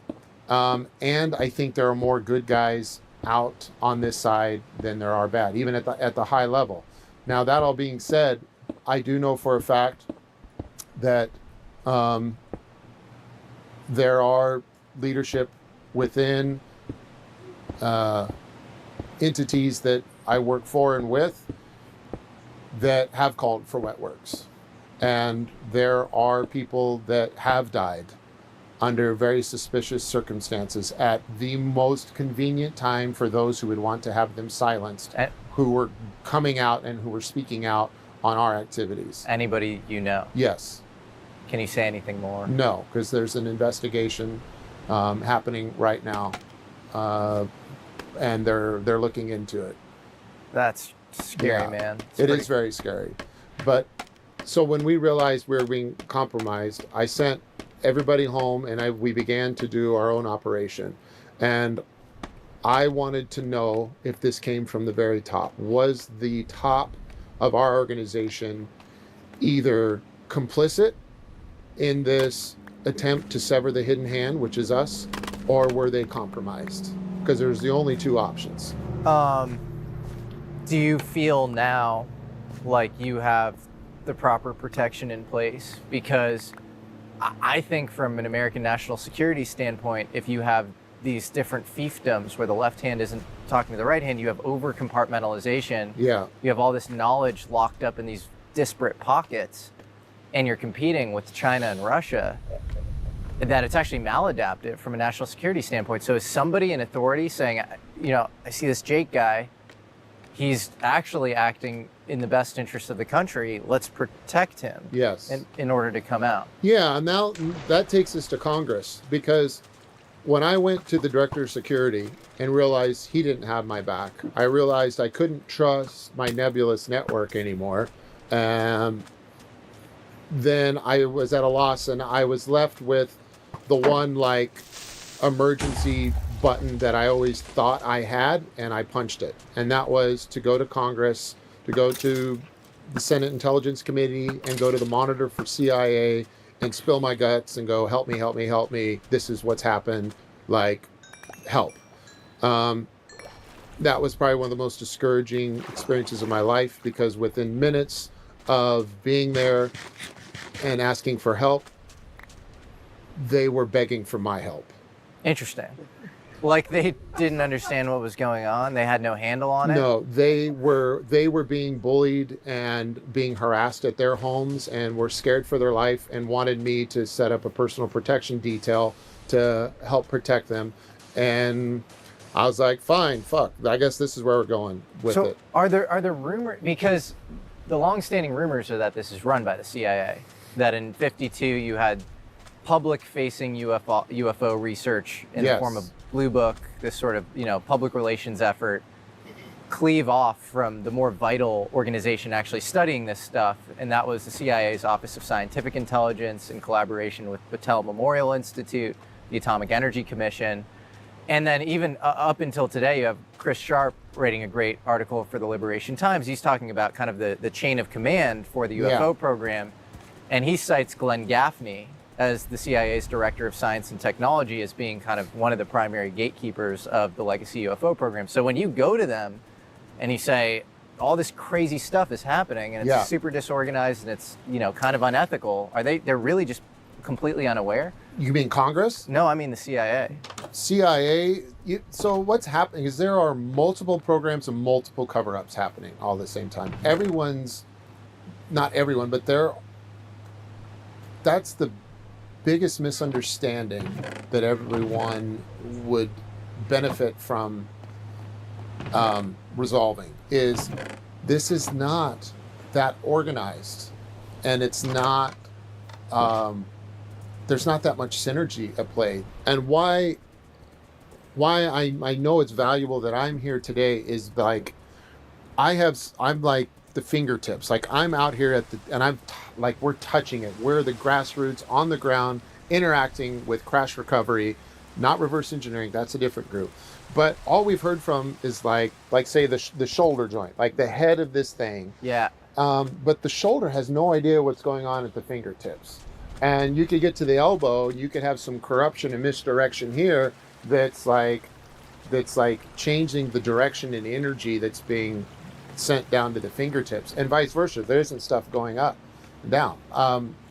S5: And I think there are more good guys out on this side than there are bad, even at the high level. Now, that all being said, I do know for a fact that there are leadership within entities that I work for and with that have called for wet works. And there are people that have died under very suspicious circumstances at the most convenient time for those who would want to have them silenced, who were coming out and who were speaking out on our activities.
S2: Anybody you know?
S5: Yes.
S2: Can you say anything more?
S5: No, because there's an investigation happening right now, and they're looking into it.
S2: That's scary, man.
S5: It is very scary. But so when we realized we were being compromised, I sent everybody home, and we began to do our own operation. And I wanted to know if this came from the very top. Was the top of our organization either complicit in this attempt to sever the hidden hand, which is us, or were they compromised? Because there's the only two options.
S2: Do you feel now like you have the proper protection in place? Because I think from an American national security standpoint, if you have these different fiefdoms where the left hand isn't talking to the right hand, you have over compartmentalization.
S5: Yeah.
S2: You have all this knowledge locked up in these disparate pockets, and you're competing with China and Russia, that it's actually maladaptive from a national security standpoint. So is somebody in authority saying, you know, I see this Jake guy, he's actually acting in the best interest of the country, let's protect him.
S5: Yes.
S2: In order to come out.
S5: Yeah, and now that takes us to Congress, because when I went to the director of security and realized he didn't have my back, I realized I couldn't trust my nebulous network anymore. Then I was at a loss, and I was left with the one like emergency button that I always thought I had, and I punched it. And that was to go to Congress, to go to the Senate Intelligence Committee, and go to the monitor for CIA and spill my guts and go, help me, help me, help me. This is what's happened. Like, help. That was probably one of the most discouraging experiences of my life, because within minutes of being there and asking for help, they were begging for my help.
S2: Interesting. Like they didn't understand what was going on. They had no handle on it.
S5: No, they were being bullied and being harassed at their homes, and were scared for their life, and wanted me to set up a personal protection detail to help protect them. And I was like, fine, fuck. I guess this is where we're going with it.
S2: Are there rumors? Because the long-standing rumors are that this is run by the CIA. That in '52 you had public-facing UFO research in the form of Blue Book, this sort of, you know, public relations effort, cleave off from the more vital organization actually studying this stuff, and that was the CIA's Office of Scientific Intelligence in collaboration with Battelle Memorial Institute, the Atomic Energy Commission. And then even up until today, you have Chris Sharp writing a great article for the Liberation Times. He's talking about kind of the chain of command for the UFO program. And he cites Glenn Gaffney as the CIA's Director of Science and Technology as being kind of one of the primary gatekeepers of the legacy UFO program. So when you go to them and you say, all this crazy stuff is happening and it's super disorganized and it's, you know, kind of unethical, they're really just completely unaware?
S5: You mean Congress?
S2: No, I mean the CIA.
S5: CIA, so what's happening is there are multiple programs and multiple cover-ups happening all at the same time. Not everyone, but that's the biggest misunderstanding that everyone would benefit from resolving is this is not that organized, and it's not there's not that much synergy at play. And why I know it's valuable that I'm here today is like I'm like the fingertips, like I'm out here and we're touching it. We're the grassroots on the ground interacting with crash recovery, not reverse engineering. That's a different group. But all we've heard from is like say the shoulder joint, like the head of this thing.
S2: Yeah.
S5: But the shoulder has no idea what's going on at the fingertips. And you could get to the elbow, you could have some corruption and misdirection here that's like changing the direction and energy that's being sent down to the fingertips, and vice versa. There isn't stuff going up and down.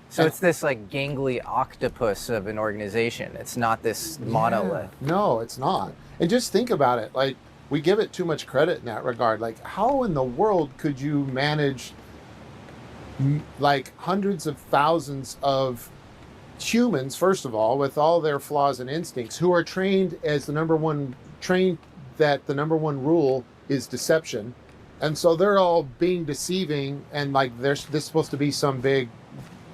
S2: So it's this like gangly octopus of an organization. It's not this monolith.
S5: No, it's not. And just think about it. Like, we give it too much credit in that regard. Like, how in the world could you manage like hundreds of thousands of humans, first of all, with all their flaws and instincts, who are trained that the number one rule is deception, and so they're all being deceiving, and like there's supposed to be some big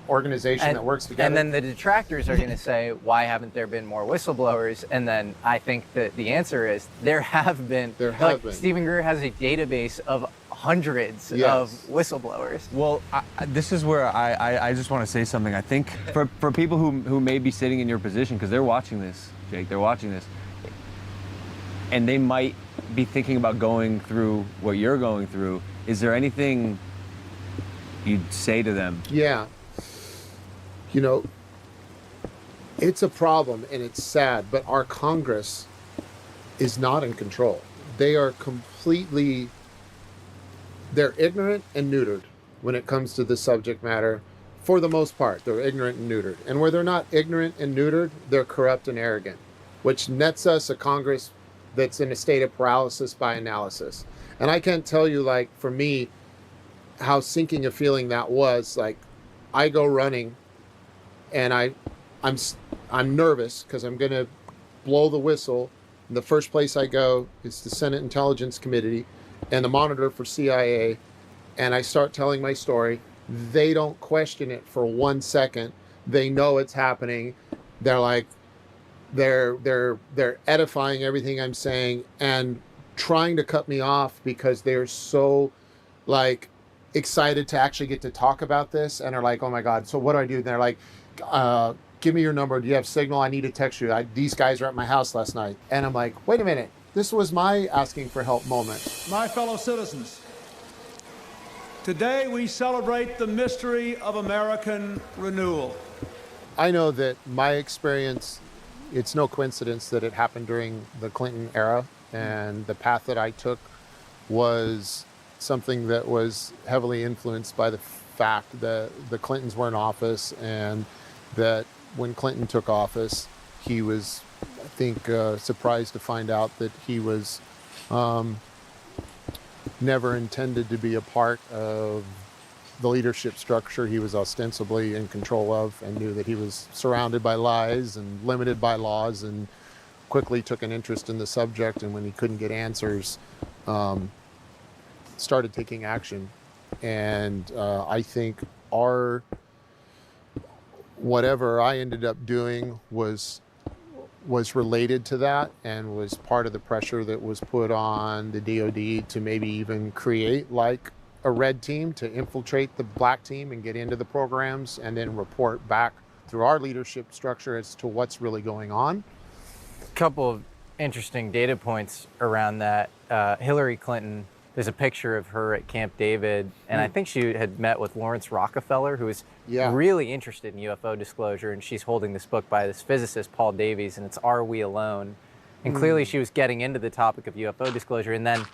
S5: organization that works together.
S2: And then the detractors are going to say, why haven't there been more whistleblowers? And then I think that the answer is there have been. Stephen Greer has a database of hundreds of whistleblowers.
S8: Well, this is where I just want to say something. I think for people who may be sitting in your position, because they're watching this, Jake, they're watching this, and they might be thinking about going through what you're going through, is there anything you'd say to them?
S5: Yeah. You know, it's a problem and it's sad, but our Congress is not in control. They are they're ignorant and neutered when it comes to the subject matter. For the most part, they're ignorant and neutered. And where they're not ignorant and neutered, they're corrupt and arrogant, which nets us a Congress that's in a state of paralysis by analysis. And I can't tell you, like, for me, how sinking a feeling that was. Like, I go running and I'm nervous because I'm going to blow the whistle. And the first place I go is the Senate Intelligence Committee and the monitor for CIA, and I start telling my story. They don't question it for 1 second. They know it's happening. They're like, they're edifying everything I'm saying and trying to cut me off because they're so like excited to actually get to talk about this, and are like, oh my God, so what do I do? And they're like, give me your number. Do you have signal? I need to text you. These guys are at my house last night. And I'm like, wait a minute. This was my asking for help moment.
S16: My fellow citizens, today we celebrate the mystery of American renewal.
S5: I know that my experience, it's no coincidence that it happened during the Clinton era, and the path that I took was something that was heavily influenced by the fact that the Clintons were in office, and that when Clinton took office, he was, I think, surprised to find out that he was never intended to be a part of the leadership structure he was ostensibly in control of, and knew that he was surrounded by lies and limited by laws, and quickly took an interest in the subject, and when he couldn't get answers, started taking action. And I think whatever I ended up doing was was related to that and was part of the pressure that was put on the DoD to maybe even create like a red team to infiltrate the black team and get into the programs and then report back through our leadership structure as to what's really going on.
S2: A couple of interesting data points around that. Hillary Clinton, there's a picture of her at Camp David, and I think she had met with Lawrence Rockefeller, who is really interested in UFO disclosure, and she's holding this book by this physicist, Paul Davies, and it's Are We Alone? And clearly she was getting into the topic of UFO disclosure. And then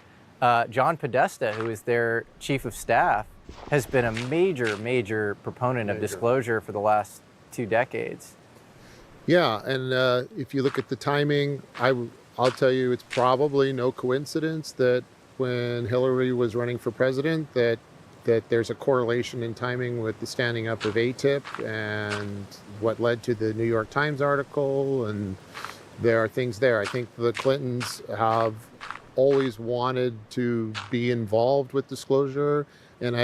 S2: John Podesta, who is their chief of staff, has been a major proponent of disclosure for the last 2 decades.
S5: Yeah, and if you look at the timing, I'll tell you it's probably no coincidence that when Hillary was running for president, that there's a correlation in timing with the standing up of ATIP and what led to the New York Times article, and there are things there. I think the Clintons have always wanted to be involved with disclosure, and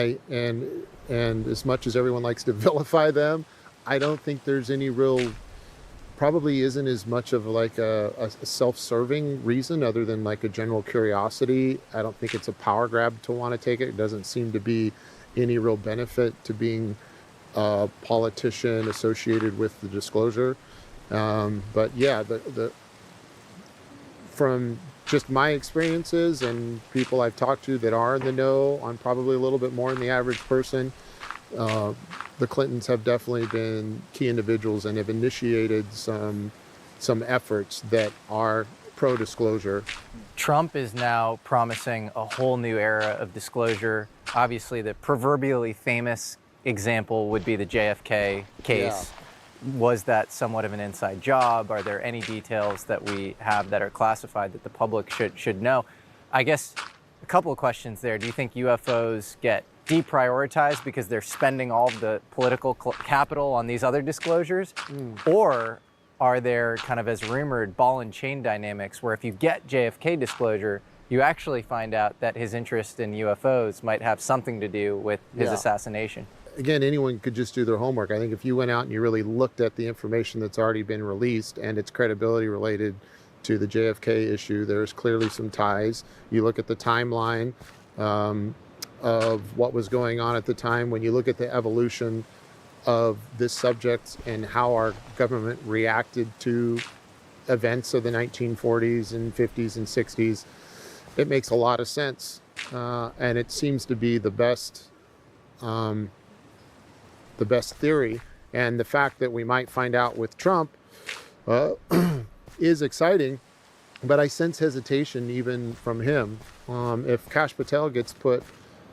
S5: as much as everyone likes to vilify them, I don't think there's any real, probably isn't as much of like a self-serving reason other than like a general curiosity. I don't think it's a power grab to want to take it. It doesn't seem to be any real benefit to being a politician associated with the disclosure. But yeah, from just my experiences and people I've talked to that are in the know, I'm probably a little bit more than the average person. The Clintons have definitely been key individuals and have initiated some efforts that are pro-disclosure.
S2: Trump is now promising a whole new era of disclosure. Obviously, the proverbially famous example would be the JFK case. Yeah. Was that somewhat of an inside job? Are there any details that we have that are classified that the public should know? I guess a couple of questions there. Do you think UFOs get deprioritized because they're spending all of the political capital on these other disclosures? Or are there, kind of as rumored, ball and chain dynamics where if you get JFK disclosure, you actually find out that his interest in UFOs might have something to do with his assassination?
S5: Again, anyone could just do their homework. I think if you went out and you really looked at the information that's already been released and its credibility related to the JFK issue, there's clearly some ties. You look at the timeline of what was going on at the time. When you look at the evolution of this subject and how our government reacted to events of the 1940s and 50s and 60s, it makes a lot of sense. And it seems to be the best theory. And the fact that we might find out with Trump is exciting, but I sense hesitation even from him. If Kash Patel gets put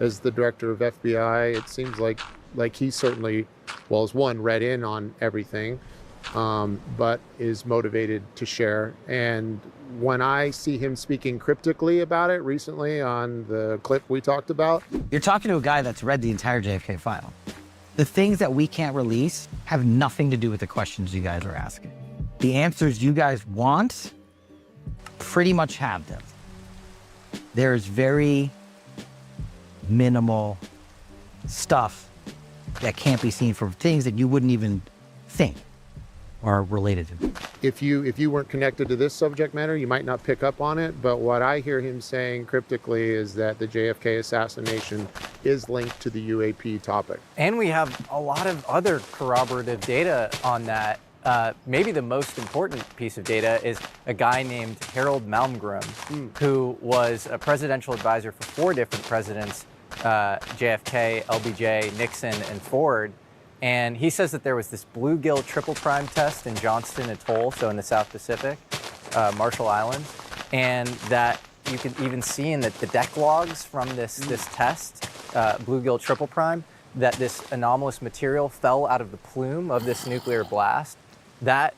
S5: as the director of FBI, it seems like he certainly, well, is one, read in on everything, but is motivated to share. And when I see him speaking cryptically about it recently on the clip we talked about.
S17: You're talking to a guy that's read the entire JFK file. The things that we can't release have nothing to do with the questions you guys are asking. The answers you guys want pretty much have them. There's very minimal stuff that can't be seen for things that you wouldn't even think are related to.
S5: If you weren't connected to this subject matter, you might not pick up on it, but what I hear him saying cryptically is that the JFK assassination is linked to the UAP topic.
S2: And we have a lot of other corroborative data on that. Maybe the most important piece of data is a guy named Harold Malmgren, who was a presidential advisor for 4 different presidents, JFK, LBJ, Nixon, and Ford. And he says that there was this bluegill triple prime test in Johnston Atoll, so in the South Pacific, Marshall Islands, and that you can even see in the deck logs from this test, bluegill triple prime, that this anomalous material fell out of the plume of this nuclear blast. That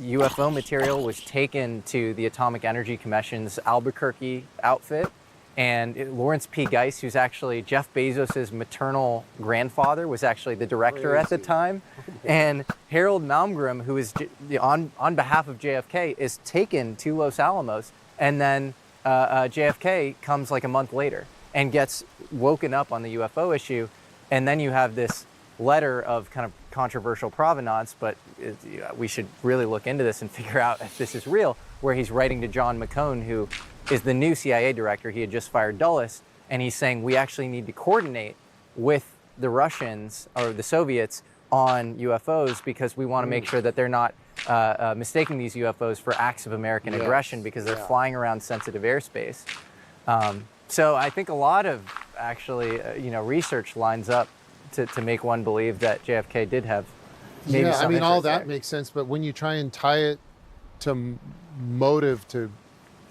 S2: UFO material was taken to the Atomic Energy Commission's Albuquerque outfit, and Lawrence P. Geis, who's actually Jeff Bezos' maternal grandfather, was actually the director at the time. And Harold Malmgren, who is on behalf of JFK, is taken to Los Alamos, and then JFK comes like a month later and gets woken up on the UFO issue. And then you have this letter of kind of controversial provenance, but we should really look into this and figure out if this is real, where he's writing to John McCone, who is the new CIA director. He had just fired Dulles, and he's saying we actually need to coordinate with the Russians or the Soviets on UFOs because we want to make sure that they're not mistaking these UFOs for acts of American aggression because they're flying around sensitive airspace. So I think a lot of actually, research lines up to make one believe that JFK did have maybe some
S5: I mean, all
S2: interest
S5: that makes sense, but when you try and tie it to motive to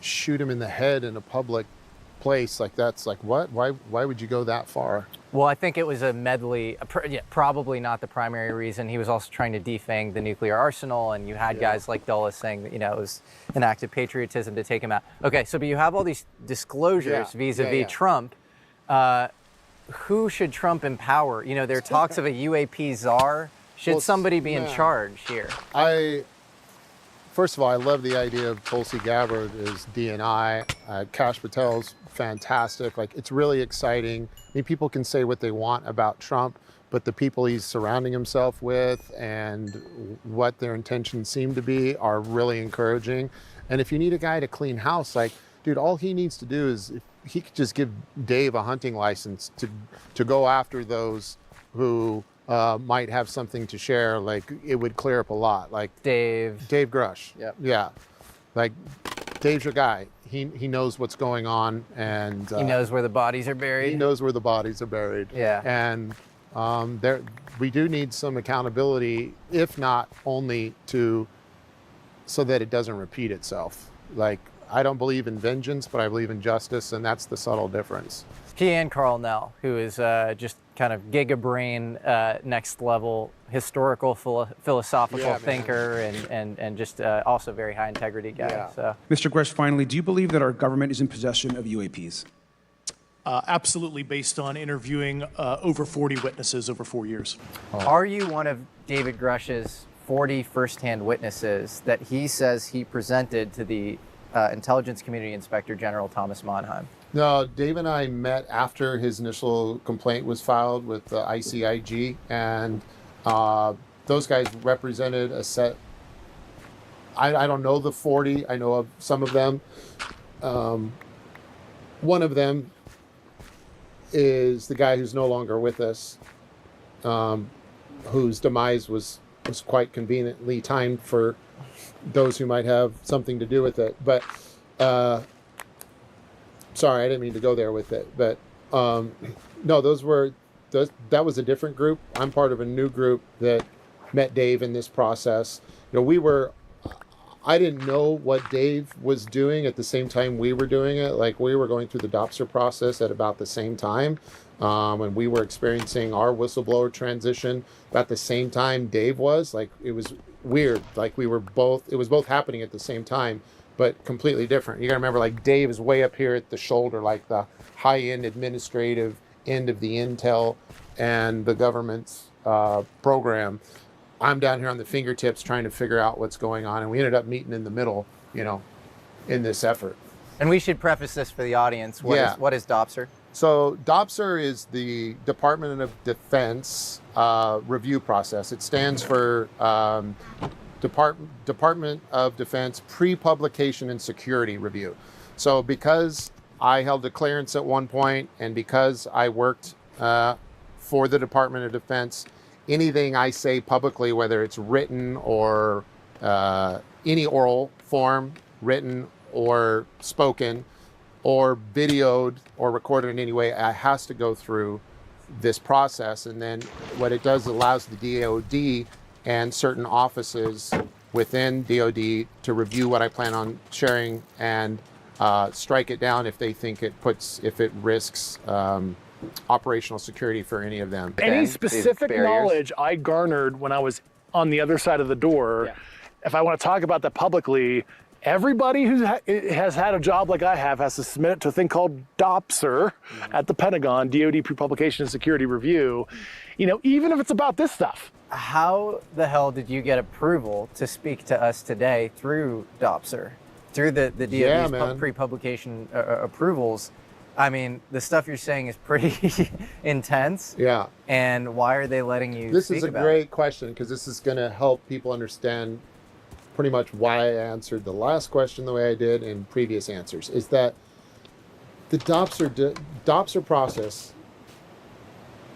S5: shoot him in the head in a public place, like that's like what? Why would you go that far?
S2: Well, I think it was a medley, probably not the primary reason. He was also trying to defang the nuclear arsenal, and you had guys like Dulles saying that, it was an act of patriotism to take him out. Okay, so but you have all these disclosures vis-a-vis Trump. Who should Trump empower? There are talks of a UAP czar. Should somebody be in charge here?
S5: First of all, I love the idea of Tulsi Gabbard as DNI. Kash Patel's fantastic. Like, it's really exciting. I mean, people can say what they want about Trump, but the people he's surrounding himself with and what their intentions seem to be are really encouraging. And if you need a guy to clean house, like, dude, all he needs to do is, if he could just give Dave a hunting license to go after those who might have something to share, like, it would clear up a lot. Like Dave Grush. Yeah. Like, Dave's your guy. He knows what's going on, and
S2: he knows where the bodies are buried.
S5: He knows where the bodies are buried.
S2: Yeah.
S5: And we do need some accountability, if not only so that it doesn't repeat itself. Like, I don't believe in vengeance, but I believe in justice, and that's the subtle difference.
S2: He and Carl Nell, who is just kind of gigabrain, next level, historical, philosophical thinker, and just also very high integrity guy.
S18: Yeah.
S2: So,
S18: Mr. Grush, finally, do you believe that our government is in possession of UAPs?
S13: Absolutely, based on interviewing over 40 witnesses over 4 years.
S2: Are you one of David Grush's 40 firsthand witnesses that he says he presented to the Intelligence Community Inspector General Thomas Monheim?
S5: No, Dave and I met after his initial complaint was filed with the ICIG, and those guys represented a set. I don't know the 40. I know of some of them. One of them is the guy who's no longer with us, whose demise was quite conveniently timed for those who might have something to do with it. But sorry, I didn't mean to go there with it. But no, that was a different group. I'm part of a new group that met Dave in this process. I didn't know what Dave was doing at the same time we were doing it. Like, we were going through the DOPSR process at about the same time. And we were experiencing our whistleblower transition about the same time Dave was. Like, it was weird. Like, it was both happening at the same time, but completely different. You gotta remember, like, Dave is way up here at the shoulder, like the high-end administrative end of the intel and the government's program. I'm down here on the fingertips trying to figure out what's going on, and we ended up meeting in the middle, in this effort.
S2: And we should preface this for the audience. What is DOPSR?
S5: So DOPSR is the Department of Defense review process. It stands for Department of Defense Pre-Publication and Security Review. So because I held a clearance at one point, and because I worked for the Department of Defense, anything I say publicly, whether it's written or any oral form, written or spoken, or videoed or recorded in any way, it has to go through this process. And then what it does, allows the DoD and certain offices within DoD to review what I plan on sharing and strike it down if they think if it risks operational security for any of them.
S19: Any specific knowledge I garnered when I was on the other side of the door, if I want to talk about that publicly, everybody who has had a job like I have has to submit it to a thing called DOPSR at the Pentagon, DoD Pre-Publication and Security Review, even if it's about this stuff.
S2: How the hell did you get approval to speak to us today through DOPSR, through the DoD's pre-publication approvals? I mean, the stuff you're saying is pretty intense.
S5: Yeah.
S2: And why are they letting you
S5: This
S2: speak
S5: is a
S2: about
S5: great question, because this is going to help people understand pretty much why I answered the last question the way I did in previous answers, is that the Doppler process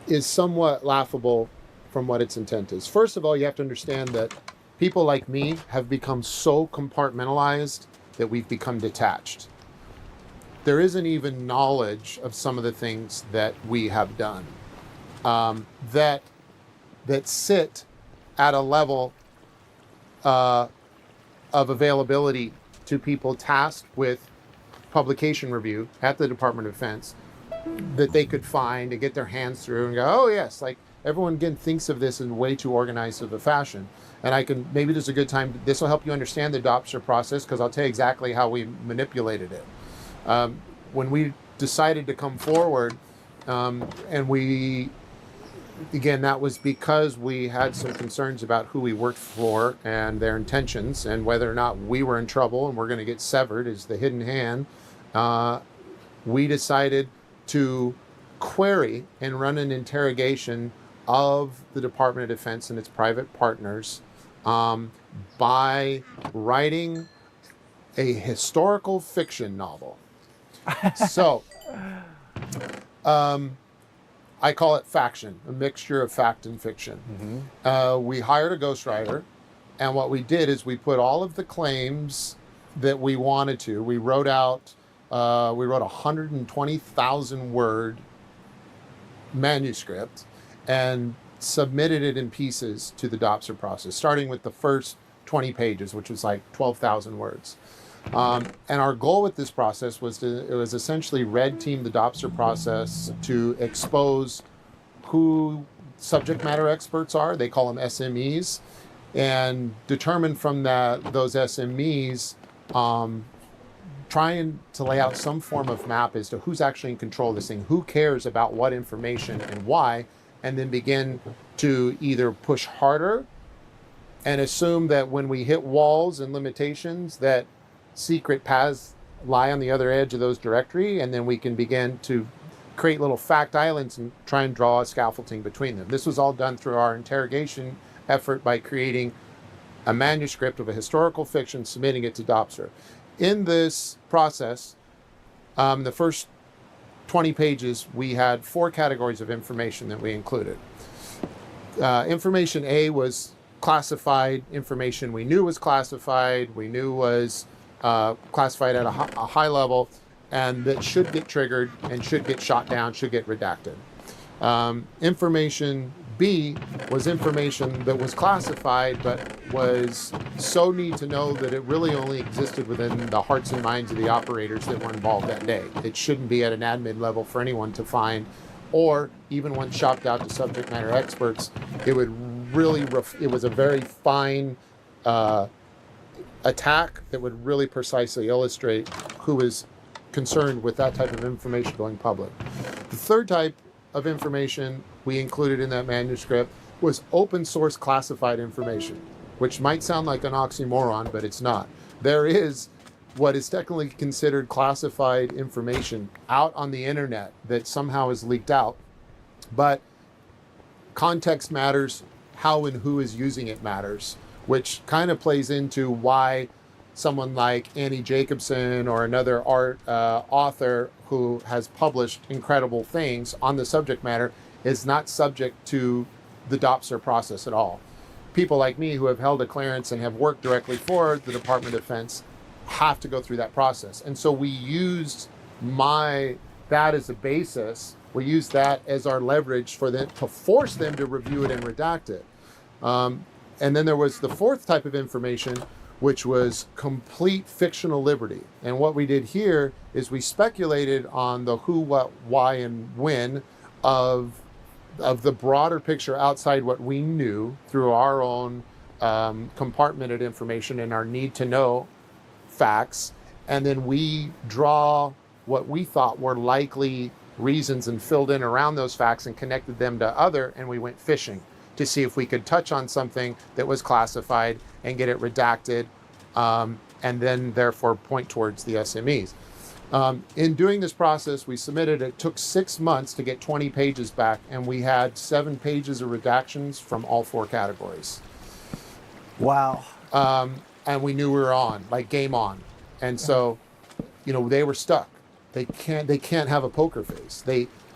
S5: is somewhat laughable from what its intent is. First of all, you have to understand that people like me have become so compartmentalized that we've become detached. There isn't even knowledge of some of the things that we have done that sit at a level of availability to people tasked with publication review at the Department of Defense, that they could find and get their hands through and go, oh yes, like everyone again thinks of this in way too organized of a fashion. And maybe there's a good time, this will help you understand the Doppler process, because I'll tell you exactly how we manipulated it. When we decided to come forward, and again, that was because we had some concerns about who we worked for and their intentions, and whether or not we were in trouble and we're going to get severed as the hidden hand. We decided to query and run an interrogation of the Department of Defense and its private partners by writing a historical fiction novel. So, I call it faction, a mixture of fact and fiction. We hired a ghostwriter, and what we did is we put all of the claims that we wanted to. We wrote a 120,000 word manuscript and submitted it in pieces to the Doppler process, starting with the first 20 pages, which was like 12,000 words. And our goal with this process was essentially red team the Doppler process to expose who subject matter experts are. They call them SMEs, and determine from those SMEs, trying to lay out some form of map as to who's actually in control of this thing, who cares about what information and why, and then begin to either push harder and assume that when we hit walls and limitations that secret paths lie on the other edge of those directory, and then we can begin to create little fact islands and try and draw a scaffolding between them. This was all done through our interrogation effort by creating a manuscript of a historical fiction, submitting it to Doppler. In this process, the first 20 pages, we had 4 categories of information that we included. Information A was classified information we knew was classified, we knew was classified at a high level, and that should get triggered and should get shot down, should get redacted. Information B was information that was classified but was so need to know that it really only existed within the hearts and minds of the operators that were involved that day. It shouldn't be at an admin level for anyone to find, or even when shopped out to subject matter experts, it was a very fine attack that would really precisely illustrate who was concerned with that type of information going public. The third type of information we included in that manuscript was open source classified information, which might sound like an oxymoron, but it's not. There is what is technically considered classified information out on the internet that somehow is leaked out, but context matters, how and who is using it matters, which kind of plays into why someone like Annie Jacobson or another author who has published incredible things on the subject matter is not subject to the Doppler process at all. People like me who have held a clearance and have worked directly for the Department of Defense have to go through that process. And so we used that as a basis. We used that as our leverage for them to force them to review it and redact it. And then there was the fourth type of information, which was complete fictional liberty. And what we did here is we speculated on the who, what, why, and when of the broader picture outside what we knew through our own compartmented information and our need to know facts. And then we draw what we thought were likely reasons and filled in around those facts and connected them to other, and we went fishing to see if we could touch on something that was classified and get it redacted, and then therefore point towards the SMEs. In doing this process, we submitted, it took 6 months to get 20 pages back, and we had 7 pages of redactions from all 4 categories.
S2: Wow.
S5: And we knew we were on, like game on. And so, you know, they were stuck. They can't have a poker face.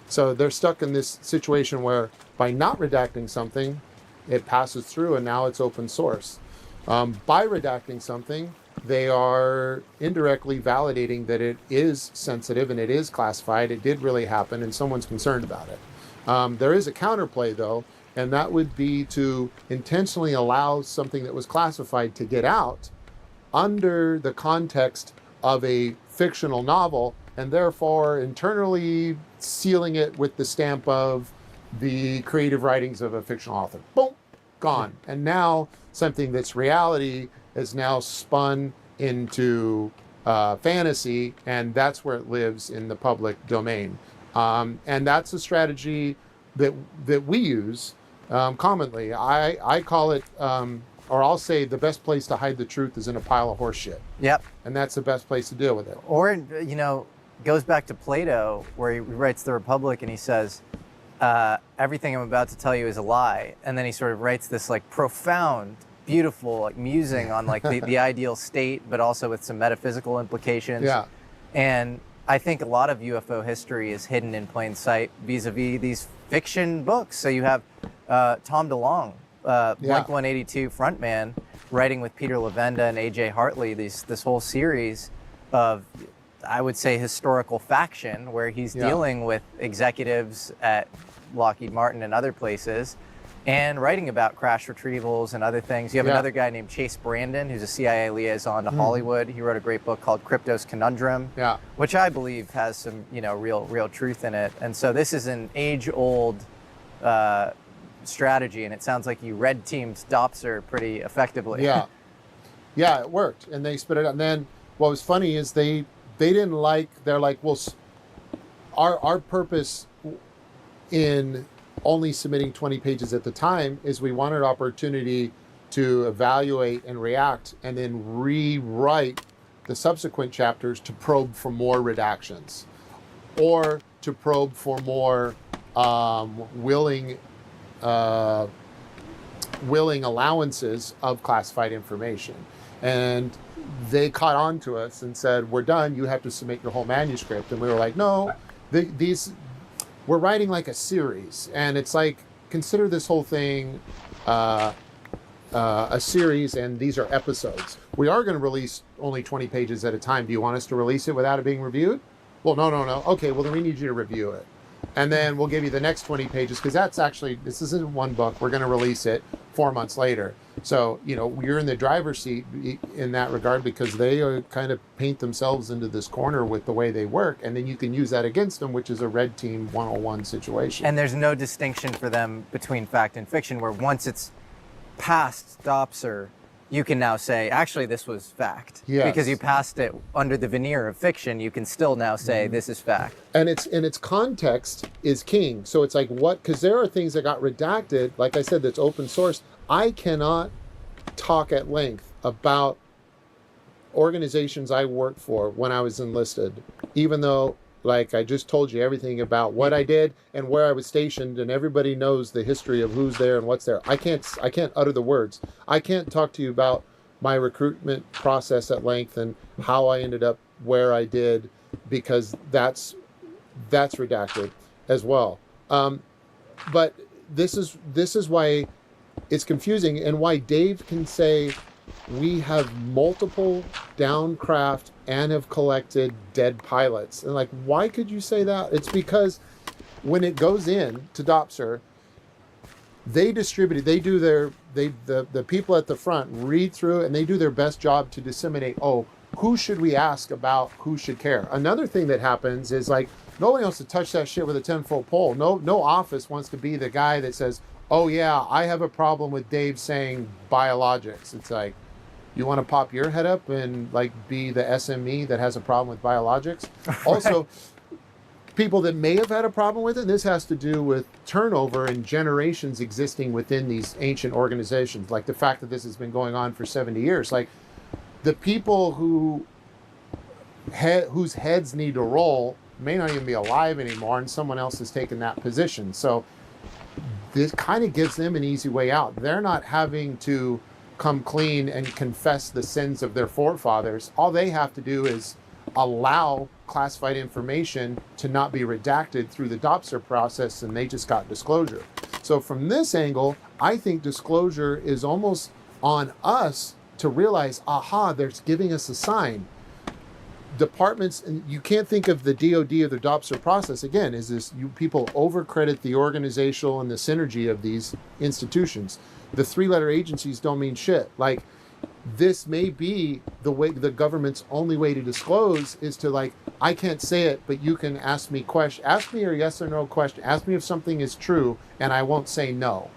S5: So they're stuck in this situation where by not redacting something, it passes through and now it's open source. By redacting something, they are indirectly validating that it is sensitive and it is classified. It did really happen and someone's concerned about it. There is a counterplay though, and that would be to intentionally allow something that was classified to get out under the context of a fictional novel, and therefore internally sealing it with the stamp of the creative writings of a fictional author. Boom, gone. And now something that's reality is now spun into fantasy, and that's where it lives in the public domain. And that's a strategy that we use commonly. I call it, or I'll say the best place to hide the truth is in a pile of horse shit.
S2: Yep.
S5: And that's the best place to deal with it.
S2: Or, you know, goes back to Plato, where he writes the Republic and he says, everything I'm about to tell you is a lie. And then he sort of writes this like profound, beautiful, like musing on like the ideal state, but also with some metaphysical implications.
S5: Yeah.
S2: And I think a lot of UFO history is hidden in plain sight vis-a-vis these fiction books. So you have Tom DeLonge, Blink-182 frontman, writing with Peter Levenda and AJ Hartley, this whole series of, I would say, historical faction, where he's dealing with executives at Lockheed Martin and other places, and writing about crash retrievals and other things. You have another guy named Chase Brandon, who's a CIA liaison to Hollywood. He wrote a great book called Crypto's Conundrum, which I believe has some, you know, real truth in it. And so this is an age-old strategy, and it sounds like you red teamed Dopser pretty effectively.
S5: Yeah, it worked, and they spit it out. And then what was funny is they didn't like. They're like, well, our purpose in only submitting 20 pages at the time is we wanted opportunity to evaluate and react and then rewrite the subsequent chapters to probe for more redactions or to probe for more willing allowances of classified information. And they caught on to us and said, we're done, you have to submit your whole manuscript. And we were like, no, we're writing like a series, and it's like, consider this whole thing a series, and these are episodes. We are going to release only 20 pages at a time. Do you want us to release it without it being reviewed? Well, no. Okay, well then we need you to review it. And then we'll give you the next 20 pages, because that's actually, this isn't one book. We're going to release it 4 months later. So, you know, you're in the driver's seat in that regard, because they kind of paint themselves into this corner with the way they work. And then you can use that against them, which is a red team 101 situation.
S2: And there's no distinction for them between fact and fiction, where once it's past Dopser, you can now say, actually, this was fact.
S5: Yes.
S2: Because you passed it under the veneer of fiction, you can still now say, this is fact.
S5: And its context is king. So it's like, what? Because there are things that got redacted, like I said, that's open source. I cannot talk at length about organizations I worked for when I was enlisted, even though, like I just told you everything about what I did and where I was stationed, and everybody knows the history of who's there and what's there. I can't utter the words. I can't talk to you about my recruitment process at length and how I ended up where I did, because that's redacted as well. But this is why it's confusing, and why Dave can say we have multiple downcraft and have collected dead pilots. And like, why could you say that? It's because when it goes in to Dopser, they distribute it. They do the people at the front read through it, and they do their best job to disseminate, who should we ask about, who should care. Another thing that happens is, like, nobody wants to touch that shit with a 10-foot pole. No office wants to be the guy that says, oh yeah, I have a problem with Dave saying biologics. It's like, you want to pop your head up and like be the SME that has a problem with biologics? Right. Also, people that may have had a problem with it, and this has to do with turnover and generations existing within these ancient organizations, like the fact that this has been going on for 70 years. Like, the people who whose heads need to roll may not even be alive anymore, and someone else has taken that position. So this kind of gives them an easy way out. They're not having to come clean and confess the sins of their forefathers. All they have to do is allow classified information to not be redacted through the DOPSR process, and they just got disclosure. So from this angle, I think disclosure is almost on us to realize, aha, they're giving us a sign. Departments, and you can't think of the DOD or the DOPSR process again, is this, you people overcredit the organizational and the synergy of these institutions. The three-letter agencies don't mean shit. Like, this may be the way, the government's only way to disclose is to, like, I can't say it, but you can ask me ask me a yes or no question, ask me if something is true, and I won't say no.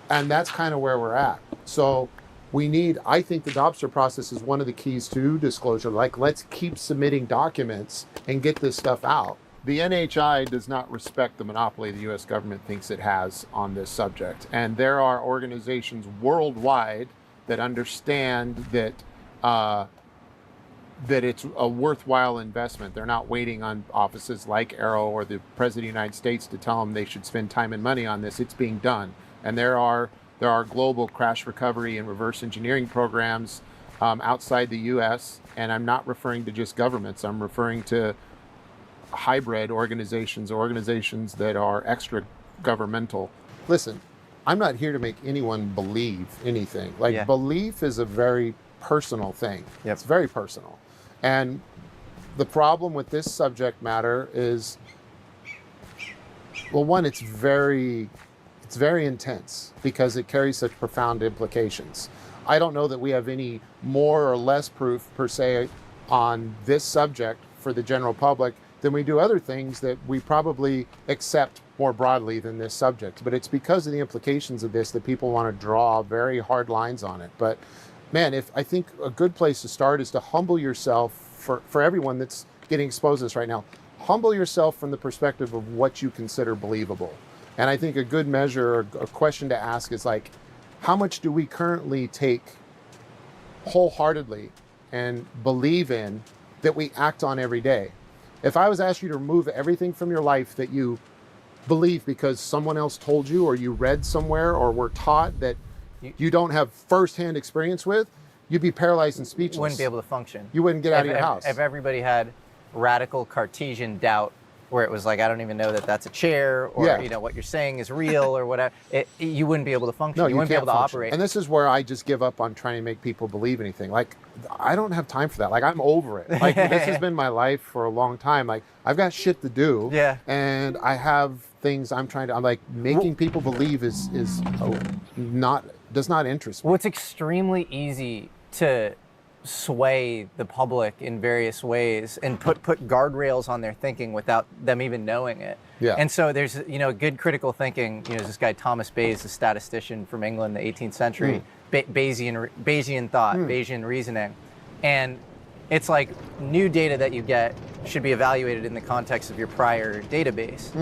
S5: And that's kind of where we're at. So we need, I think the DOPSR process is one of the keys to disclosure. Like, let's keep submitting documents and get this stuff out. The NHI does not respect the monopoly the U.S. government thinks it has on this subject. And there are organizations worldwide that understand that that it's a worthwhile investment. They're not waiting on offices like Arrow or the President of the United States to tell them they should spend time and money on this. It's being done. And there are global crash recovery and reverse engineering programs outside the U.S. And I'm not referring to just governments. I'm referring to hybrid organizations that are extra governmental. Listen, I'm not here to make anyone believe anything. Like, belief is a very personal thing. Yep. It's very personal. And the problem with this subject matter is, well, one, it's very intense because it carries such profound implications. I don't know that we have any more or less proof per se on this subject for the general public than we do other things that we probably accept more broadly than this subject. But it's because of the implications of this that people want to draw very hard lines on it. But man, I think a good place to start is to humble yourself for everyone that's getting exposed to this right now. Humble yourself from the perspective of what you consider believable. And I think a good measure or a question to ask is like, how much do we currently take wholeheartedly and believe in that we act on every day? If I was asked you to remove everything from your life that you believe because someone else told you or you read somewhere or were taught that you don't have firsthand experience with, you'd be paralyzed and speechless.
S2: You wouldn't be able to function.
S5: You wouldn't get out of your house.
S2: If everybody had radical Cartesian doubt where it was like, I don't even know that that's a chair, or you know, what you're saying is real or whatever, you wouldn't be able to function.
S5: No,
S2: you wouldn't be able to operate.
S5: And this is where I just give up on trying to make people believe anything. Like, I don't have time for that. Like, I'm over it. Like, this has been my life for a long time. Like, I've got shit to do. Yeah. And I have things I'm like, making people believe does not interest me.
S2: Well, it's extremely easy to sway the public in various ways and put guardrails on their thinking without them even knowing it. Yeah. And so there's, good critical thinking. There's this guy, Thomas Bayes, a statistician from England in the 18th century, Bayesian thought, Bayesian reasoning. And it's like new data that you get should be evaluated in the context of your prior database.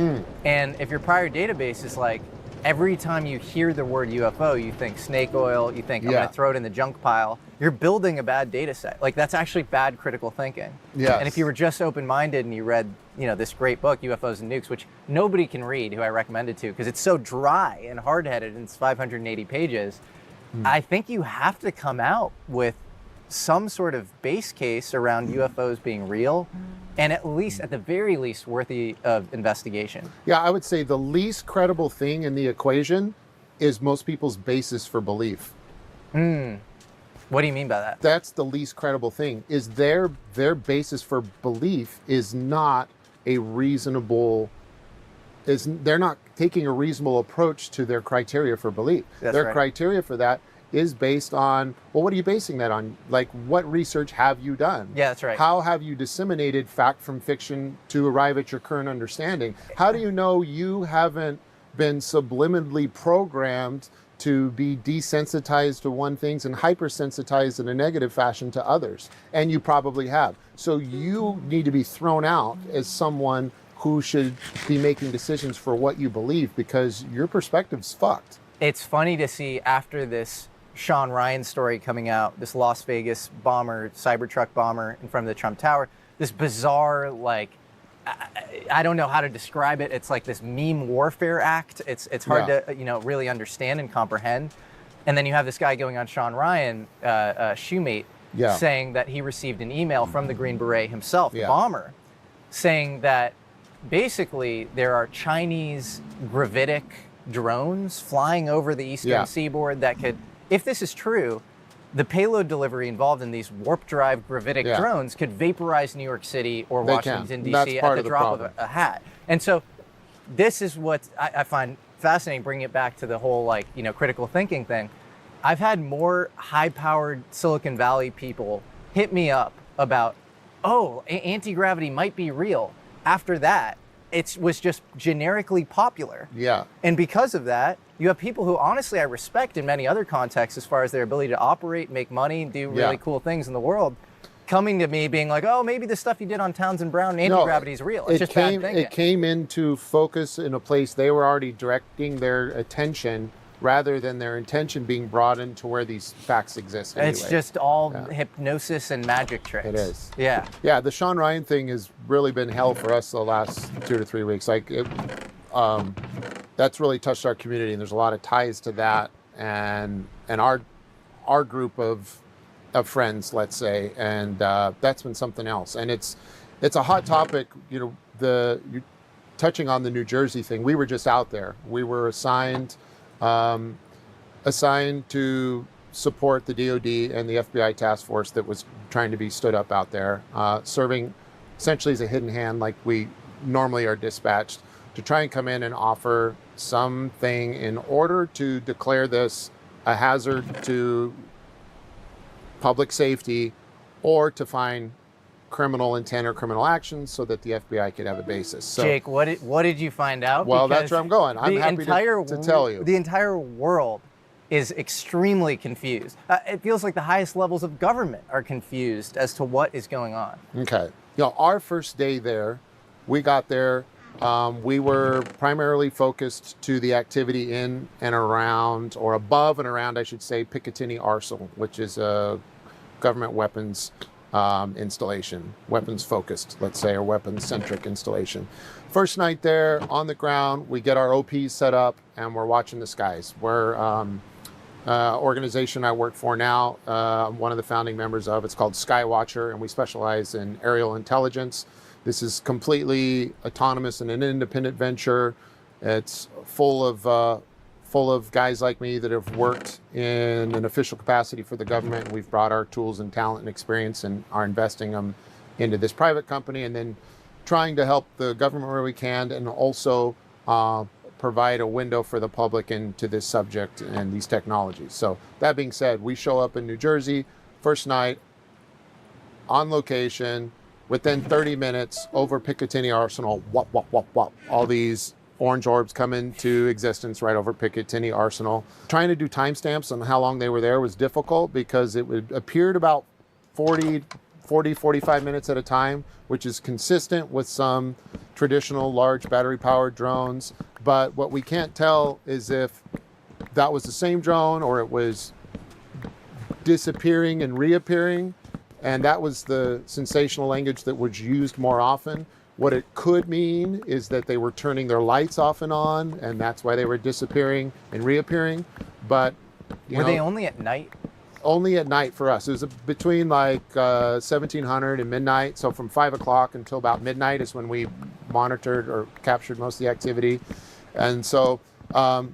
S2: And if your prior database is like, every time you hear the word UFO, you think snake oil, you think, I'm going to throw it in the junk pile. You're building a bad data set. Like, that's actually bad critical thinking. Yes. And if you were just open-minded and you read, this great book, UFOs and Nukes, which nobody can read, who I recommend it to, because it's so dry and hard-headed and it's 580 pages, I think you have to come out with some sort of base case around UFOs being real, and at the very least, worthy of investigation.
S5: Yeah, I would say the least credible thing in the equation is most people's basis for belief.
S2: What do you mean by that?
S5: That's the least credible thing, is their basis for belief is not a reasonable, they're not taking a reasonable approach to their criteria for belief. Their criteria for that is based on, well, what are you basing that on? Like, what research have you done?
S2: Yeah, that's right.
S5: How have you disseminated fact from fiction to arrive at your current understanding? How do you know you haven't been subliminally programmed to be desensitized to one things and hypersensitized in a negative fashion to others? And you probably have. So you need to be thrown out as someone who should be making decisions for what you believe, because your perspective's fucked.
S2: It's funny to see after this Sean Ryan story coming out, this Las Vegas bomber, Cybertruck bomber in front of the Trump Tower, this bizarre, like, I don't know how to describe it. It's like this meme warfare act. It's hard to really understand and comprehend. And then you have this guy going on Sean Ryan, shoemate, saying that he received an email from the Green Beret himself, the bomber, saying that basically there are Chinese gravitic drones flying over the eastern seaboard that could, if this is true, the payload delivery involved in these warp drive gravitic drones could vaporize New York City or Washington, D.C. at the drop of a hat. And so this is what I find fascinating, bringing it back to the whole, like, critical thinking thing. I've had more high-powered Silicon Valley people hit me up about, anti-gravity might be real. After that, it was just generically popular.
S5: Yeah.
S2: And because of that, you have people who honestly I respect in many other contexts as far as their ability to operate, make money, do really cool things in the world, coming to me being like, oh, maybe the stuff you did on Townsend Brown, anti-gravity is real. It's just bad thinking.
S5: It came into focus in a place they were already directing their attention rather than their intention being broadened to where these facts exist anyway.
S2: It's just all hypnosis and magic tricks.
S5: It is.
S2: Yeah.
S5: Yeah, the Sean Ryan thing has really been hell for us the last 2 to 3 weeks. Like, that's really touched our community, and there's a lot of ties to that and our group of friends, let's say, and that's been something else. And it's a hot topic. You're touching on the New Jersey thing. We were just out there. We were assigned to support the DOD and the FBI task force that was trying to be stood up out there, serving essentially as a hidden hand, like we normally are dispatched, to try and come in and offer something in order to declare this a hazard to public safety, or to find criminal intent or criminal actions so that the FBI could have a basis. So,
S2: Jake, what did you find out?
S5: Well,
S2: Because
S5: that's where I'm going. I'm happy to tell you.
S2: The entire world is extremely confused. It feels like the highest levels of government are confused as to what is going on.
S5: Okay. Our first day there, we got there, we were primarily focused to the activity in and around, or above and around, I should say, Picatinny Arsenal, which is a government weapons installation, weapons focused, let's say, or weapons centric installation. First night there on the ground, we get our OPs set up and we're watching the skies. We're organization I work for now, I'm one of the founding members of, it's called Skywatcher, and we specialize in aerial intelligence. This is completely autonomous and an independent venture. It's full of guys like me that have worked in an official capacity for the government. We've brought our tools and talent and experience and are investing them into this private company, and then trying to help the government where we can, and also provide a window for the public into this subject and these technologies. So that being said, we show up in New Jersey, first night, on location, within 30 minutes, over Picatinny Arsenal, whop, whop, whop, whop. All these orange orbs come into existence right over Picatinny Arsenal. Trying to do timestamps on how long they were there was difficult because it appeared about 45 minutes at a time, which is consistent with some traditional large battery-powered drones. But what we can't tell is if that was the same drone or it was disappearing and reappearing. And that was the sensational language that was used more often. What it could mean is that they were turning their lights off and on, and that's why they were disappearing and reappearing. But
S2: were they only at night?
S5: Only at night for us. It was between like 1700 and midnight. So from 5 o'clock until about midnight is when we monitored or captured most of the activity. And so, the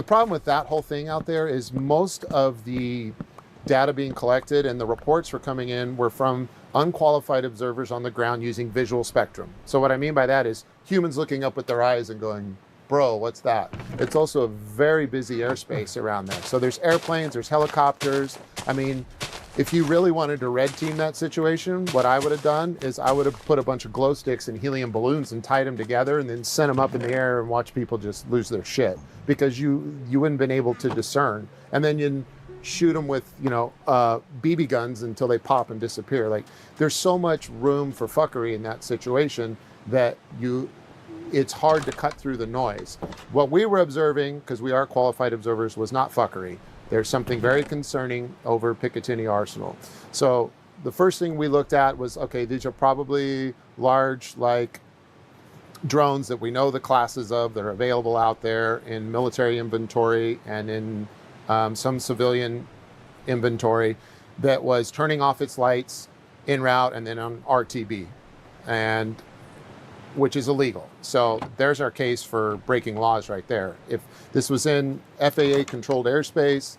S5: problem with that whole thing out there is most of the data being collected and the reports were coming in were from unqualified observers on the ground using visual spectrum. So what I mean by that is humans looking up with their eyes and going, bro, what's that? It's also a very busy airspace around there. So there's airplanes, there's helicopters. I mean, if you really wanted to red team that situation, what I would have done is I would have put a bunch of glow sticks and helium balloons and tied them together and then sent them up in the air and watch people just lose their shit, because you wouldn't been able to discern. And then you shoot them with BB guns until they pop and disappear. Like, there's so much room for fuckery in that situation that it's hard to cut through the noise. What we were observing, because we are qualified observers, was not fuckery. There's something very concerning over Picatinny Arsenal. So the first thing we looked at was, okay, these are probably large, like, drones that we know the classes of that are available out there in military inventory and in some civilian inventory, that was turning off its lights en route and then on RTB, and which is illegal. So there's our case for breaking laws right there. If this was in FAA controlled airspace,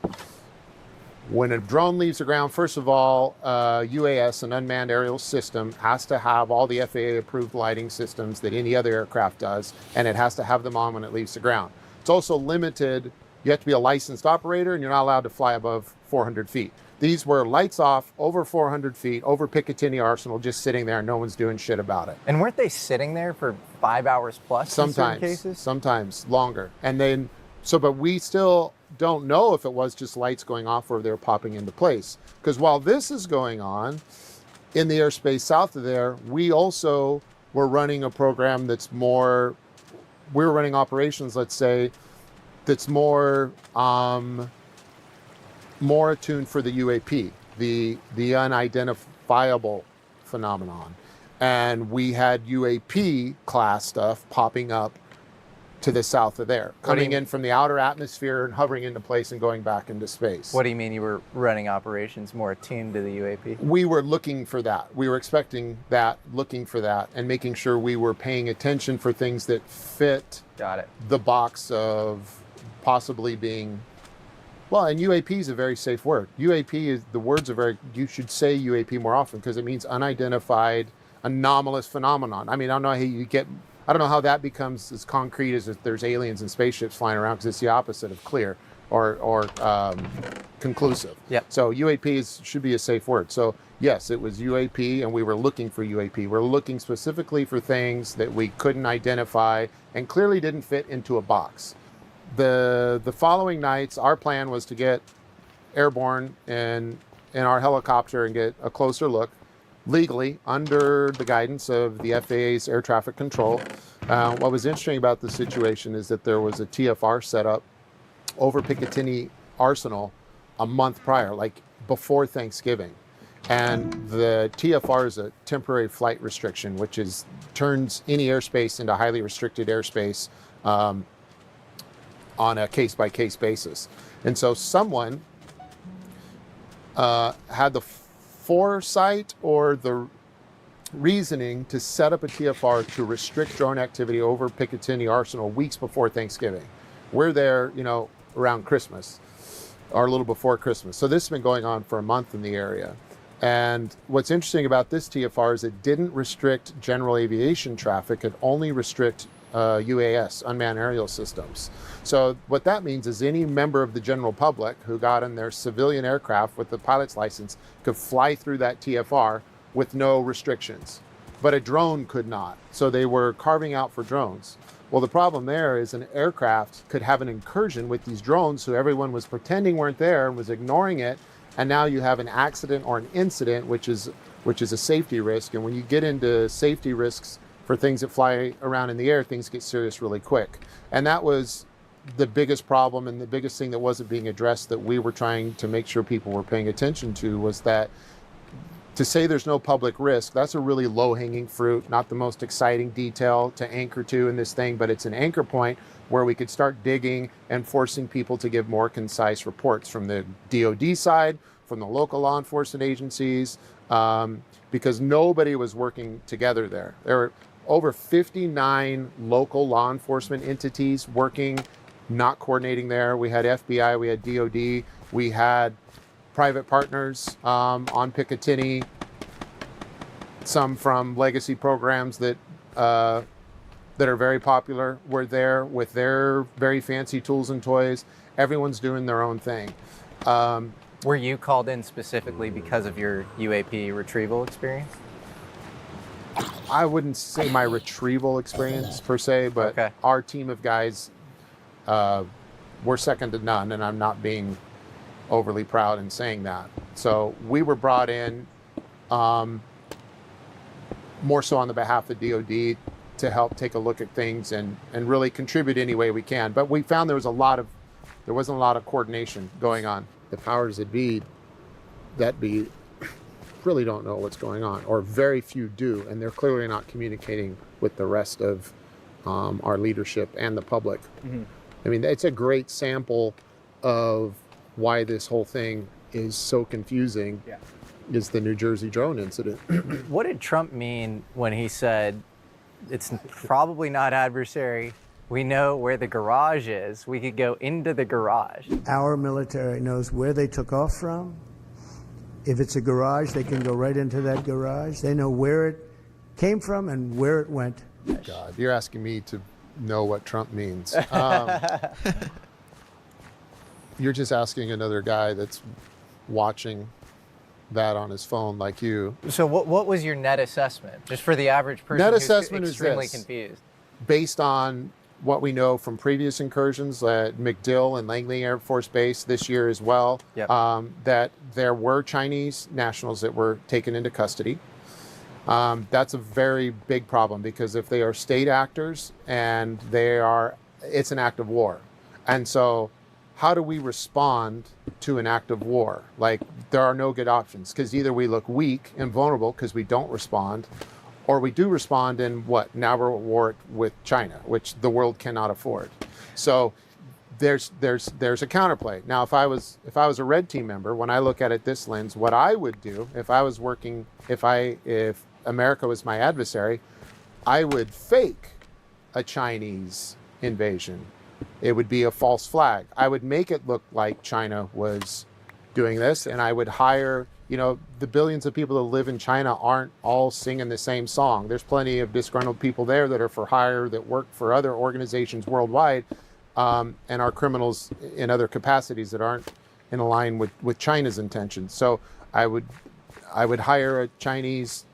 S5: when a drone leaves the ground, first of all, UAS, an unmanned aerial system, has to have all the FAA approved lighting systems that any other aircraft does, and it has to have them on when it leaves the ground. It's also limited. You have to be a licensed operator, and you're not allowed to fly above 400 feet. These were lights off over 400 feet over Picatinny Arsenal, just sitting there, and no one's doing shit about it.
S2: And weren't they sitting there for 5 hours plus in certain cases?
S5: Sometimes longer. And then, but we still don't know if it was just lights going off or they're popping into place. Because while this is going on in the airspace south of there, we also were running a program that's more, we're running operations, let's say, that's more attuned for the UAP, the unidentifiable phenomenon. And we had UAP class stuff popping up to the south of there, coming in from the outer atmosphere and hovering into place and going back into space.
S2: What do you mean you were running operations more attuned to the UAP?
S5: We were looking for that. We were expecting that, looking for that, and making sure we were paying attention for things that fit the box of possibly being, well, and UAP is a very safe word. UAP is, the words are very, you should say UAP more often because it means unidentified anomalous phenomenon. I mean, I don't know how you get, I don't know how that becomes as concrete as if there's aliens and spaceships flying around, because it's the opposite of clear or conclusive.
S2: Yeah.
S5: So UAP should be a safe word. So yes, it was UAP, and we were looking for UAP. We're looking specifically for things that we couldn't identify and clearly didn't fit into a box. The following nights, our plan was to get airborne in our helicopter and get a closer look, legally, under the guidance of the FAA's air traffic control. What was interesting about the situation is that there was a TFR set up over Picatinny Arsenal a month prior, like before Thanksgiving. And the TFR is a temporary flight restriction, which turns any airspace into highly restricted airspace on a case-by-case basis. And so someone had the foresight or the reasoning to set up a TFR to restrict drone activity over Picatinny Arsenal weeks before Thanksgiving. We're there, around Christmas, or a little before Christmas. So this has been going on for a month in the area. And what's interesting about this TFR is it didn't restrict general aviation traffic, it only restrict UAS, unmanned aerial systems. So what that means is any member of the general public who got in their civilian aircraft with the pilot's license could fly through that TFR with no restrictions, but a drone could not. So they were carving out for drones. Well, the problem there is an aircraft could have an incursion with these drones, so everyone was pretending weren't there and was ignoring it, and now you have an accident or an incident, which is a safety risk. And when you get into safety risks for things that fly around in the air, things get serious really quick. And that was the biggest problem, and the biggest thing that wasn't being addressed that we were trying to make sure people were paying attention to was that to say there's no public risk, that's a really low-hanging fruit, not the most exciting detail to anchor to in this thing, but it's an anchor point where we could start digging and forcing people to give more concise reports from the DoD side, from the local law enforcement agencies, because nobody was working together there. There were over 59 local law enforcement entities working, not coordinating there. We had FBI, we had DoD, we had private partners on Picatinny, some from legacy programs that are very popular were there with their very fancy tools and toys. Everyone's doing their own thing.
S2: Were you called in specifically because of your UAP retrieval experience?
S5: I wouldn't say my retrieval experience per se, but our team of guys were second to none, and I'm not being overly proud in saying that. So we were brought in more so on the behalf of DoD to help take a look at things and really contribute any way we can. But we found there wasn't a lot of coordination going on. The powers that be really don't know what's going on, or very few do, and they're clearly not communicating with the rest of our leadership and the public. I mean, it's a great sample of why this whole thing is so confusing, is the New Jersey drone incident.
S2: What did Trump mean when he said, it's probably not adversary, we know where the garage is, we could go into the garage?
S20: Our military knows where they took off from. If it's a garage, they can go right into that garage. They know where it came from and where it went.
S5: God, you're asking me to know what Trump means. You're just asking another guy that's watching that on his phone like you.
S2: So what was your net assessment, just for the average person
S5: Net
S2: who's
S5: assessment
S2: extremely
S5: is this,
S2: confused?
S5: Based on what we know from previous incursions at MacDill and Langley Air Force Base this year as well, that there were Chinese nationals that were taken into custody. That's a very big problem, because if they are state actors and it's an act of war. And so how do we respond to an act of war? Like, there are no good options, because either we look weak and vulnerable because we don't respond, or we do respond and now we're at war with China, which the world cannot afford. So there's a counterplay. Now, if I was a red team member, when I look at it this lens, what I would do if I was working, if America was my adversary, I would fake a Chinese invasion. It would be a false flag. I would make it look like China was doing this, and I would hire, the billions of people that live in China aren't all singing the same song. There's plenty of disgruntled people there that are for hire, that work for other organizations worldwide, and are criminals in other capacities that aren't in line with China's intentions. So I would hire a Chinese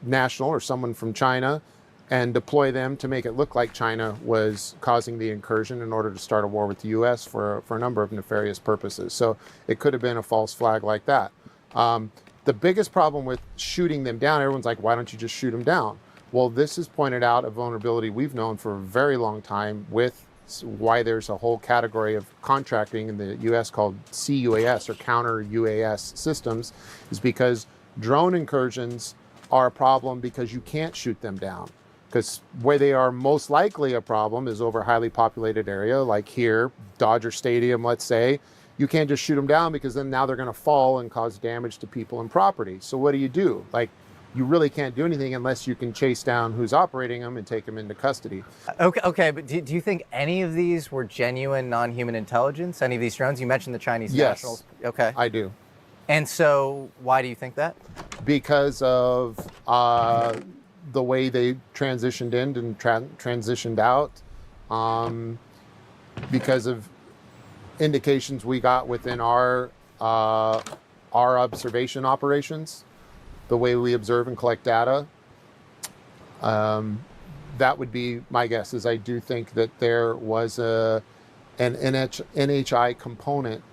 S5: national or someone from China and deploy them to make it look like China was causing the incursion in order to start a war with the U.S. for a number of nefarious purposes. So it could have been a false flag like that. The biggest problem with shooting them down, everyone's like, why don't you just shoot them down? Well, this has pointed out a vulnerability we've known for a very long time, with why there's a whole category of contracting in the U.S. called CUAS, or counter UAS systems, is because drone incursions are a problem because you can't shoot them down. Because where they are most likely a problem is over a highly populated area, like here, Dodger Stadium, let's say. You can't just shoot them down, because then now they're going to fall and cause damage to people and property. So what do? Like, you really can't do anything unless you can chase down who's operating them and take them into custody.
S2: Okay, but do you think any of these were genuine non-human intelligence? Any of these drones? You mentioned the Chinese nationals. Okay.
S5: I do.
S2: And so why do you think that?
S5: Because of the way they transitioned in and transitioned out, because of indications we got within our observation operations, the way we observe and collect data. That would be my guess. Is I do think that there was an NHI component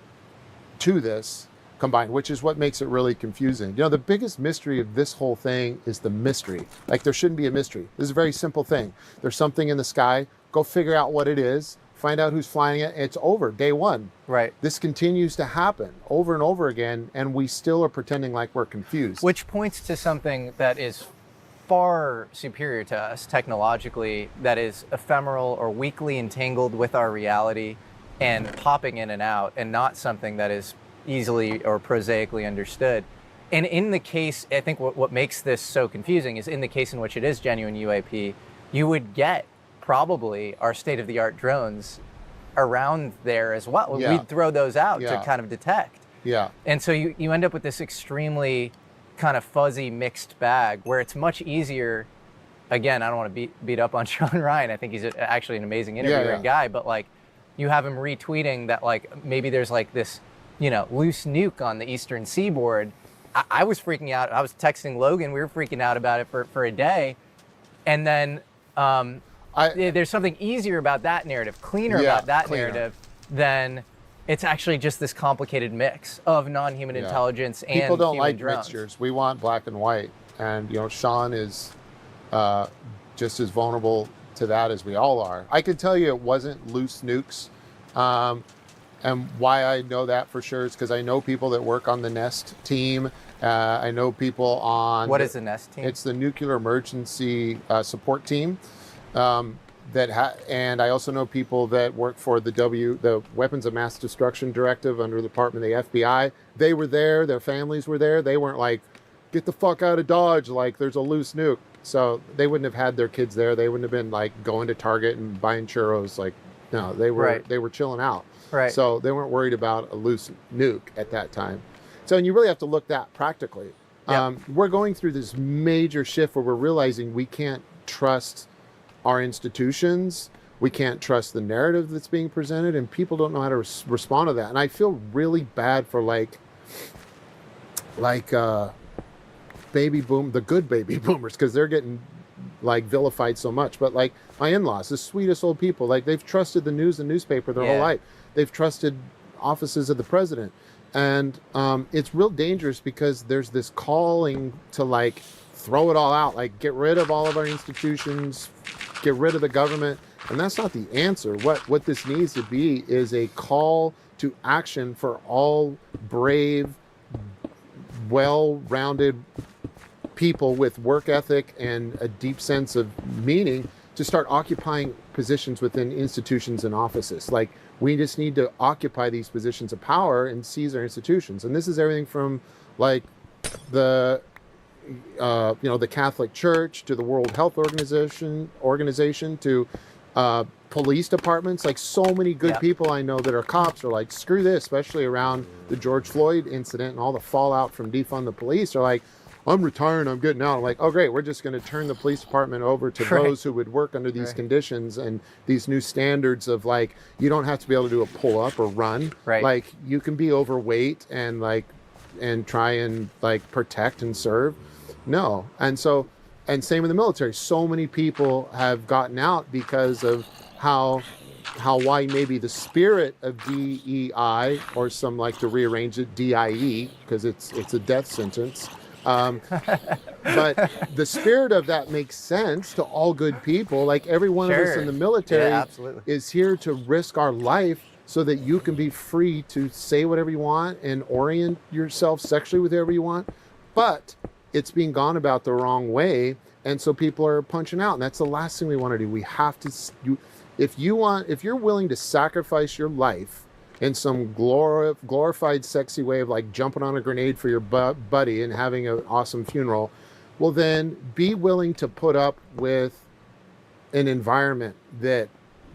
S5: to this combined, which is what makes it really confusing. The biggest mystery of this whole thing is the mystery. Like, there shouldn't be a mystery. This is a very simple thing. There's something in the sky. Go figure out what it is. Find out who's flying it. It's over. Day one.
S2: Right.
S5: This continues to happen over and over again, and we still are pretending like we're confused.
S2: Which points to something that is far superior to us technologically, that is ephemeral or weakly entangled with our reality and popping in and out, and not something that is easily or prosaically understood. And in the case, I think what makes this so confusing is, in the case in which it is genuine UAP, you would get probably our state-of-the-art drones around there as well.
S5: Yeah.
S2: We'd throw those out to kind of detect.
S5: Yeah.
S2: And so you end up with this extremely kind of fuzzy mixed bag, where it's much easier. Again, I don't want to beat up on Sean Ryan. I think he's actually an amazing interviewer and guy, but like, you have him retweeting that like maybe there's like this, loose nuke on the eastern seaboard. I was freaking out. I was texting Logan. We were freaking out about it for a day. And then there's something easier about that narrative, cleaner about that narrative, than it's actually just this complicated mix of non-human intelligence and
S5: people don't
S2: human
S5: like
S2: drones.
S5: mixtures. We want black and white. And, Sean is just as vulnerable to that as we all are. I can tell you it wasn't loose nukes. And why I know that for sure is because I know people that work on the NEST team, I know people on...
S2: What is the NEST team?
S5: It's the Nuclear Emergency Support Team. And I also know people that work for the Weapons of Mass Destruction Directive under the Department of the FBI. They were there. Their families were there. They weren't like, get the fuck out of Dodge, like there's a loose nuke. So they wouldn't have had their kids there. They wouldn't have been like going to Target and buying churros. Like, no, they were chilling out.
S2: Right.
S5: So they weren't worried about a loose nuke at that time. So, and you really have to look that practically.
S2: Yep.
S5: We're going through this major shift where we're realizing we can't trust our institutions. We can't trust the narrative that's being presented, and people don't know how to respond to that. And I feel really bad for the good baby boomers, because they're getting like vilified so much. But like my in-laws, the sweetest old people, like they've trusted the news and newspaper their whole life. They've trusted offices of the president. And it's real dangerous because there's this calling to like throw it all out, like get rid of all of our institutions, get rid of the government. And that's not the answer. What this needs to be is a call to action for all brave, well-rounded people with work ethic and a deep sense of meaning to start occupying positions within institutions and offices. Like, we just need to occupy these positions of power and seize our institutions. And this is everything from like the the Catholic Church to the World Health Organization to police departments. Like, so many good people I know that are cops are like, screw this, especially around the George Floyd incident and all the fallout from defund the police. Are like, I'm retiring, I'm getting out. I'm like, oh great, we're just going to turn the police department over to those who would work under these conditions and these new standards of like, you don't have to be able to do a pull-up or run. Like, you can be overweight and like, and try and like protect and serve. No. And so, and same in the military. So many people have gotten out because of how why maybe the spirit of DEI, or some like to rearrange it DIE because it's a death sentence. But the spirit of that makes sense to all good people. Like, every one of us in the military is here to risk our life so that you can be free to say whatever you want and orient yourself sexually with whoever you want. But it's being gone about the wrong way. And so people are punching out. And that's the last thing we want to do. We have to, if you're willing to sacrifice your life in some glorified, sexy way of like jumping on a grenade for your buddy and having an awesome funeral, well then be willing to put up with an environment that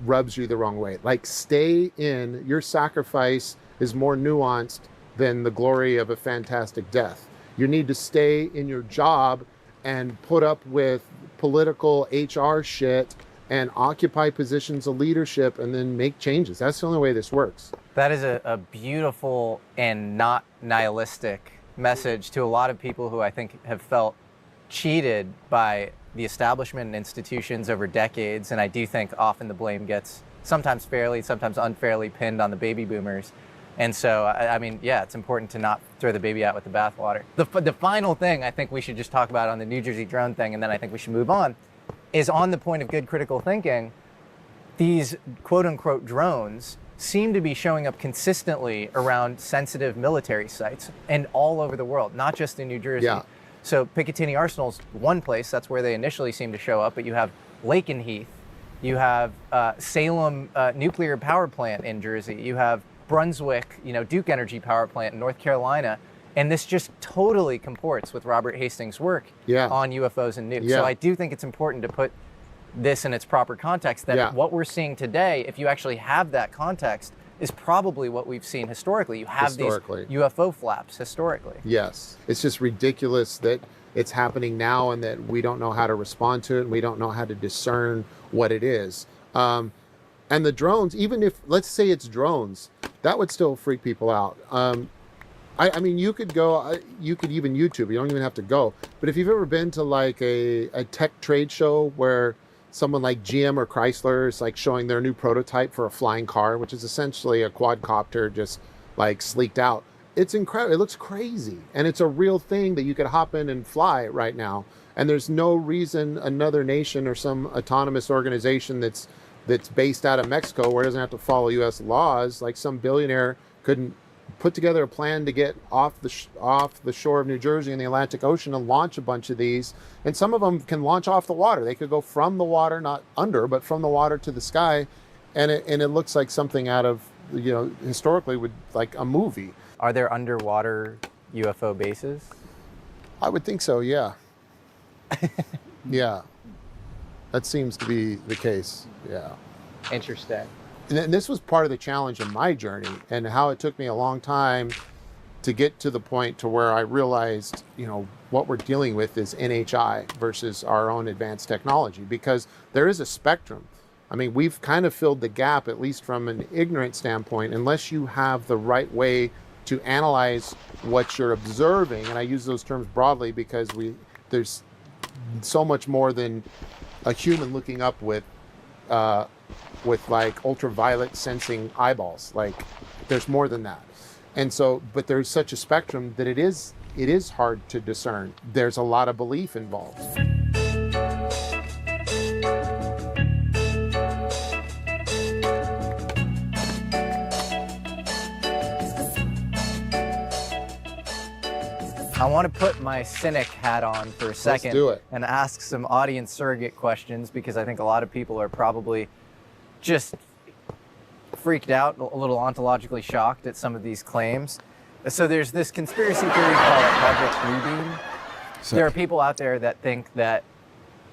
S5: rubs you the wrong way. Like, stay in, your sacrifice is more nuanced than the glory of a fantastic death. You need to stay in your job and put up with political HR shit and occupy positions of leadership and then make changes. That's the only way this works.
S2: That is a beautiful and not nihilistic message to a lot of people who I think have felt cheated by the establishment and institutions over decades. And I do think often the blame gets sometimes fairly, sometimes unfairly pinned on the baby boomers. And so, I mean, yeah, it's important to not throw the baby out with the bathwater. The final thing I think we should just talk about on the New Jersey drone thing, and then I think we should move on, is on the point of good critical thinking. These quote-unquote drones seem to be showing up consistently around sensitive military sites and all over the world, not just in New Jersey.
S5: Yeah.
S2: So Picatinny Arsenal's one place, that's where they initially seem to show up, but you have Lakenheath, you have Salem Nuclear Power Plant in Jersey, you have Brunswick, Duke Energy Power Plant in North Carolina. And this just totally comports with Robert Hastings' work on UFOs and nukes. So I do think it's important to put this in its proper context, that what we're seeing today, if you actually have that context, is probably what we've seen historically. You have these UFO flaps historically.
S5: Yes. It's just ridiculous that it's happening now and that we don't know how to respond to it and we don't know how to discern what it is. And the drones, even if, let's say it's drones, that would still freak people out. I mean, you could go, you could even YouTube, you don't even have to go. But if you've ever been to like a tech trade show where someone like GM or Chrysler is like showing their new prototype for a flying car, which is essentially a quadcopter just like sleeked out. It's incredible. It looks crazy. And it's a real thing that you could hop in and fly right now. And there's no reason another nation or some autonomous organization that's based out of Mexico where it doesn't have to follow US laws, like some billionaire couldn't put together a plan to get off the shore of New Jersey in the Atlantic Ocean and launch a bunch of these. And some of them can launch off the water. They could go from the water, not under, but from the water to the sky. And it looks like something out of, historically would like a movie.
S2: Are there underwater UFO bases?
S5: I would think so, yeah. Yeah. That seems to be the case, yeah.
S2: Interesting.
S5: And this was part of the challenge in my journey, and how it took me a long time to get to the point to where I realized, what we're dealing with is NHI versus our own advanced technology, because there is a spectrum. I mean, we've kind of filled the gap, at least from an ignorant standpoint, unless you have the right way to analyze what you're observing. And I use those terms broadly because there's so much more than a human looking up with like ultraviolet sensing eyeballs. Like, there's more than that. And so, but there's such a spectrum that it is hard to discern. There's a lot of belief involved.
S2: I want to put my cynic hat on for a second.
S5: Let's do it.
S2: And ask some audience surrogate questions, because I think a lot of people are probably just freaked out, a little ontologically shocked at some of these claims. So there's this conspiracy theory called Project Bluebeam. There are people out there that think that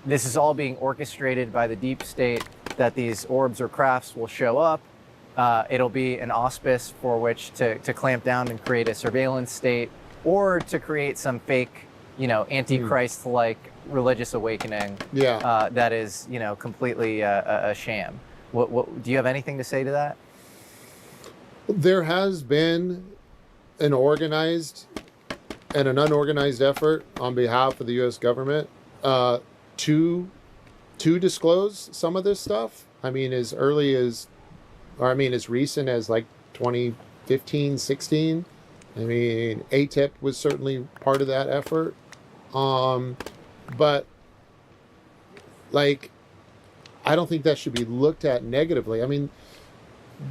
S2: this is all being orchestrated by the deep state, that these orbs or crafts will show up. It'll be an auspice for which to clamp down and create a surveillance state, or to create some fake, Antichrist-like religious awakening that is, completely a sham. What do you have anything to say to that?
S5: There has been an organized and an unorganized effort on behalf of the U.S. government to disclose some of this stuff. I mean, as recent as like 2015, 16. I mean, ATIP was certainly part of that effort. But like, I don't think that should be looked at negatively. I mean,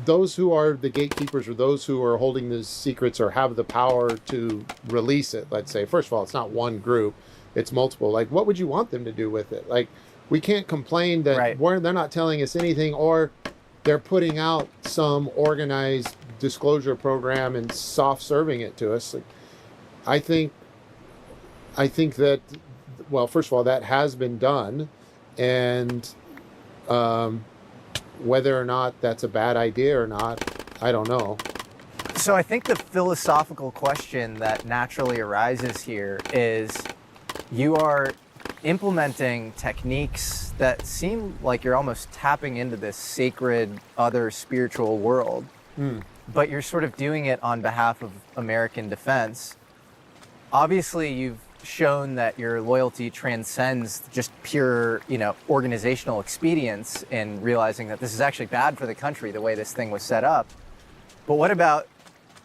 S5: those who are the gatekeepers, or those who are holding the secrets or have the power to release it, let's say, first of all, it's not one group, it's multiple. Like, what would you want them to do with it? Like, we can't complain that they're not telling us anything, or they're putting out some organized disclosure program and soft serving it to us. Like, I think that, well, first of all, that has been done, and whether or not that's a bad idea or not, I don't know.
S2: So I think the philosophical question that naturally arises here is, you are implementing techniques that seem like you're almost tapping into this sacred other spiritual world, but you're sort of doing it on behalf of American defense. Obviously, you've shown that your loyalty transcends just pure, organizational expedience in realizing that this is actually bad for the country, the way this thing was set up. But what about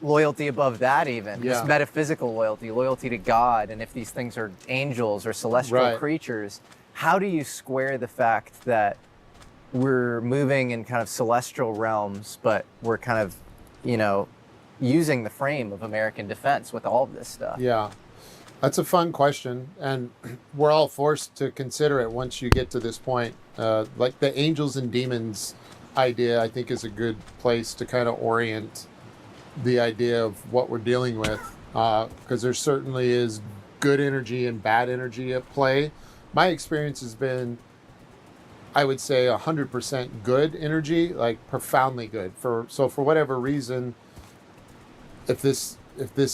S2: loyalty above that even? Just metaphysical loyalty to God, and if these things are angels or celestial creatures, how do you square the fact that we're moving in kind of celestial realms, but we're kind of, using the frame of American defense with all of this stuff?
S5: Yeah. That's a fun question, and we're all forced to consider it once you get to this point. Like the angels and demons idea, I think, is a good place to kind of orient the idea of what we're dealing with, because there certainly is good energy and bad energy at play. My experience has been, I would say, 100% good energy, like profoundly good. So for whatever reason, if this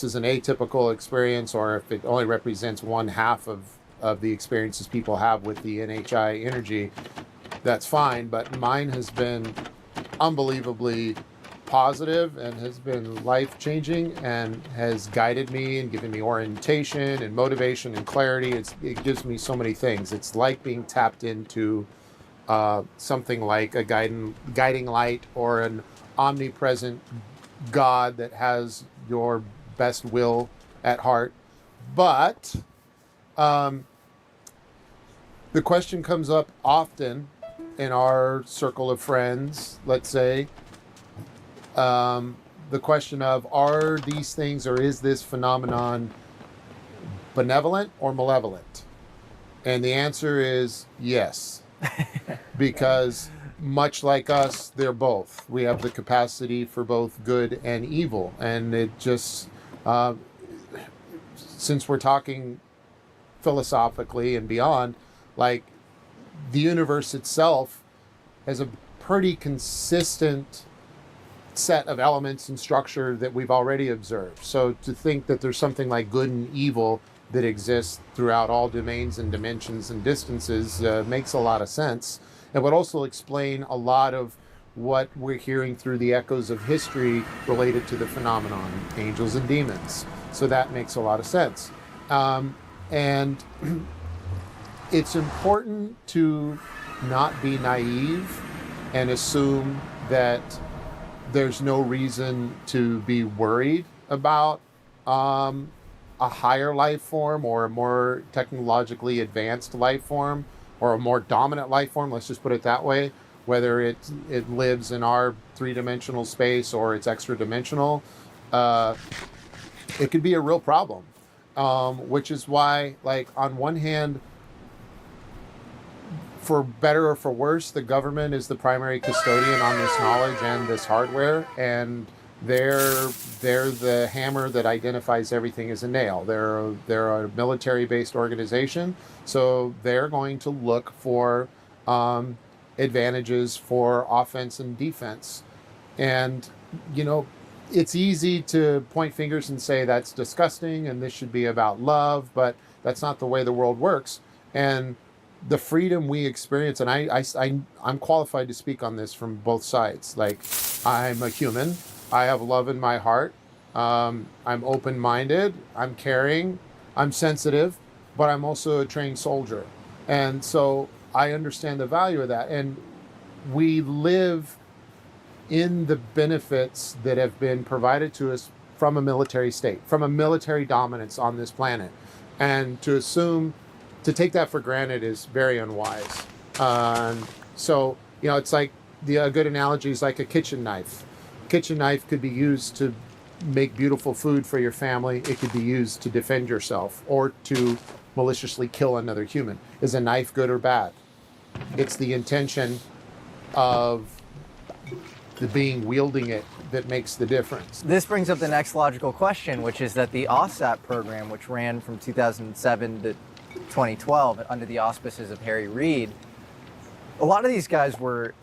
S5: is an atypical experience, or if it only represents one half of the experiences people have with the NHI energy, that's fine. But mine has been unbelievably positive and has been life-changing and has guided me and given me orientation and motivation and clarity. It gives me so many things. It's like being tapped into something like a guiding light, or an omnipresent God that has your best will at heart. But the question comes up often in our circle of friends, let's say, the question of, are these things, or is this phenomenon benevolent or malevolent? And the answer is yes. Because much like us, they're both. We have the capacity for both good and evil. And it just, since we're talking philosophically and beyond, like, the universe itself has a pretty consistent set of elements and structure that we've already observed. So to think that there's something like good and evil that exists throughout all domains and dimensions and distances makes a lot of sense. It would also explain a lot of what we're hearing through the echoes of history related to the phenomenon, angels and demons. So that makes a lot of sense. And it's important to not be naive and assume that there's no reason to be worried about a higher life form, or a more technologically advanced life form, or a more dominant life form, let's just put it that way, whether it lives in our three-dimensional space or it's extra-dimensional. It could be a real problem, which is why, like, on one hand, for better or for worse, the government is the primary custodian on this knowledge and this hardware, and they're the hammer that identifies everything as a nail. They're a military-based organization, so they're going to look for advantages for offense and defense. And, you know, it's easy to point fingers and say that's disgusting and this should be about love, but that's not the way the world works. And the freedom we experience, and I'm qualified to speak on this from both sides. Like, I'm a human. I have love in my heart. I'm open-minded. I'm caring. I'm sensitive, but I'm also a trained soldier. And so I understand the value of that. And we live in the benefits that have been provided to us from a military state, from a military dominance on this planet. And to take that for granted is very unwise. So, you know, it's like, a good analogy is like a kitchen knife. Kitchen knife could be used to make beautiful food for your family. It could be used to defend yourself or to maliciously kill another human. Is a knife good or bad? It's the intention of the being wielding it that makes the difference.
S2: This brings up the next logical question, which is that the OSAP program, which ran from 2007 to 2012 under the auspices of Harry Reid, a lot of these guys were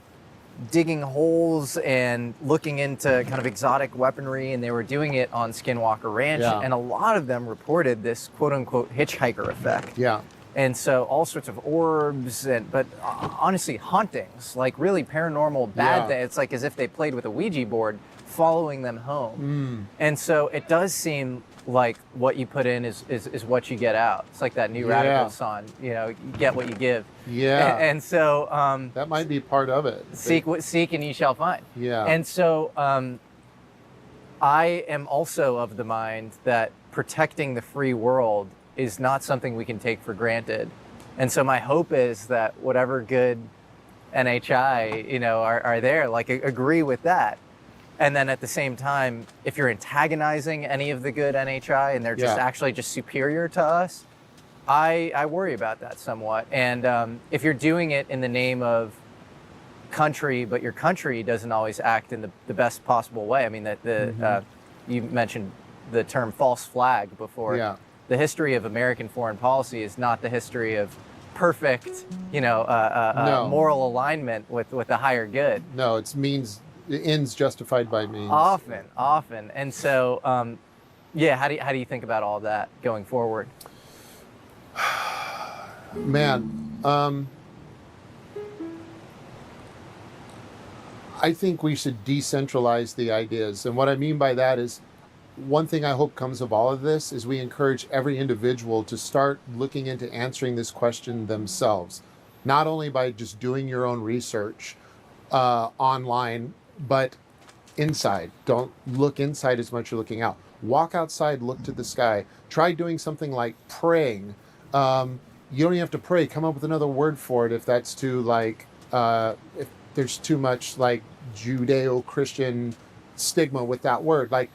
S2: digging holes and looking into kind of exotic weaponry, and they were doing it on Skinwalker Ranch.
S5: Yeah.
S2: And a lot of them reported this quote-unquote hitchhiker effect.
S5: Yeah.
S2: And so all sorts of orbs, but honestly, hauntings, like really paranormal bad things. It's like as if they played with a Ouija board following them home. And so it does seem like what you put in is what you get out. It's like that new Radical song, you know, you get what you give.
S5: Yeah.
S2: And so
S5: that might be part of it.
S2: Seek and ye shall find.
S5: Yeah.
S2: And so I am also of the mind that protecting the free world is not something we can take for granted. And so my hope is that whatever good NHI, you know, are there, like, agree with that. And then at the same time, if you're antagonizing any of the good NHI and they're just actually just superior to us, I worry about that somewhat. And if you're doing it in the name of country, but your country doesn't always act in the best possible way. I mean, you mentioned the term false flag before.
S5: Yeah.
S2: The history of American foreign policy is not the history of perfect, you know, moral alignment with the higher good.
S5: No, it means ends justified by means.
S2: Often. And so, how do you think about all that going forward?
S5: Man, I think we should decentralize the ideas. And what I mean by that is, one thing I hope comes of all of this is we encourage every individual to start looking into answering this question themselves, not only by just doing your own research online, but inside. Don't look inside as much as you're looking out. Walk outside, look to the sky. Try doing something like praying. You don't even have to pray. Come up with another word for it if that's too, like, if there's too much, like, Judeo-Christian stigma with that word. Like,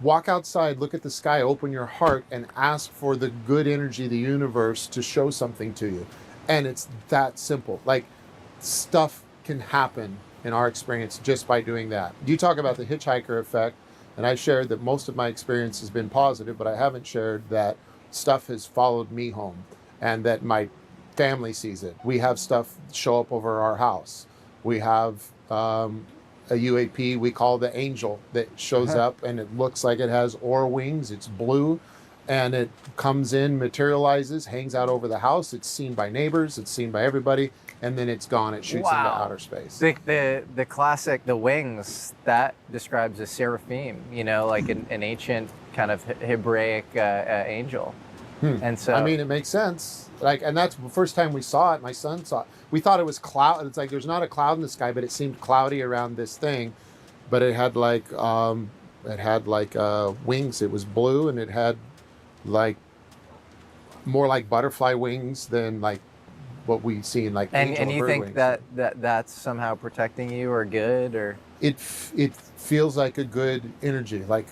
S5: walk outside, look at the sky, open your heart, and ask for the good energy of the universe to show something to you. And it's that simple. Like, stuff can happen in our experience just by doing that. You talk about the hitchhiker effect, and I shared that most of my experience has been positive, but I haven't shared that stuff has followed me home and that my family sees it. We have stuff show up over our house. We have a UAP we call the Angel that shows up, and it looks like it has aura wings. It's blue, and it comes in, materializes, hangs out over the house. It's seen by neighbors. It's seen by everybody, and then it's gone. It shoots into outer space.
S2: The classic, the wings, that describes a seraphim, you know, like an ancient kind of Hebraic angel. And so,
S5: I mean, it makes sense. Like, and that's the first time we saw it. My son saw it. We thought it was cloud. It's like there's not a cloud in the sky, but it seemed cloudy around this thing. But it had like wings. It was blue, and it had like more like butterfly wings than like what we see in like angel
S2: and you
S5: bird
S2: think
S5: wings.
S2: that's somehow protecting you or good, or
S5: It feels like a good energy. Like,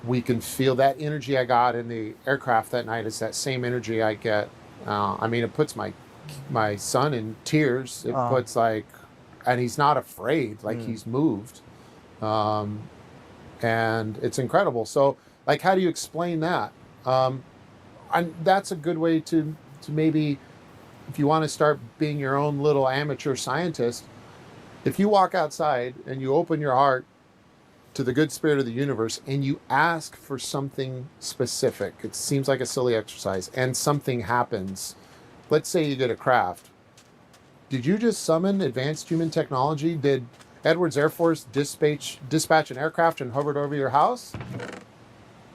S5: we can feel that energy I got in the aircraft that night. It's that same energy I get. I mean, it puts my son in tears. It puts like, and he's not afraid. Like, he's moved, and it's incredible. So, like, how do you explain that? And that's a good way to maybe, if you want to start being your own little amateur scientist, if you walk outside and you open your heart to the good spirit of the universe and you ask for something specific, it seems like a silly exercise, and something happens. Let's say you get a craft. Did you just summon advanced human technology? Did Edwards Air Force dispatch an aircraft and hovered over your house?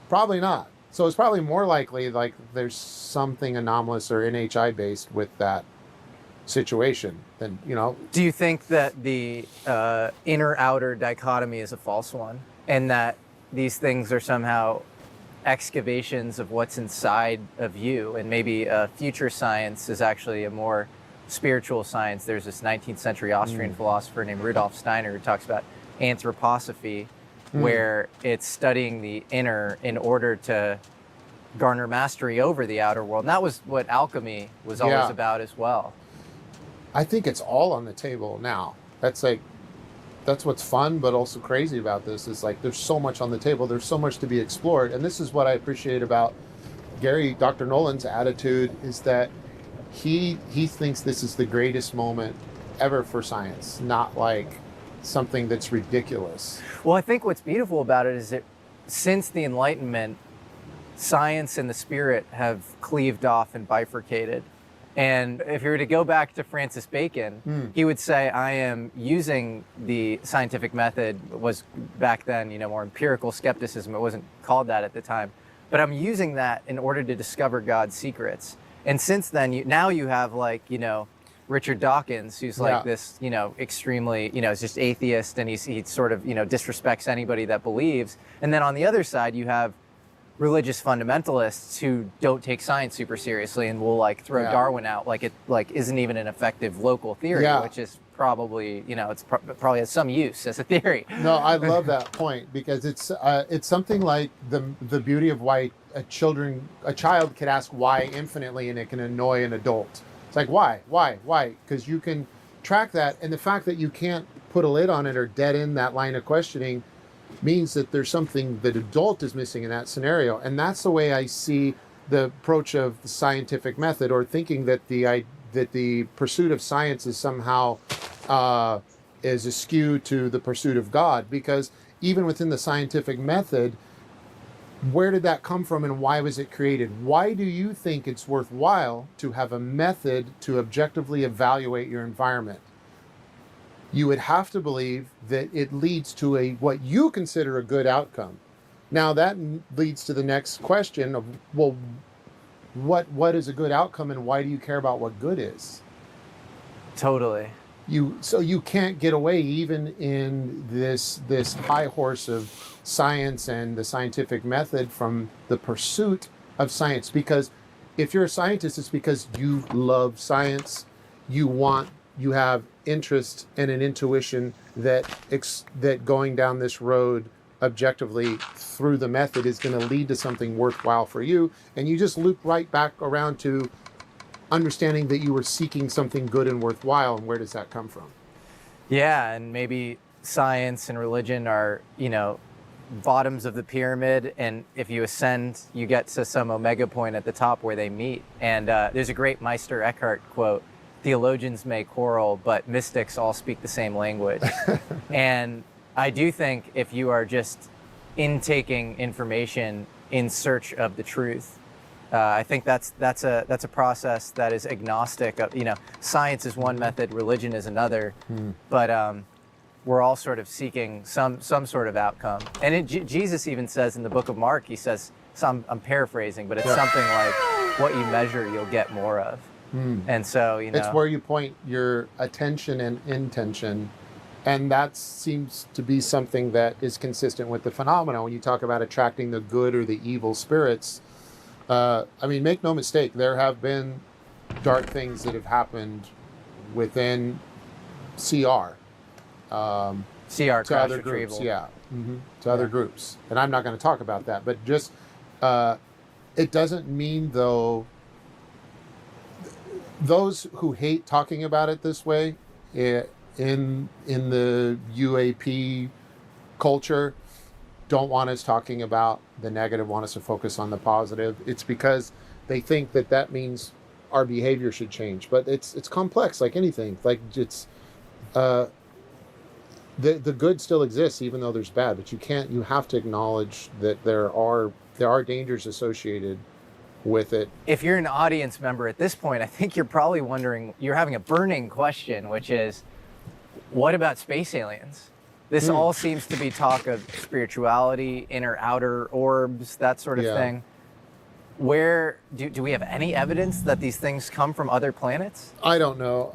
S5: Probably not. So it's probably more likely like there's something anomalous or NHI based with that situation than, you know.
S2: do you think that the inner-outer dichotomy is a false one, and that these things are somehow excavations of what's inside of you, and maybe future science is actually a more spiritual science? There's this 19th century Austrian philosopher named Rudolf Steiner who talks about anthroposophy, where it's studying the inner in order to garner mastery over the outer world. And that was what alchemy was always about as well.
S5: I think it's all on the table now. That's what's fun, but also crazy about this is like there's so much on the table. There's so much to be explored. And this is what I appreciate about Gary, Dr. Nolan's attitude, is that he thinks this is the greatest moment ever for science, not like something that's ridiculous.
S2: Well, I think what's beautiful about it is that since the Enlightenment, science and the spirit have cleaved off and bifurcated. And if you were to go back to Francis Bacon, he would say, I am using the scientific method, was back then, you know, more empirical skepticism. It wasn't called that at the time. But I'm using that in order to discover God's secrets. And since then, now you have like, you know, Richard Dawkins, who's like this, you know, extremely, you know, is just atheist, and he sort of, you know, disrespects anybody that believes. And then on the other side, you have religious fundamentalists who don't take science super seriously and will like throw Darwin out like it like isn't even an effective local theory, which is probably, you know, it's probably has some use as a theory.
S5: No, I love that point, because it's something like the beauty of why a child could ask why infinitely and it can annoy an adult. It's like, why? Because you can track that, and the fact that you can't put a lid on it or dead end that line of questioning means that there's something that adult is missing in that scenario. And that's the way I see the approach of the scientific method, or thinking that the pursuit of science is somehow is askew to the pursuit of God. Because even within the scientific method, where did that come from and why was it created? Why do you think it's worthwhile to have a method to objectively evaluate your environment? You would have to believe that it leads to what you consider a good outcome. Now that leads to the next question of, well, what is a good outcome, and why do you care about what good is?
S2: Totally.
S5: So you can't get away even in this high horse of science and the scientific method from the pursuit of science. Because if you're a scientist, it's because you love science. You have interest and an intuition that going down this road objectively through the method is going to lead to something worthwhile for you. And you just loop right back around to understanding that you were seeking something good and worthwhile. And where does that come from?
S2: Yeah, and maybe science and religion are, bottoms of the pyramid, and if you ascend, you get to some omega point at the top where they meet. And there's a great Meister Eckhart quote: "Theologians may quarrel, but mystics all speak the same language." And I do think if you are just intaking information in search of the truth, I think that's a process that is agnostic of, science is one method, religion is another, but we're all sort of seeking some sort of outcome. And Jesus even says in the book of Mark, he says, I'm paraphrasing, but it's something like, what you measure, you'll get more of. And so,
S5: it's where you point your attention and intention. And that seems to be something that is consistent with the phenomena. When you talk about attracting the good or the evil spirits, make no mistake, there have been dark things that have happened within CR.
S2: CR
S5: to other groups, to other groups. And I'm not going to talk about that, but just, it doesn't mean, though, those who hate talking about it this way, in the UAP culture, don't want us talking about the negative, want us to focus on the positive. It's because they think that means our behavior should change. But it's complex, like anything. Like it's the good still exists, even though there's bad. But you have to acknowledge that there are dangers associated with it.
S2: If you're an audience member at this point, I think you're probably wondering, you're having a burning question, which is, what about space aliens? This all seems to be talk of spirituality, inner outer orbs, that sort of thing. Where do we have any evidence that these things come from other planets?
S5: I don't know.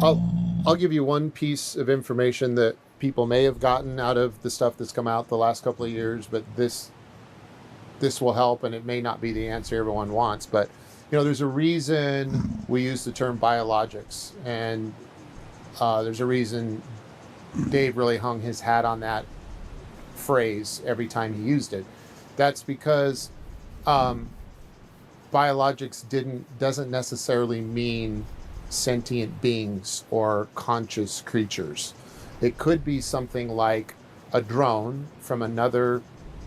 S5: I'll give you one piece of information that people may have gotten out of the stuff that's come out the last couple of years, but this will help, and it may not be the answer everyone wants. But there's a reason we use the term biologics, and there's a reason Dave really hung his hat on that phrase every time he used it. That's because biologics doesn't necessarily mean sentient beings or conscious creatures. It could be something like a drone from another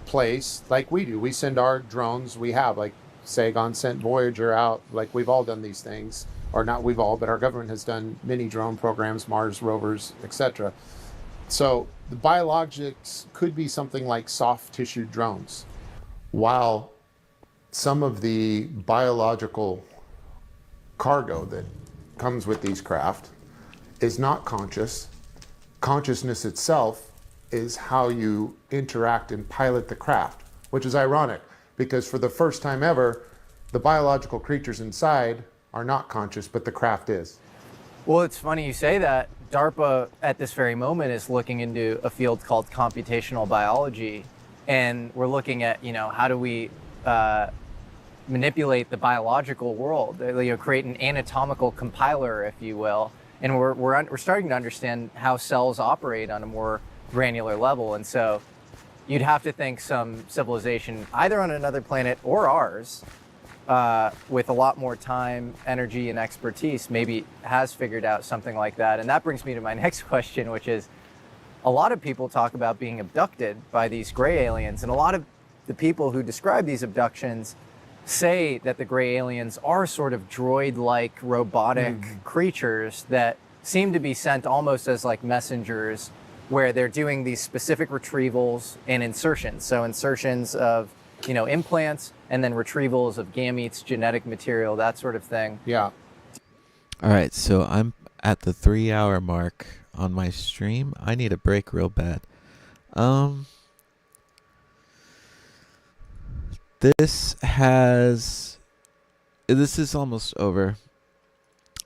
S5: place, like we do. We send our drones. We have, like, Sagan sent Voyager out. Like, we've all done these things. Or not we've all, but our government has done many drone programs, Mars rovers, etc. So the biologics could be something like soft tissue drones. While some of the biological cargo that comes with these craft is not conscious, consciousness itself is how you interact and pilot the craft, which is ironic because for the first time ever, the biological creatures inside are not conscious, but the craft is.
S2: Well, it's funny you say that. DARPA at this very moment is looking into a field called computational biology, and we're looking at, how do we manipulate the biological world, create an anatomical compiler, if you will. And we're starting to understand how cells operate on a more granular level. And so you'd have to think some civilization, either on another planet or ours, with a lot more time, energy, and expertise, maybe has figured out something like that. And that brings me to my next question, which is, a lot of people talk about being abducted by these gray aliens, and a lot of the people who describe these abductions say that the gray aliens are sort of droid-like robotic creatures that seem to be sent almost as like messengers, where they're doing these specific retrievals and insertions. So insertions of, implants, and then retrievals of gametes, genetic material, that sort of thing.
S5: Yeah.
S1: All right, so I'm at the 3-hour mark on my stream. I need a break real bad. This is almost over.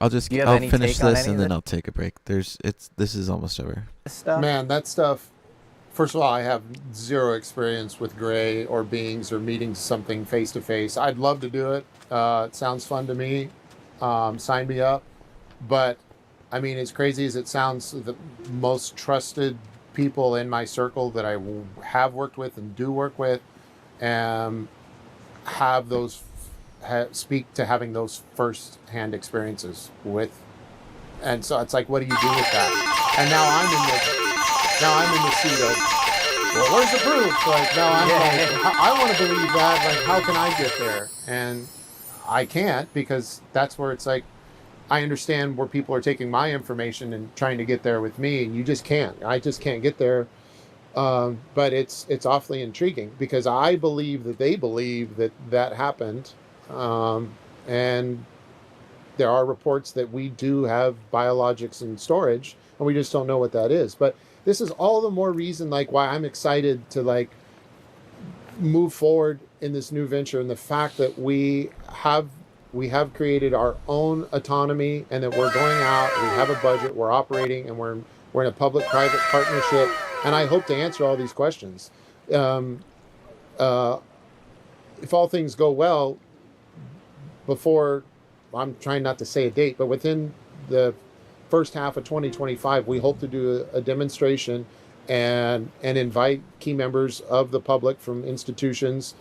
S1: I'll finish this and then I'll take a break. This is almost over.
S5: Man, that stuff. First of all, I have zero experience with gray or beings or meeting something face to face. I'd love to do it. It sounds fun to me. Sign me up. But I mean, as crazy as it sounds, the most trusted people in my circle that I have worked with and do work with, have those speak to having those first-hand experiences with, and so it's like, what do you do with that? And now I'm in the seat of, well, where's the proof? Like now I want to believe that. Like, how can I get there? And I can't, because that's where it's like, I understand where people are taking my information and trying to get there with me, and you just can't. I just can't get there. But it's awfully intriguing, because I believe that they believe that happened. And there are reports that we do have biologics in storage, and we just don't know what that is. But this is all the more reason, like, why I'm excited to, like, move forward in this new venture, and the fact that we have created our own autonomy, and that we're going out, we have a budget, we're operating, and we're in a public-private partnership. And I hope to answer all these questions. If all things go well, before, I'm trying not to say a date, but within the first half of 2025, we hope to do a demonstration and invite key members of the public from institutions,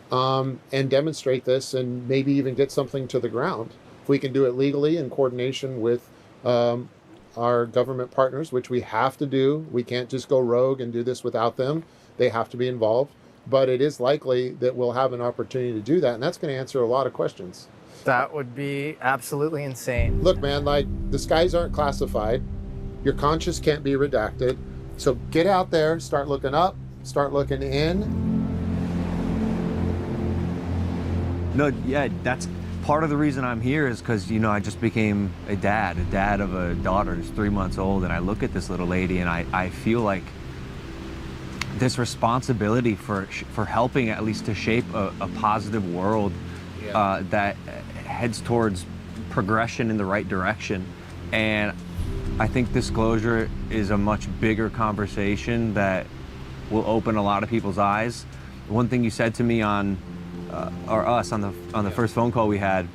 S5: and demonstrate this, and maybe even get something to the ground. If we can do it legally in coordination with our government partners, which we have to do. We can't just go rogue and do this without them. They have to be involved. But it is likely that we'll have an opportunity to do that, and that's going to answer a lot of questions.
S2: That would be absolutely insane.
S5: Look, man, like, the skies aren't classified. Your conscience can't be redacted. So get out there, start looking up, start looking in.
S8: No, yeah, that's part of the reason I'm here, is because, you know, I just became a dad of a daughter who's 3 months old, and I look at this little lady and I feel like this responsibility for helping at least to shape a positive world that heads towards progression in the right direction. And I think disclosure is a much bigger conversation that will open a lot of people's eyes. One thing you said to me on the first phone call we had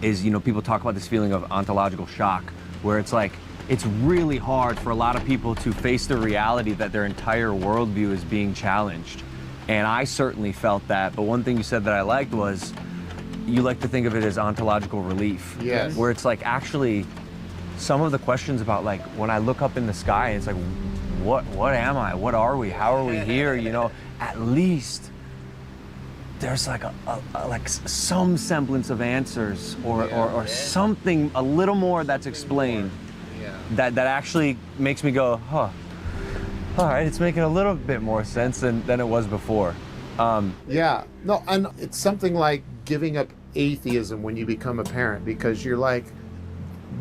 S8: is, you know, people talk about this feeling of ontological shock, where it's like, it's really hard for a lot of people to face the reality that their entire worldview is being challenged. And I certainly felt that. But one thing you said that I liked was, you like to think of it as ontological relief.
S5: Yes.
S8: Where it's like, actually, some of the questions about, like, when I look up in the sky, it's like, what am I? What are we? How are we here? You know, at least there's like like some semblance of answers, or something a little more that's explained. That actually makes me go, huh, all right, it's making a little bit more sense than it was before.
S5: Yeah, no, and it's something like giving up atheism when you become a parent, because you're like,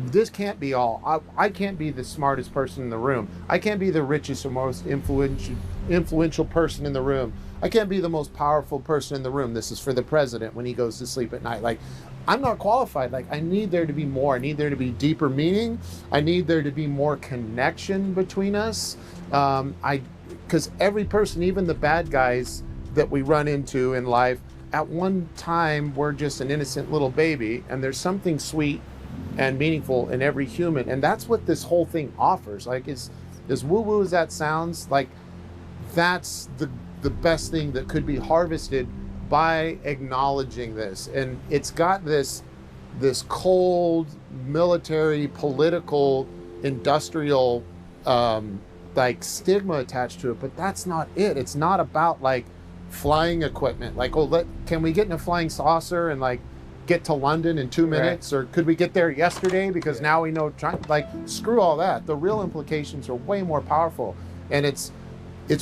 S5: this can't be all. I can't be the smartest person in the room. I can't be the richest or most influential person in the room. I can't be the most powerful person in the room. This is for the president when he goes to sleep at night. Like, I'm not qualified. Like, I need there to be more. I need there to be deeper meaning. I need there to be more connection between us. Because every person, even the bad guys that we run into in life, at one time we're just an innocent little baby, and there's something sweet and meaningful in every human. And that's what this whole thing offers. Like, as woo-woo as that sounds, like, that's the best thing that could be harvested by acknowledging this. And it's got this cold military, political, industrial like stigma attached to it, but that's not it. It's not about like flying equipment, like, oh, can we get in a flying saucer and like get to London in 2 minutes, or could we get there yesterday because now we know, like, screw all that. The real implications are way more powerful, and it's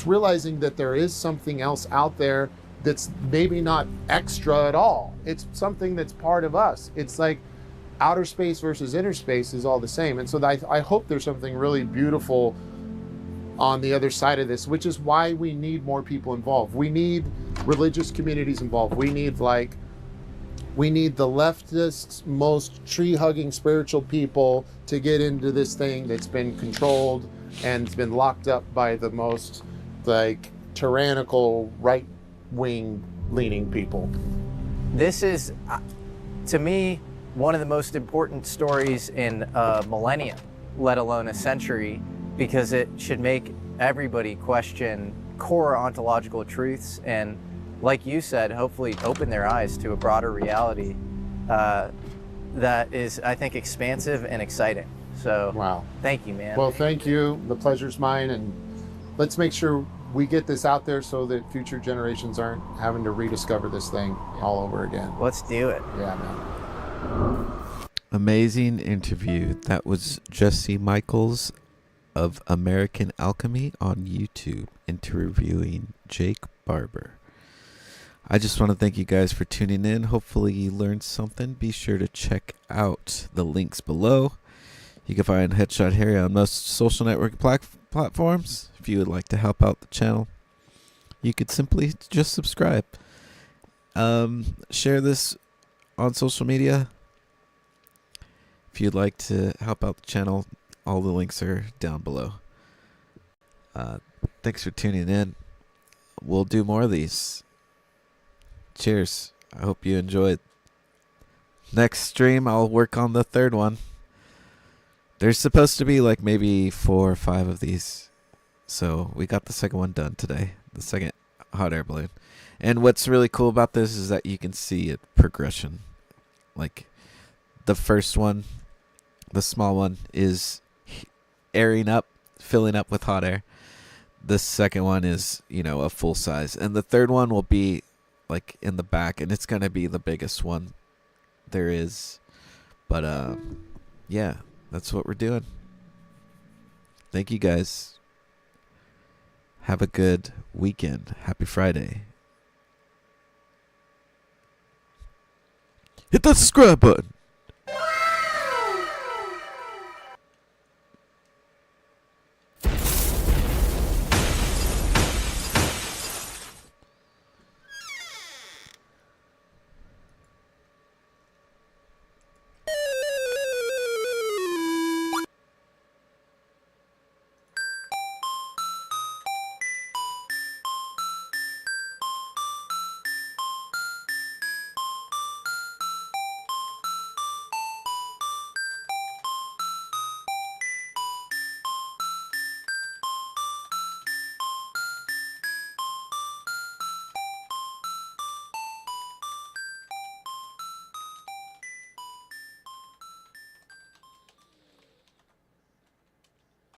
S5: realizing that there is something else out there that's maybe not extra at all. It's something that's part of us. It's like outer space versus inner space is all the same. And so I hope there's something really beautiful on the other side of this, which is why we need more people involved. We need religious communities involved. We need the leftist, most tree-hugging spiritual people to get into this thing that's been controlled and it's been locked up by the most like tyrannical right-wing leaning people.
S2: This is, to me, one of the most important stories in a millennium, let alone a century. because it should make everybody question core ontological truths and, like you said, hopefully open their eyes to a broader reality that is, I think, expansive and exciting. So,
S5: wow.
S2: Thank you, man.
S5: Well, thank you. The pleasure's mine. And let's make sure we get this out there so that future generations aren't having to rediscover this thing all over again.
S2: Let's do it.
S5: Yeah, man.
S1: Amazing interview. That was Jesse Michaels of American Alchemy on YouTube interviewing Jake Barber. I just want to thank you guys for tuning in. Hopefully you learned something. Be sure to check out the links below. You can find HeadshotH4rry on most social network platforms. If you would like to help out the channel, you could simply just subscribe. Share this on social media. If you'd like to help out the channel, all the links are down below. Thanks for tuning in. We'll do more of these. Cheers. I hope you enjoyed. Next stream, I'll work on the third one. There's supposed to be like maybe 4 or 5 of these. So we got the second one done today. The second hot air balloon. And what's really cool about this is that you can see a progression. Like the first one, the small one, is airing up, filling up with hot air. The second one is, you know, a full size. And the third one will be like in the back, and it's going to be the biggest one there is. But yeah, that's what we're doing. Thank you guys. Have a good weekend. Happy Friday. Hit that subscribe button.